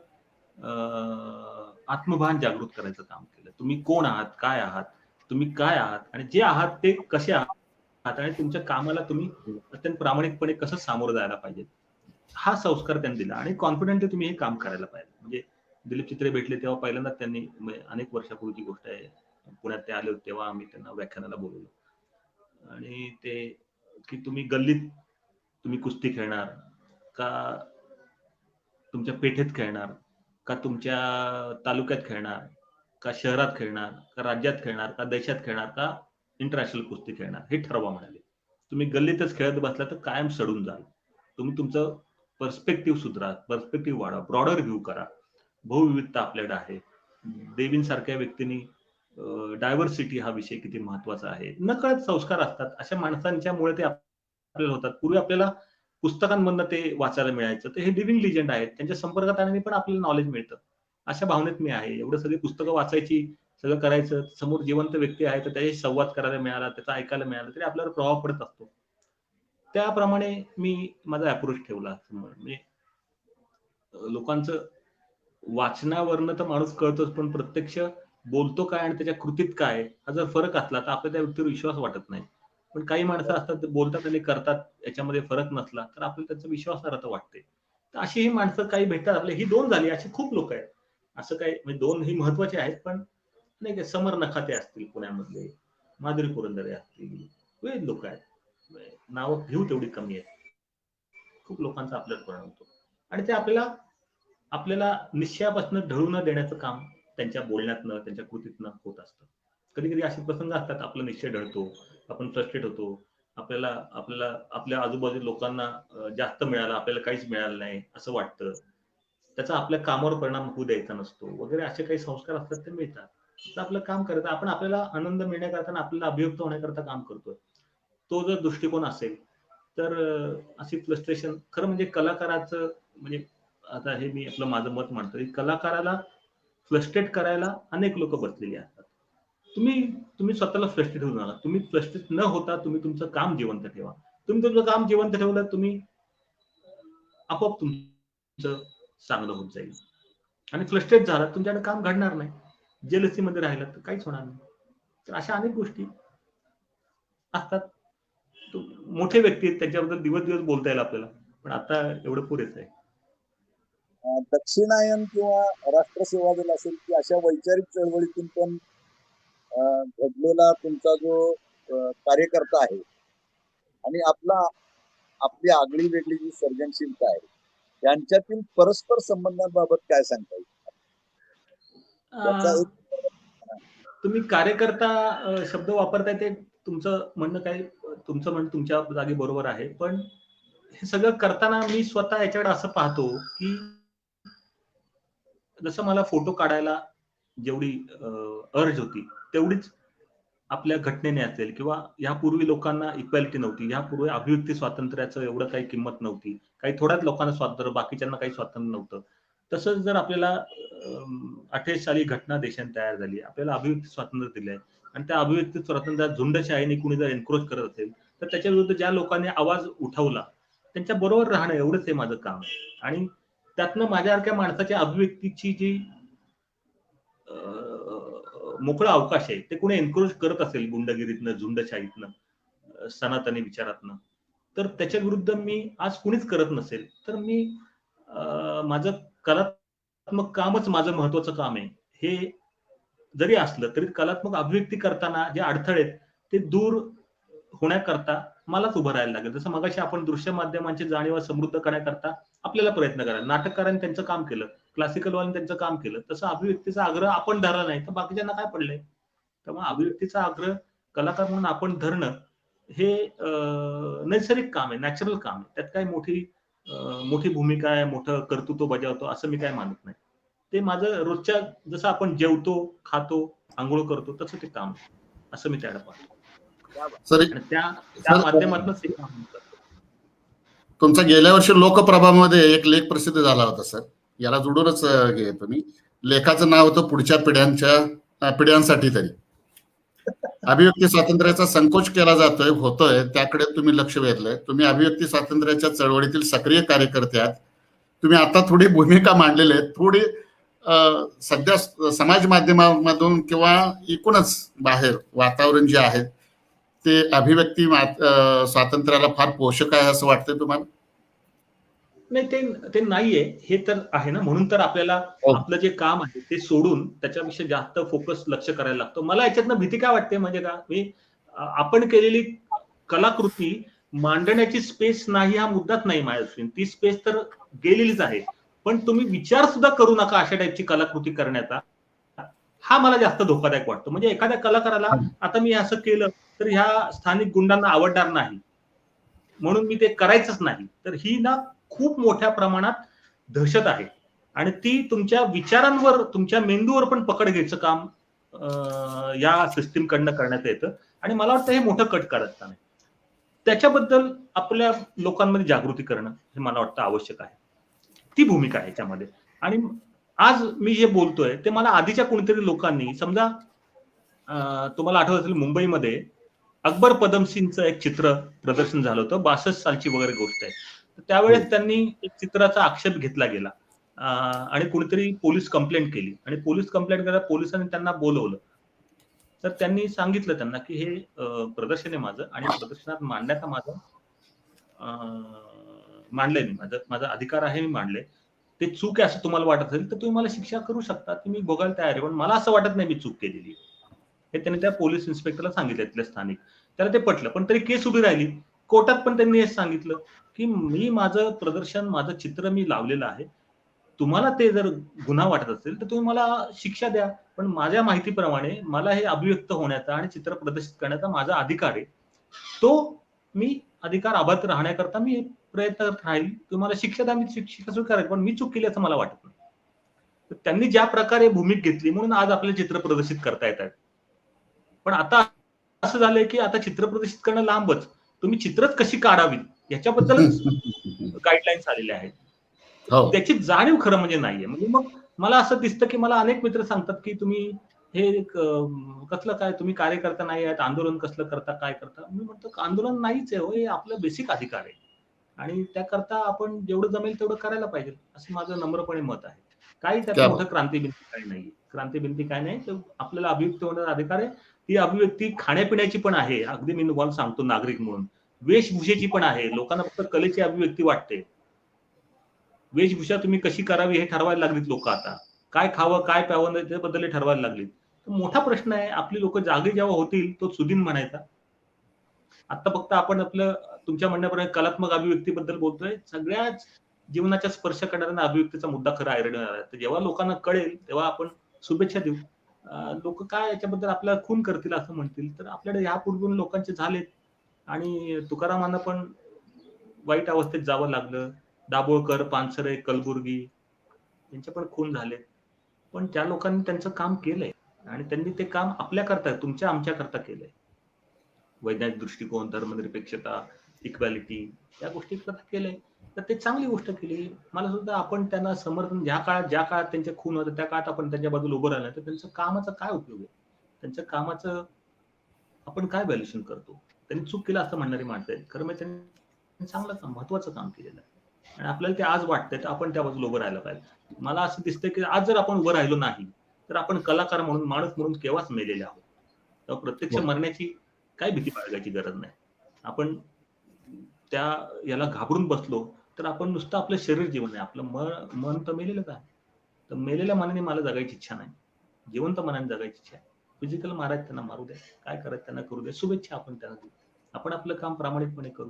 S2: आत्मभान जागृत करायचं काम केलं. तुम्ही कोण आहात, काय आहात, तुम्ही काय आहात आणि जे आहात ते कसे आहात आणि तुमच्या कामाला तुम्ही अत्यंत प्रामाणिकपणे कसं सामोरं जायला पाहिजे, हा संस्कार त्यांनी दिला आणि कॉन्फिडेंटली तुम्ही हे काम करायला पाहिजे. म्हणजे दिलीप चित्रे भेटले तेव्हा पहिल्यांदा त्यांनी, अनेक वर्षापूर्वीची गोष्ट आहे, पुण्यात ते आले होते तेव्हा आम्ही त्यांना व्याख्यानाला बोलवलं आणि ते की तुम्ही गल्लीत तुम्ही कुस्ती खेळणार का, तुमच्या पेठेत खेळणार का, तुमच्या तालुक्यात खेळणार का, शहरात खेळणार का, राज्यात खेळणार का, देशात खेळणार का, इंटरनॅशनल कुस्ती खेळणार, हे ठरवा म्हणाले. तुम्ही गल्लीतच खेळत बसला तर कायम सडून जाल. तुम्ही तुमचं पर्स्पेक्टिव्ह सुधारा, पर्स्पेक्टिव्ह वाढवा, ब्रॉडर व्ह्यू करा. बहुविविधता आपल्याकडे आहे. देवींसारख्या व्यक्तींनी डायव्हर्सिटी हा विषय किती महत्वाचा आहे. नकळत संस्कार असतात अशा माणसांच्यामुळे ते आपल्याला होतात. पूर्वी आपल्याला पुस्तकांमधनं ते वाचायला मिळायचं. तर हे लिव्हिंग लिजंड आहेत. त्यांच्या संपर्कात आल्याने पण आपल्याला नॉलेज मिळतं. अशा भावनेत मी आहे. एवढं सगळी पुस्तकं वाचायची, सगळं करायचं, समोर जिवंत व्यक्ती आहे तर त्याच्याशी संवाद करायला मिळाला, त्याचा ऐकायला मिळालं तरी आपल्यावर प्रभाव पडत असतो. त्याप्रमाणे मी माझा अप्रोच ठेवला. म्हणजे लोकांचं वाचनावरनं तर माणूस कळतोच, पण प्रत्यक्ष बोलतो काय आणि त्याच्या कृतीत काय हा जर फरक असला तर आपल्याला त्या व्यक्तीवर विश्वास वाटत नाही. पण काही माणसं असतात ते बोलतात आणि करतात याच्यामध्ये फरक नसला तर आपल्याला त्यांचा विश्वासार्हता वाटते. तर अशी ही माणसं काही भेटतात आपले. ही 2 झाली, अशी खूप लोक आहेत. असं काही म्हणजे 2 ही महत्वाचे आहेत, पण नाही का समर नखाते असतील पुण्यामधले, माधुरी पुरंदरे असतील, विविध लोक आहेत. नावं घेऊ तेवढी कमी आहेत. खूप लोकांचा आपल्यावर परिणाम होतो आणि ते आपल्याला आपल्याला निश्चयापासून ढळू न देण्याचं काम त्यांच्या बोलण्यातनं त्यांच्या कृतीतनं होत असतं. कधी कधी असे प्रसंग असतात आपला निश्चय ढळतो, आपण फ्रस्ट्रेट होतो, आपल्याला आपल्याला आपल्या आजूबाजू लोकांना जास्त मिळालं, आपल्याला काहीच मिळालं नाही असं वाटतं, त्याचा आपल्या कामावर परिणाम होऊ द्यायचा नसतो वगैरे, असे काही संस्कार असतात ते मिळतात. तर आपलं काम करत आपण आपल्याला आनंद मिळण्याकरता आणि आपल्याला अभियुक्त होण्याकरता काम करतोय. तो जर दृष्टिकोन असेल तर अशी फ्रस्ट्रेशन खरं म्हणजे कलाकाराचं म्हणजे आता हे मी आपलं माझं मत मांडतो, की कलाकाराला फ्रस्ट्रेट करायला अनेक लोक बसलेली असतात. तुम्ही तुम्ही स्वतःला फ्रस्ट्रेट होऊ नका. तुम्ही फ्रस्ट्रेट न होता तुम्ही तुमचं काम जिवंत ठेवा. तुम्ही तुमचं काम जिवंत ठेवलं, तुम्ही आपोआप तुमचं चांगलं होत जाईल. आणि फ्रस्ट्रेट झाला तुमच्याकडे काम घडणार नाही. जेलसी मध्ये राहिलं तर काहीच होणार नाही. तर अशा अनेक गोष्टी असतात. मोठे व्यक्ती आहेत त्यांच्याबद्दल दिवस दिवस बोलता येईल आपल्याला, पण आता एवढं पुरेसं आहे.
S3: दक्षिणायन किंवा राष्ट्रसेवा दल असेल की अशा वैचारिक चळवळीतून पण घडलेला तुमचा जो कार्यकर्ता आहे आणि आपली आगळी वेगळी जी सर्जनशीलता आहे यांच्यातील परस्पर संबंधांबाबत काय सांगता येईल?
S2: तुम्ही कार्यकर्ता शब्द वापरताय ते तुमचं म्हणणं काय, तुमचं म्हणणं तुमच्या जागी बरोबर आहे, पण हे सगळं करताना मी स्वतः याच्याकडे असं पाहतो की जसं मला फोटो काढायला जेवढी अर्ज होती तेवढीच आपल्या घटनेने असेल किंवा यापूर्वी लोकांना इक्वॅलिटी नव्हती, यापूर्वी अभिव्यक्ती स्वातंत्र्याचं एवढं काही किंमत नव्हती, काही थोड्याच लोकांना स्वातंत्र्य, बाकीच्यांना काही स्वातंत्र्य नव्हतं. तसंच जर आपल्याला 48 साली घटना देशाने तयार झाली, आपल्याला अभिव्यक्ती स्वातंत्र्य दिलंय आणि त्या अभिव्यक्ती स्वातंत्र्यात झुंडशाहीने कुणी जर एन्क्रोच करत असेल तर त्याच्या विरुद्ध ज्या लोकांनी आवाज उठवला त्यांच्या बरोबर राहणं एवढंच हे माझं काम आहे. आणि त्यातनं माझ्यासारख्या माणसाच्या अभिव्यक्तीची जी मोकळा अवकाश आहे ते कोणी एन्क्रोच करत असेल गुंडगिरीतनं, झुंडशाहीतनं, सनातनी विचारातनं, तर त्याच्या विरुद्ध मी आज कुणीच करत नसेल तर मी माझं कलात्मक कामच माझं महत्वाचं काम आहे हे जरी असलं तरी कलात्मक अभिव्यक्ती करताना जे अडथळे आहेत ते दूर होण्याकरता मलाच उभं राहायला लागेल. जसं मगाशी आपण दृश्य माध्यमांची जाणीव समृद्ध करण्याकरता आपल्याला प्रयत्न करा, नाटककारांनी त्यांचं काम केलं, क्लासिकल वाल्यांनी त्यांचं काम केलं, तसं अभिव्यक्तीचा आग्रह आपण धरला नाही तर बाकीच्यांना काय पडलंय. त्यामुळे अभिव्यक्तीचा आग्रह कलाकार म्हणून आपण धरणं हे नैसर्गिक काम आहे, नॅचरल काम आहे. त्यात काय मोठी भूमिका आहे, मोठं कर्तृत्व बजावतो असं मी काय मानत नाही. ते माझं रोजच्या जसं आपण जेवतो, खातो, आंघोळ करतो तसं ते काम आहे असं मी त्याला पाहतो. आणि त्या माध्यमातूनच ते काम करतो.
S1: तुमचा गेल्या वर्षी लोकप्रभामध्ये एक लेख प्रसिद्ध झाला होता सर, याला जोडूनच घे तुम्ही. लेखाचं नाव होतं पुढच्या पिढ्यांसाठी तरी. अभिव्यक्ती स्वातंत्र्याचा संकोच केला होतोय त्याकडे तुम्ही लक्ष वेधलंय. तुम्ही अभिव्यक्ती स्वातंत्र्याच्या चळवळीतील सक्रिय कार्यकर्ते आहात. तुम्ही आता थोडी भूमिका मांडलेली आहे, थोडी सध्या समाज माध्यमामधून किंवा एकूणच बाहेर वातावरण जे आहे ते अभिव्यक्ती स्वातंत्र्याला फार पोषक आहे असं वाटतंय तुम्हाला?
S2: नाही, ते नाहीये, हे तर आहे ना, म्हणून तर आपल्याला आपलं जे काम आहे ते सोडून त्याच्याविषयी जास्त फोकस लक्ष करायला लागतो. मला याच्यातनं भीती काय वाटते म्हणजे का, मी आपण केलेली कलाकृती मांडण्याची स्पेस नाही हा मुद्दाच नाही माझ्या, ती स्पेस तर गेलेलीच आहे. पण तुम्ही विचार सुद्धा करू नका अशा टाईपची कलाकृती करण्याचा, हा मला जास्त धोकादायक वाटतो. म्हणजे एखाद्या कलाकाराला आता मी असं केलं तर ह्या स्थानिक गुंडांना आवडणार नाही म्हणून मी ते करायचंच नाही, तर ही ना खूप मोठ्या प्रमाणात दहशत आहे आणि ती तुमच्या विचारांवर, तुमच्या मेंदूवर पण पकड घ्यायचं काम या सिस्टीम कडनं करण्यात येतं. आणि मला वाटतं हे मोठं कट करत नाही. त्याच्याबद्दल आपल्या लोकांमध्ये जागृती करणं हे मला वाटतं आवश्यक आहे. ती भूमिका आहे याच्यामध्ये. आणि आज मी जे बोलतोय ते मला आधीच्या कोणीतरी लोकांनी, समजा तुम्हाला आठवत असेल मुंबईमध्ये अकबर पदमसिंगचं एक चित्र प्रदर्शन झालं होतं, 62 सालची वगैरे गोष्ट आहे. त्यावेळेस त्यांनी एक चित्राचा आक्षेप घेतला गेला आणि कुणीतरी पोलीस कंप्लेंट केली आणि पोलीस कंप्लेंट करायला पोलिसांनी त्यांना बोलवलं. तर त्यांनी सांगितलं त्यांना की हे प्रदर्शन आहे माझं आणि प्रदर्शनात मांडण्याचा माझा मांडलंय मी, माझा अधिकार आहे, मी मांडले. ते चूक आहे असं तुम्हाला वाटत असेल तर तुम्ही मला शिक्षा करू शकता, ती मी भोगायला तयार आहे, पण मला असं वाटत नाही मी चूक केलेली. हे त्यांनी त्या पोलीस इन्स्पेक्टरला सांगितलं, तिथल्या स्थानिक. त्याला ते पटलं, पण तरी केस उभी राहिली. कोर्टात पण त्यांनी हेच सांगितलं की मी माझं प्रदर्शन, माझं चित्र मी लावलेलं आहे. तुम्हाला ते जर गुन्हा वाटत असेल तर तुम्ही मला शिक्षा द्या, पण माझ्या माहितीप्रमाणे मला हे अभिव्यक्त होण्याचा आणि चित्र प्रदर्शित करण्याचा माझा अधिकार आहे. तो मी अधिकार अबाध राहण्याकरता मी प्रयत्न करत राहील. तुम्हाला शिक्षा द्या, मी शिक्षा स्वीकारेल, पण मी चूक केली असं मला वाटत नाही. तर त्यांनी ज्या प्रकारे भूमिका घेतली म्हणून आज आपले चित्र प्रदर्शित करता येतात. पण आता असं झालंय की आता चित्र प्रदर्शित करणं लांबच, तुम्ही चित्रच कशी काढावी याच्याबद्दलच गाईडलाईन्स आलेल्या आहेत.
S1: हो.
S2: त्याची जाणीव खरं म्हणजे नाहीये. म्हणजे मग मला असं दिसतं की मला अनेक मित्र सांगतात की तुम्ही हे कसलं काय, तुम्ही कार्यकर्ता नाही आहेत, आंदोलन कसलं करता, काय करता. मी म्हणतो आंदोलन नाहीच आहे हो, हे आपलं बेसिक अधिकार आहे आणि त्याकरता आपण जेवढं जमेल तेवढं करायला पाहिजे, असं माझं नम्रपणे मत आहे. काही त्यात
S1: क्या
S2: मोठं क्रांतिबिंदी काही नाहीये. क्रांतिबिंदी काय नाही, तर आपल्याला अभिव्यक्त होण्याचा अधिकार आहे. ती अभिव्यक्ती खाण्यापिण्याची पण आहे, अगदी मी तुम्हाला सांगतो नागरिक म्हणून. वेशभूषेची पण आहे. लोकांना फक्त कलेची अभिव्यक्ती वाटते. वेशभूषा तुम्ही कशी करावी हे ठरवायला लागलीत लोक आता. काय खावं, काय प्यावं त्याबद्दल ठरवायला लागलीत. मोठा प्रश्न आहे. आपली लोक जागे जेव्हा होतील तो सुदीन म्हणायचा. आता फक्त आपण आपलं तुमच्या म्हणण्याप्रमाणे कलात्मक अभिव्यक्तीबद्दल बोलतोय. सगळ्याच जीवनाच्या स्पर्श करणाऱ्या अभिव्यक्तीचा मुद्दा खरा ऐरणीवर आहे. तर जेव्हा लोकांना कळेल तेव्हा आपण शुभेच्छा देऊ. लोक काय याच्याबद्दल आपल्याला खून करतील असं म्हणतील, तर आपल्याकडे यापूर्वी लोकांचे झालेत आणि तुकारामांना पण वाईट अवस्थेत जावं लागलं. दाभोळकर, पानसरे, कलबुर्गी यांचे पण खून झाले. पण त्या लोकांनी त्यांचं काम केलंय आणि त्यांनी ते काम आपल्याकरता, तुमच्या आमच्याकरता केलंय. वैज्ञानिक दृष्टिकोन, धर्मनिरपेक्षता, इक्वॅलिटी या गोष्टी करता केलंय. तर ते चांगली गोष्ट केली. मला सुद्धा आपण त्यांना समर्थन, ज्या काळात त्यांचे खून होते त्या काळात आपण त्यांच्या बाजूला उभं राहिलं तर त्यांच्या कामाचा काय उपयोग आहे? त्यांच्या कामाचं आपण काय व्हॅल्युएशन करतो? त्यांनी चूक केलं असं म्हणणारी माणसं आहेत. खरं म्हणजे त्यांनी चांगलं काम, महत्वाचं काम केलेलं आहे आणि आपल्याला ते आज वाटतंय तर आपण त्या बाजूला उभं राहायला पाहिजे. मला असं दिसतंय की आज जर आपण उभं राहिलो नाही तर आपण कलाकार म्हणून, माणूस म्हणून केव्हाच मेलेले आहोत. तेव्हा प्रत्यक्ष मरण्याची काय भीती बाळगायची गरज नाही. आपण त्या याला घाबरून बसलो तर आपण नुसतं आपलं शरीर जीवन आहे, आपलं मन तर मेलेलंच आहे. तर मेलेल्या मनाने मला जगायची इच्छा नाही, जिवंत मनाने जगायची इच्छा आहे. फिजिकल मारायचं त्यांना मारू द्या, काय करायचं त्यांना करू द्या, शुभेच्छा आपण त्यांना देऊ. आपण आपलं काम प्रामाणिकपणे करू.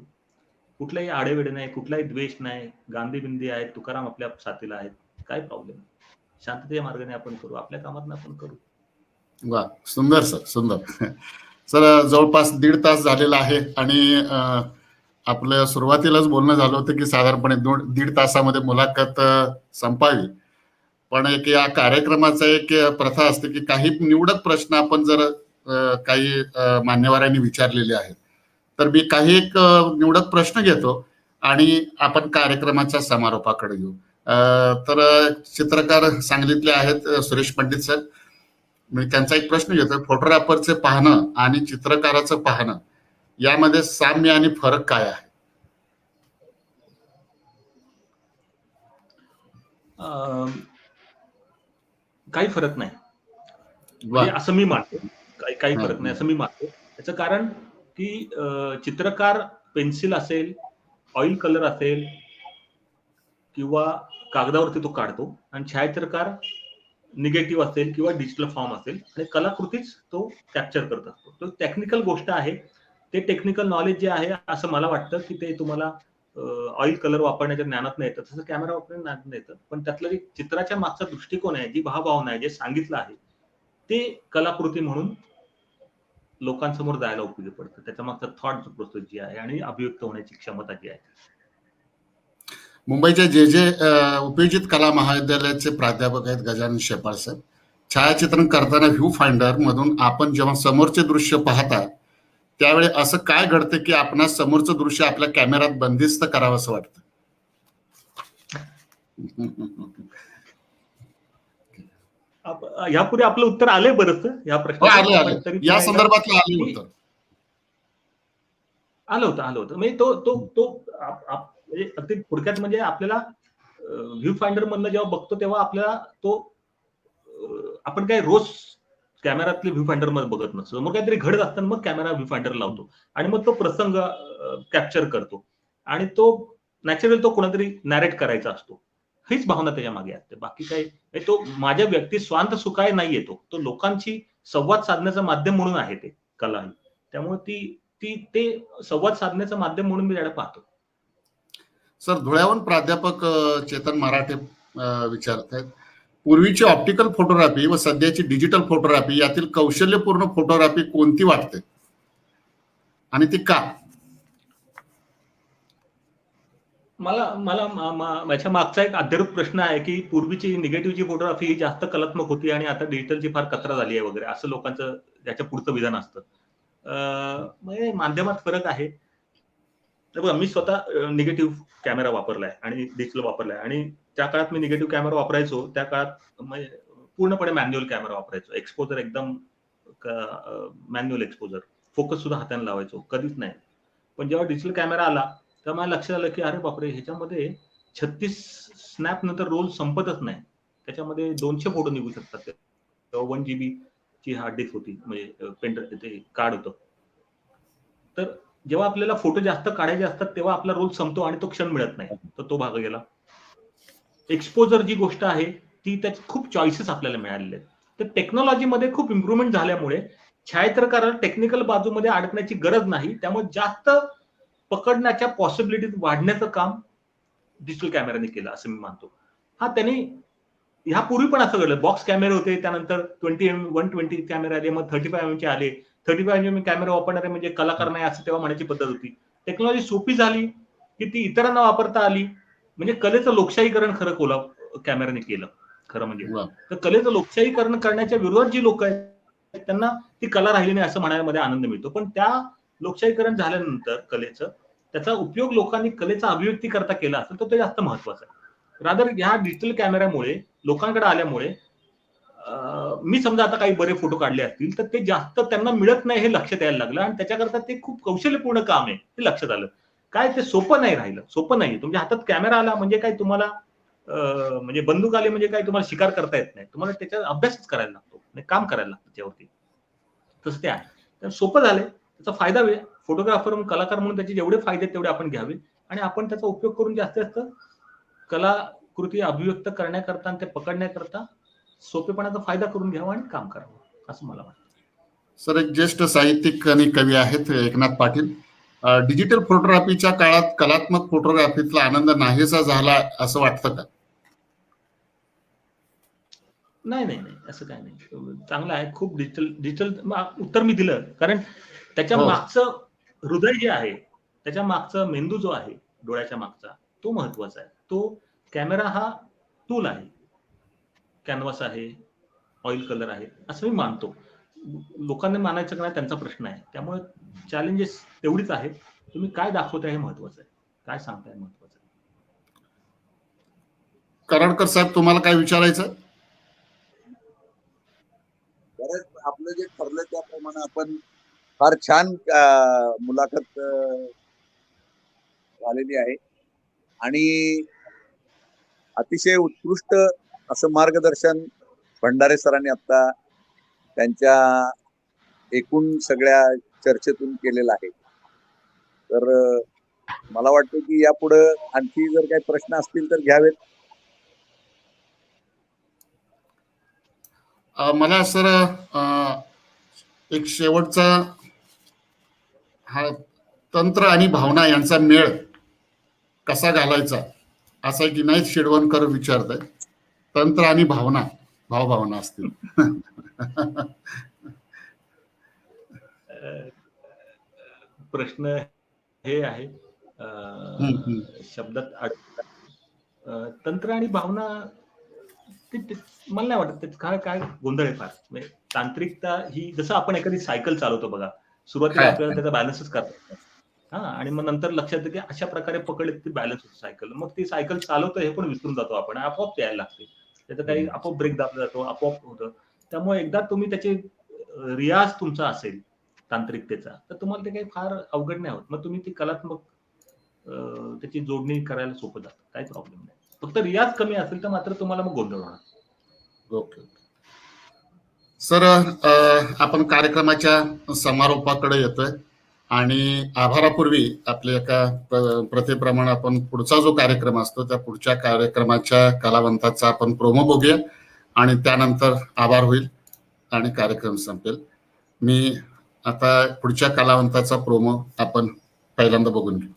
S2: कुठलाही आडेवेडे नाही, कुठलाही द्वेष नाही, गांधी बिंदी आहेत, तुकाराम आपल्या साथीला आहेत, काय प्रॉब्लेम नाही. शांततेच्या मार्गाने आपण करू, आपल्या कामात आपण करू.
S1: वा, सुंदर सर, सुंदर. सर, जवळपास 1.5 तास झालेला आहे आणि आपलं सुरुवातीलाच बोलणं झालं होतं की साधारणपणे 1.5 तासामध्ये मुलाखत संपावी. पण एक या कार्यक्रमाचा एक प्रथा असते की काही निवडक प्रश्न आपण जर काही मान्यवरांनी विचारलेले आहेत तर मी काही एक निवडक प्रश्न घेतो आणि आपण कार्यक्रमाच्या समारोपाकडे घेऊ. तर चित्रकार सांगलीतले आहेत सुरेश पंडित सर. मी त्यांचा एक प्रश्न घेतो, फोटोग्राफरचे पाहणं आणि चित्रकाराचं पाहणं यामध्ये साम्य आणि फरक काय आहे?
S2: काही फरक नाही, म्हणजे असं मी मानतो. काही फरक नाही असं मी मानतो. त्याचं कारण की चित्रकार पेन्सिल असेल, ऑइल कलर असेल किंवा कागदावरती तो काढतो आणि छायाचित्रकार निगेटिव्ह असेल किंवा डिजिटल फॉर्म असेल आणि कलाकृतीच तो कॅप्चर करत असतो. तो टेक्निकल गोष्ट आहे. ते टेक्निकल नॉलेज जे आहे असं मला वाटतं की ते तुम्हाला ऑइल कलर वापरण्याच्या ज्ञानात नाही येतं, तसं कॅमेरा वापरण्याच्या ज्ञानात नाही येतं. पण त्यातलं जे चित्राच्या मागचा दृष्टिकोन आहे, जी भावभावना आहे, जे सांगितलं आहे ते कलाकृती म्हणून लोकांसमोर जायला उपयोगी पडतं. त्याच्या मागचा थॉट प्रोसेस जी आहे आणि अभिव्यक्त होण्याची क्षमता जी आहे.
S1: मुंबईच्या जे उपयोजित कला महाविद्यालयाचे प्राध्यापक आहेत गजानन शेपाळ सर. छायाचित्रण करताना व्ह्यू फाइंडर मधून आपण जेव्हा समोरचे दृश्य पाहता त्यावेळी असं काय घडतं की आपणास समोरचं दृश्य आपल्या कॅमेऱ्यात बंदिस्त करावं असं वाटतं?
S2: यापूर्वी आपलं उत्तर आलंय बरंच या प्रश्नाचं.
S1: या संदर्भातलं आले उत्तर
S2: आलं होतं. म्हणजे तो म्हणजे अगदी थोडक्यात म्हणजे आपल्याला व्ह्यू फाइंडर मधनं जेव्हा बघतो तेव्हा आपल्याला तो आपण काय रोज कॅमेरातले व्ह्यू फाइंडर मध्ये बघत नसतो, मग काहीतरी घडत असताना मग कॅमेरा व्ह्यू फाइंडर लावतो आणि मग तो प्रसंग कॅप्चर करतो आणि तो नॅचरल तो कोणातरी नॅरेट करायचा असतो. हीच भावना त्याच्या मागे असते. बाकी काही तो माझ्या व्यक्ती स्वांत सुखाय नाही येतो, तो लोकांशी संवाद साधण्याचं माध्यम म्हणून आहे ते कला ही. त्यामुळे ते संवाद साधण्याचं माध्यम म्हणून मी त्याला पाहतो.
S1: सर, धुळ्याहून प्राध्यापक चेतन मराठे विचारत आहेत, पूर्वीची ऑप्टिकल फोटोग्राफी व सध्याची डिजिटल फोटोग्राफी यातील कौशल्यपूर्ण फोटोग्राफी कोणती वाटते आणि ती का?
S2: मला माझ्या मागचा एक अध्यारूप प्रश्न आहे की पूर्वीची निगेटिव्हची फोटोग्राफी ही जास्त कलात्मक होती आणि आता डिजिटलची फार कचरा झाली आहे वगैरे, असं लोकांचं त्याच्या पुढचं विधान असतं. म्हणजे माध्यमात फरक आहे. तर बघा, मी स्वतः निगेटिव्ह कॅमेरा वापरलाय आणि डिजिटल वापरलाय आणि त्या काळात मी निगेटिव्ह कॅमेरा वापरायचो त्या काळात म्हणजे पूर्णपणे मॅन्युअल कॅमेरा वापरायचो. एक्सपोजर एकदम मॅन्युअल एक्सपोजर, फोकस सुद्धा हाताने लावायचो, कधीच नाही. पण जेव्हा डिजिटल कॅमेरा आला तेव्हा मला लक्षात आलं की अरे बापरे, ह्याच्यामध्ये 36 स्नॅप नंतर रोल संपतच नाही. त्याच्यामध्ये 200 फोटो निघू शकतात. तेव्हा 1 GB ची हार्ड डिस्क होती, म्हणजे ते कार्ड होतं. तर जेव्हा आपल्याला फोटो जास्त काढायचे असतात तेव्हा आपला रोल संपतो आणि तो क्षण मिळत नाही, तर तो भाग गेला. एक्सपोजर जी गोष्ट आहे ती त्यात खूप चॉईसेस आपल्याला मिळालेले आहेत. तर टेक्नॉलॉजीमध्ये खूप इम्प्रुव्हमेंट झाल्यामुळे छायाचित्रकाराला टेक्निकल बाजूमध्ये अडकण्याची गरज नाही. त्यामुळे जास्त पकडण्याच्या पॉसिबिलिटीज वाढण्याचं काम डिजिटल कॅमेराने केलं असं मी मानतो. हा, त्यांनी ह्यापूर्वी पण असं घडलं. बॉक्स कॅमेरे होते, त्यानंतर 120 कॅमेरे आले, मग 35 mm चे आले. 35 mm कॅमेरा वापरणारे म्हणजे कलाकार नाही असं तेव्हा म्हणायची पद्धत होती. टेक्नॉलॉजी सोपी झाली की ती इतरांना वापरता आली. म्हणजे कलेचं लोकशाहीकरण खरं कॅमेराने केलं खरं म्हणजे.
S1: वा.
S2: तर कलेचं लोकशाहीकरण करण्याच्या विरोधात जी लोक आहेत त्यांना ती कला राहिली नाही असं म्हणायला आनंद मिळतो. पण त्या लोकशाहीकरण झाल्यानंतर कलेचं त्याचा उपयोग लोकांनी कलेचा अभिव्यक्ती करता केला असेल तर ते जास्त महत्वाचं आहे. रादर ह्या डिजिटल कॅमेऱ्यामुळे लोकांकडे आल्यामुळे मी समजा आता काही बरे फोटो काढले असतील तर ते जास्त त्यांना मिळत नाही हे लक्षात यायला लागलं आणि त्याच्याकरता ते खूप कौशल्यपूर्ण काम आहे हे लक्षात आलं. काय ते सोपं नाही राहिलं, सोपं नाही. तुमच्या हातात कॅमेरा आला म्हणजे काय तुम्हाला म्हणजे बंदूक आली म्हणजे काय तुम्हाला शिकार करता येत नाही. तुम्हाला त्याचा अभ्यासच करायला लागतो, काम करायला लागतं त्यावरती. तसं ते आहे. तर सोपं झालंय, त्याचा फायदा होईल. फोटोग्राफर म्हणून, कलाकार म्हणून त्याचे जेवढे फायदे तेवढे आपण घ्यावे आणि आपण त्याचा उपयोग करून जास्तीत जास्त कलाकृती अभिव्यक्त करण्याकरता आणि ते पकडण्याकरता सोपेपणाचा फायदा करून घ्यावा आणि काम करावं असं मला वाटतं.
S1: सर, एक ज्येष्ठ साहित्यिक आणि कवी आहेत एकनाथ पाटील. डिजिटल फोटोग्राफीच्या काळात कलात्मक फोटोग्राफीतला आनंद नाहीसा झाला असं वाटतं का?
S2: नाही असं काही नाही. चांगलं आहे. खूप डिजिटल उत्तर मी दिलं, कारण त्याच्या
S1: हो.
S2: मागचं हृदय जे आहे, त्याच्या मागचा मेंदू जो आहे डोळ्याच्या मागचा, तो महत्वाचा आहे. तो कॅमेरा हा टूल आहे, कॅनव्हास आहे, ऑइल कलर आहे असं मी मानतो. लोकांनी मानायचं का नाही त्यांचा प्रश्न आहे. त्यामुळे चॅलेंजेस तेवढीच आहेत. तुम्ही काय दाखवताय हे महत्वाचं आहे, काय सांगताय महत्वाचं आहे.
S1: कराडकर साहेब, तुम्हाला काय विचारायचं?
S3: बरंच आपलं जे ठरलं त्याप्रमाणे आपण फार छान मुलाखत झालेली आहे आणि अतिशय उत्कृष्ट असं मार्गदर्शन भंडारे सरांनी आता त्यांच्या एकूण सगळ्या चर्चेतून केलेलं आहे. तर मला वाटतं की यापुढे आणखी जर काही प्रश्न असतील तर घ्यावेत.
S1: मला सर एक शेवटचा, हा तंत्र आणि भावना यांचा मेळ कसा घालायचा असा एक विनायक शिडवणकर विचारत आहे. तंत्र आणि भावना, भावभावना असतील.
S2: प्रश्न हे आहे शब्दात तंत्र आणि भावना मला नाही वाटत काय गोंधळ आहे फार. म्हणजे तांत्रिकता ही, जसं आपण एखादी सायकल चालवतो बघा, सुरुवातीला आपल्याला त्याचा बॅलन्सच करता हा, आणि मग नंतर लक्षात येतं की अशा प्रकारे पकडले ती बॅलन्स होतं सायकल. मग ती सायकल चालवतं हे पण विसरून जातो आपण, आपोआप यायला लागते. त्याचं काही आपोआप ब्रेक दाबला जातो, आपोआप होतं. त्यामुळे एकदा तुम्ही त्याचे रियाज तुमचा असेल तांत्रिकतेचा, तर तुम्हाला ते काही फार अवघड नाही होत. मग तुम्ही ती कलात्मक त्याची जोडणी करायला सोपं जातं, काही प्रॉब्लेम नाही. फक्त रियाज कमी असेल तर मात्र तुम्हाला मग गोंधळ होणार.
S1: ओके. सर, आपण कार्यक्रमाच्या समारोपाकडे येतोय आणि आभारापूर्वी आपल्या एका प्रथेप्रमाणे आपण पुढचा जो कार्यक्रम असतो त्या पुढच्या कार्यक्रमाच्या कलावंताचा आपण प्रोमो बघूया आणि त्यानंतर आभार होईल आणि कार्यक्रम संपेल. मी आता पुढच्या कलावंताचा प्रोमो आपण पहिल्यांदा बघून घेऊ.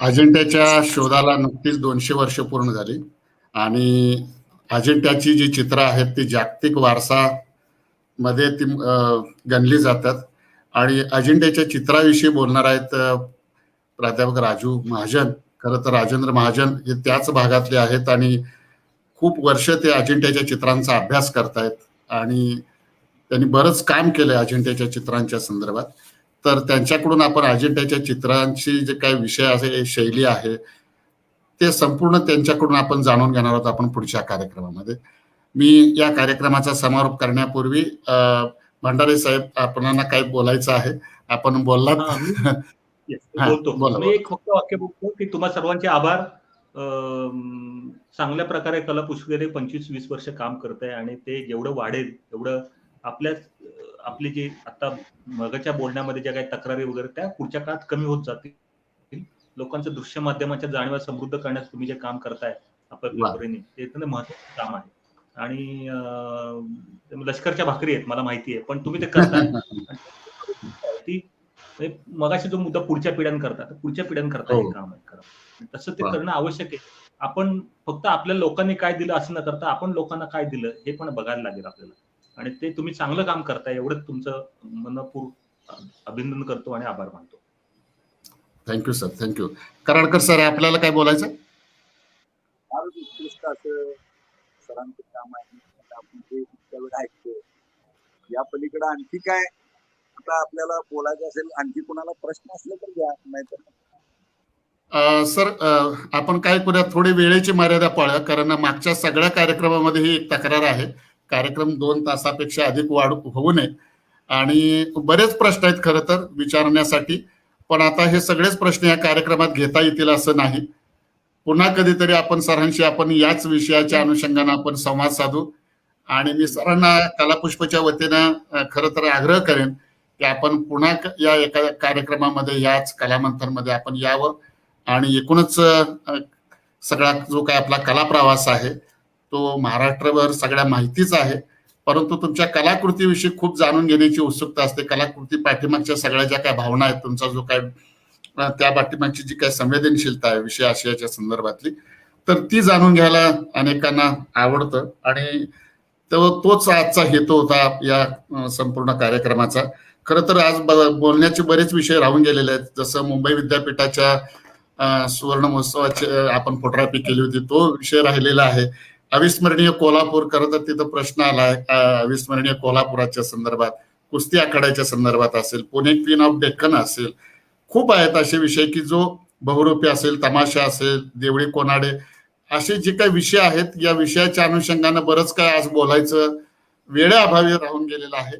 S1: अजिंठ्याच्या शोधाला नुकतीच 200 वर्ष पूर्ण झाली आणि अजिंठ्याची जी चित्र आहेत ती जागतिक वारसा मध्ये ती गणली जातात आणि अजिंठ्याच्या चित्राविषयी बोलणार आहेत प्राध्यापक राजू महाजन. खरं तर राजेंद्र महाजन हे त्याच भागातले आहेत आणि खूप वर्ष ते अजिंठ्याच्या चित्रांचा अभ्यास करतायत आणि त्यांनी बरंच काम केलंय अजिंठ्याच्या चित्रांच्या संदर्भात. तर त्यांच्याकडून आपण अजिंठ्याच्या चित्रांची जे काही विषय आहे, शैली आहे, ते संपूर्ण त्यांच्याकडून आपण जाणून घेणार आहोत आपण पुढच्या कार्यक्रमामध्ये. मी या कार्यक्रमाचा समारोप करण्यापूर्वी भंडारे साहेब, आपणाला काही बोलायचं आहे? आपण बोललात.
S2: बोलतो. मी एक फक्त वाक्य बोलतो की तुम्हा सर्वांचे आभार. चांगल्या प्रकारे कला पुष्करे 25-20 वर्ष काम करत आहे आणि ते जेवढं वाढेल तेवढं आपली जी आता मगाच्या बोलण्यामध्ये ज्या काही तक्रारी वगैरे त्या पुढच्या काळात कमी होत जातील. लोकांचं दृश्य माध्यमाच्या जाणीवा समृद्ध करण्यास तुम्ही जे काम करताय आपल्या परीने ते महत्त्वाचं काम आहे आणि लष्करच्या भाकरी आहेत मला माहिती आहे, पण तुम्ही ते करताय. ती मगाशी जो मुद्दा पुढच्या पिढ्यांकरता हे काम आहे खरं. तसं ते करणं आवश्यक आहे. आपण फक्त आपल्या लोकांनी काय दिलं असं न करता आपण लोकांना काय दिलं हे पण बघायला लागेल आपल्याला आणि ते तुम्ही चांगलं काम करताय एवढंच तुमचं मनपूर्वक अभिनंदन करतो आणि आभार मानतो.
S1: Thank you sir, thank you. Karadkar sir, आपल्याला काय बोलायचं?
S3: फारच उत्कृष्ट असं सरांचं काम आहे. आपण जे इतक्या वेळ ऐकतो या पलीकडे आणखी काय आता आपल्याला बोलायचं असेल, आणखी कोणाला प्रश्न असले तर घ्या, नाहीतर
S1: सर आपण काय करूया, थोडी वेळेची मर्यादा पाळूया, कारण मागच्या सगळ्या कार्यक्रमामध्ये ही एक तक्रार आहे, कार्यक्रम 2 तासापेक्षा अधिक होऊ नये आणि बरेच प्रश्न आहेत खरं तर विचारण्यासाठी, पण आता हे सगळेच प्रश्न या कार्यक्रमात घेता येतील असं नाही. पुन्हा कधीतरी आपण सरांशी आपण याच विषयाच्या अनुषंगाने आपण संवाद साधू. आणि मी सरांना कलापुष्पच्या वतीनं खरं तर आग्रह करेन की आपण पुन्हा या एका कार्यक्रमामध्ये याच कलामंथनमध्ये आपण यावं आणि एकूणच सगळा जो काय आपला कला प्रवास आहे तो महाराष्ट्रभर सगळ्या माहितीच आहे, परंतु तुमच्या कलाकृतीविषयी खूप जाणून घेण्याची उत्सुकता असते. कलाकृती पाठीमागच्या सगळ्या ज्या काय भावना आहेत, तुमचा जो काय त्या पाठीमागची जी काय संवेदनशीलता आहे विषय आशयाच्या संदर्भातली, तर ती जाणून घ्यायला अनेकांना आवडतं. आणि तोच आजचा हेतू होता या संपूर्ण कार्यक्रमाचा. खरं तर आज बोलण्याचे बरेच विषय राहून गेलेले आहेत. जसं मुंबई विद्यापीठाच्या सुवर्ण महोत्सवाची आपण फोटोग्राफी केली होती, तो विषय राहिलेला आहे. अविस्मरणीय कोल्हापूर, खरं तर तिथं प्रश्न आलाय अविस्मरणीय कोल्हापुराच्या संदर्भात, कुस्ती आखाड्याच्या संदर्भात असेल, पुणे क्वीन ऑफ डेक्कन असेल, खूप आहेत असे विषय की जो बहुरूपी असेल, तमाशा असेल, देवळी कोनाडे, असे जे काही विषय आहेत या विषयाच्या अनुषंगानं बरंच काय आज बोलायचं वेळेअभावी राहून गेलेलं आहे.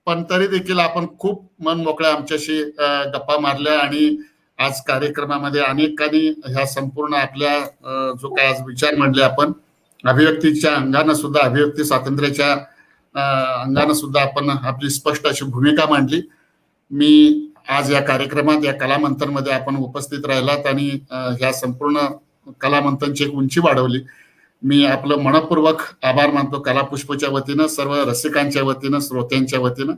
S1: पण तरी देखील आपण खूप मन मोकळ्या आमच्याशी गप्पा मारल्या आणि आज कार्यक्रमामध्ये अनेकांनी ह्या संपूर्ण आपल्या जो काय आज विचार मांडले आपण अभिव्यक्तीच्या अंगानं सुद्धा, अभिव्यक्ती स्वातंत्र्याच्या अंगानं सुद्धा आपण आपली स्पष्ट अशी भूमिका मांडली. मी आज या कार्यक्रमात या कलामंथनमध्ये आपण उपस्थित राहिलात आणि ह्या संपूर्ण कलामंथनची एक उंची वाढवली. मी आपलं मनपूर्वक आभार मानतो कलापुष्पच्या वतीनं, सर्व रसिकांच्या वतीनं, श्रोत्यांच्या वतीनं.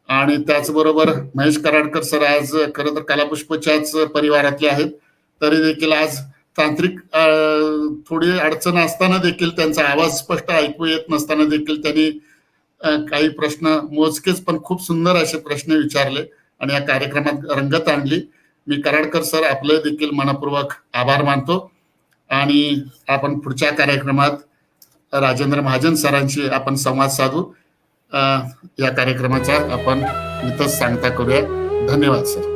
S1: आणि त्याचबरोबर महेश कराडकर सर आज खरं तर कलापुष्पच्याच परिवारातले आहेत, तरी देखील आज तांत्रिक थोडी अडचण असताना देखील, त्यांचा आवाज स्पष्ट ऐकू येत नसताना देखील त्यांनी काही प्रश्न मोजकेच पण खूप सुंदर असे प्रश्न विचारले आणि या कार्यक्रमात रंगत आणली. मी कराडकर सर आपले देखील मनपूर्वक आभार मानतो. आणि आपण पुढच्या कार्यक्रमात राजेंद्र महाजन सरांशी आपण संवाद साधू. या कार्यक्रमाचा आपण इथंच सांगता करूया. धन्यवाद सर.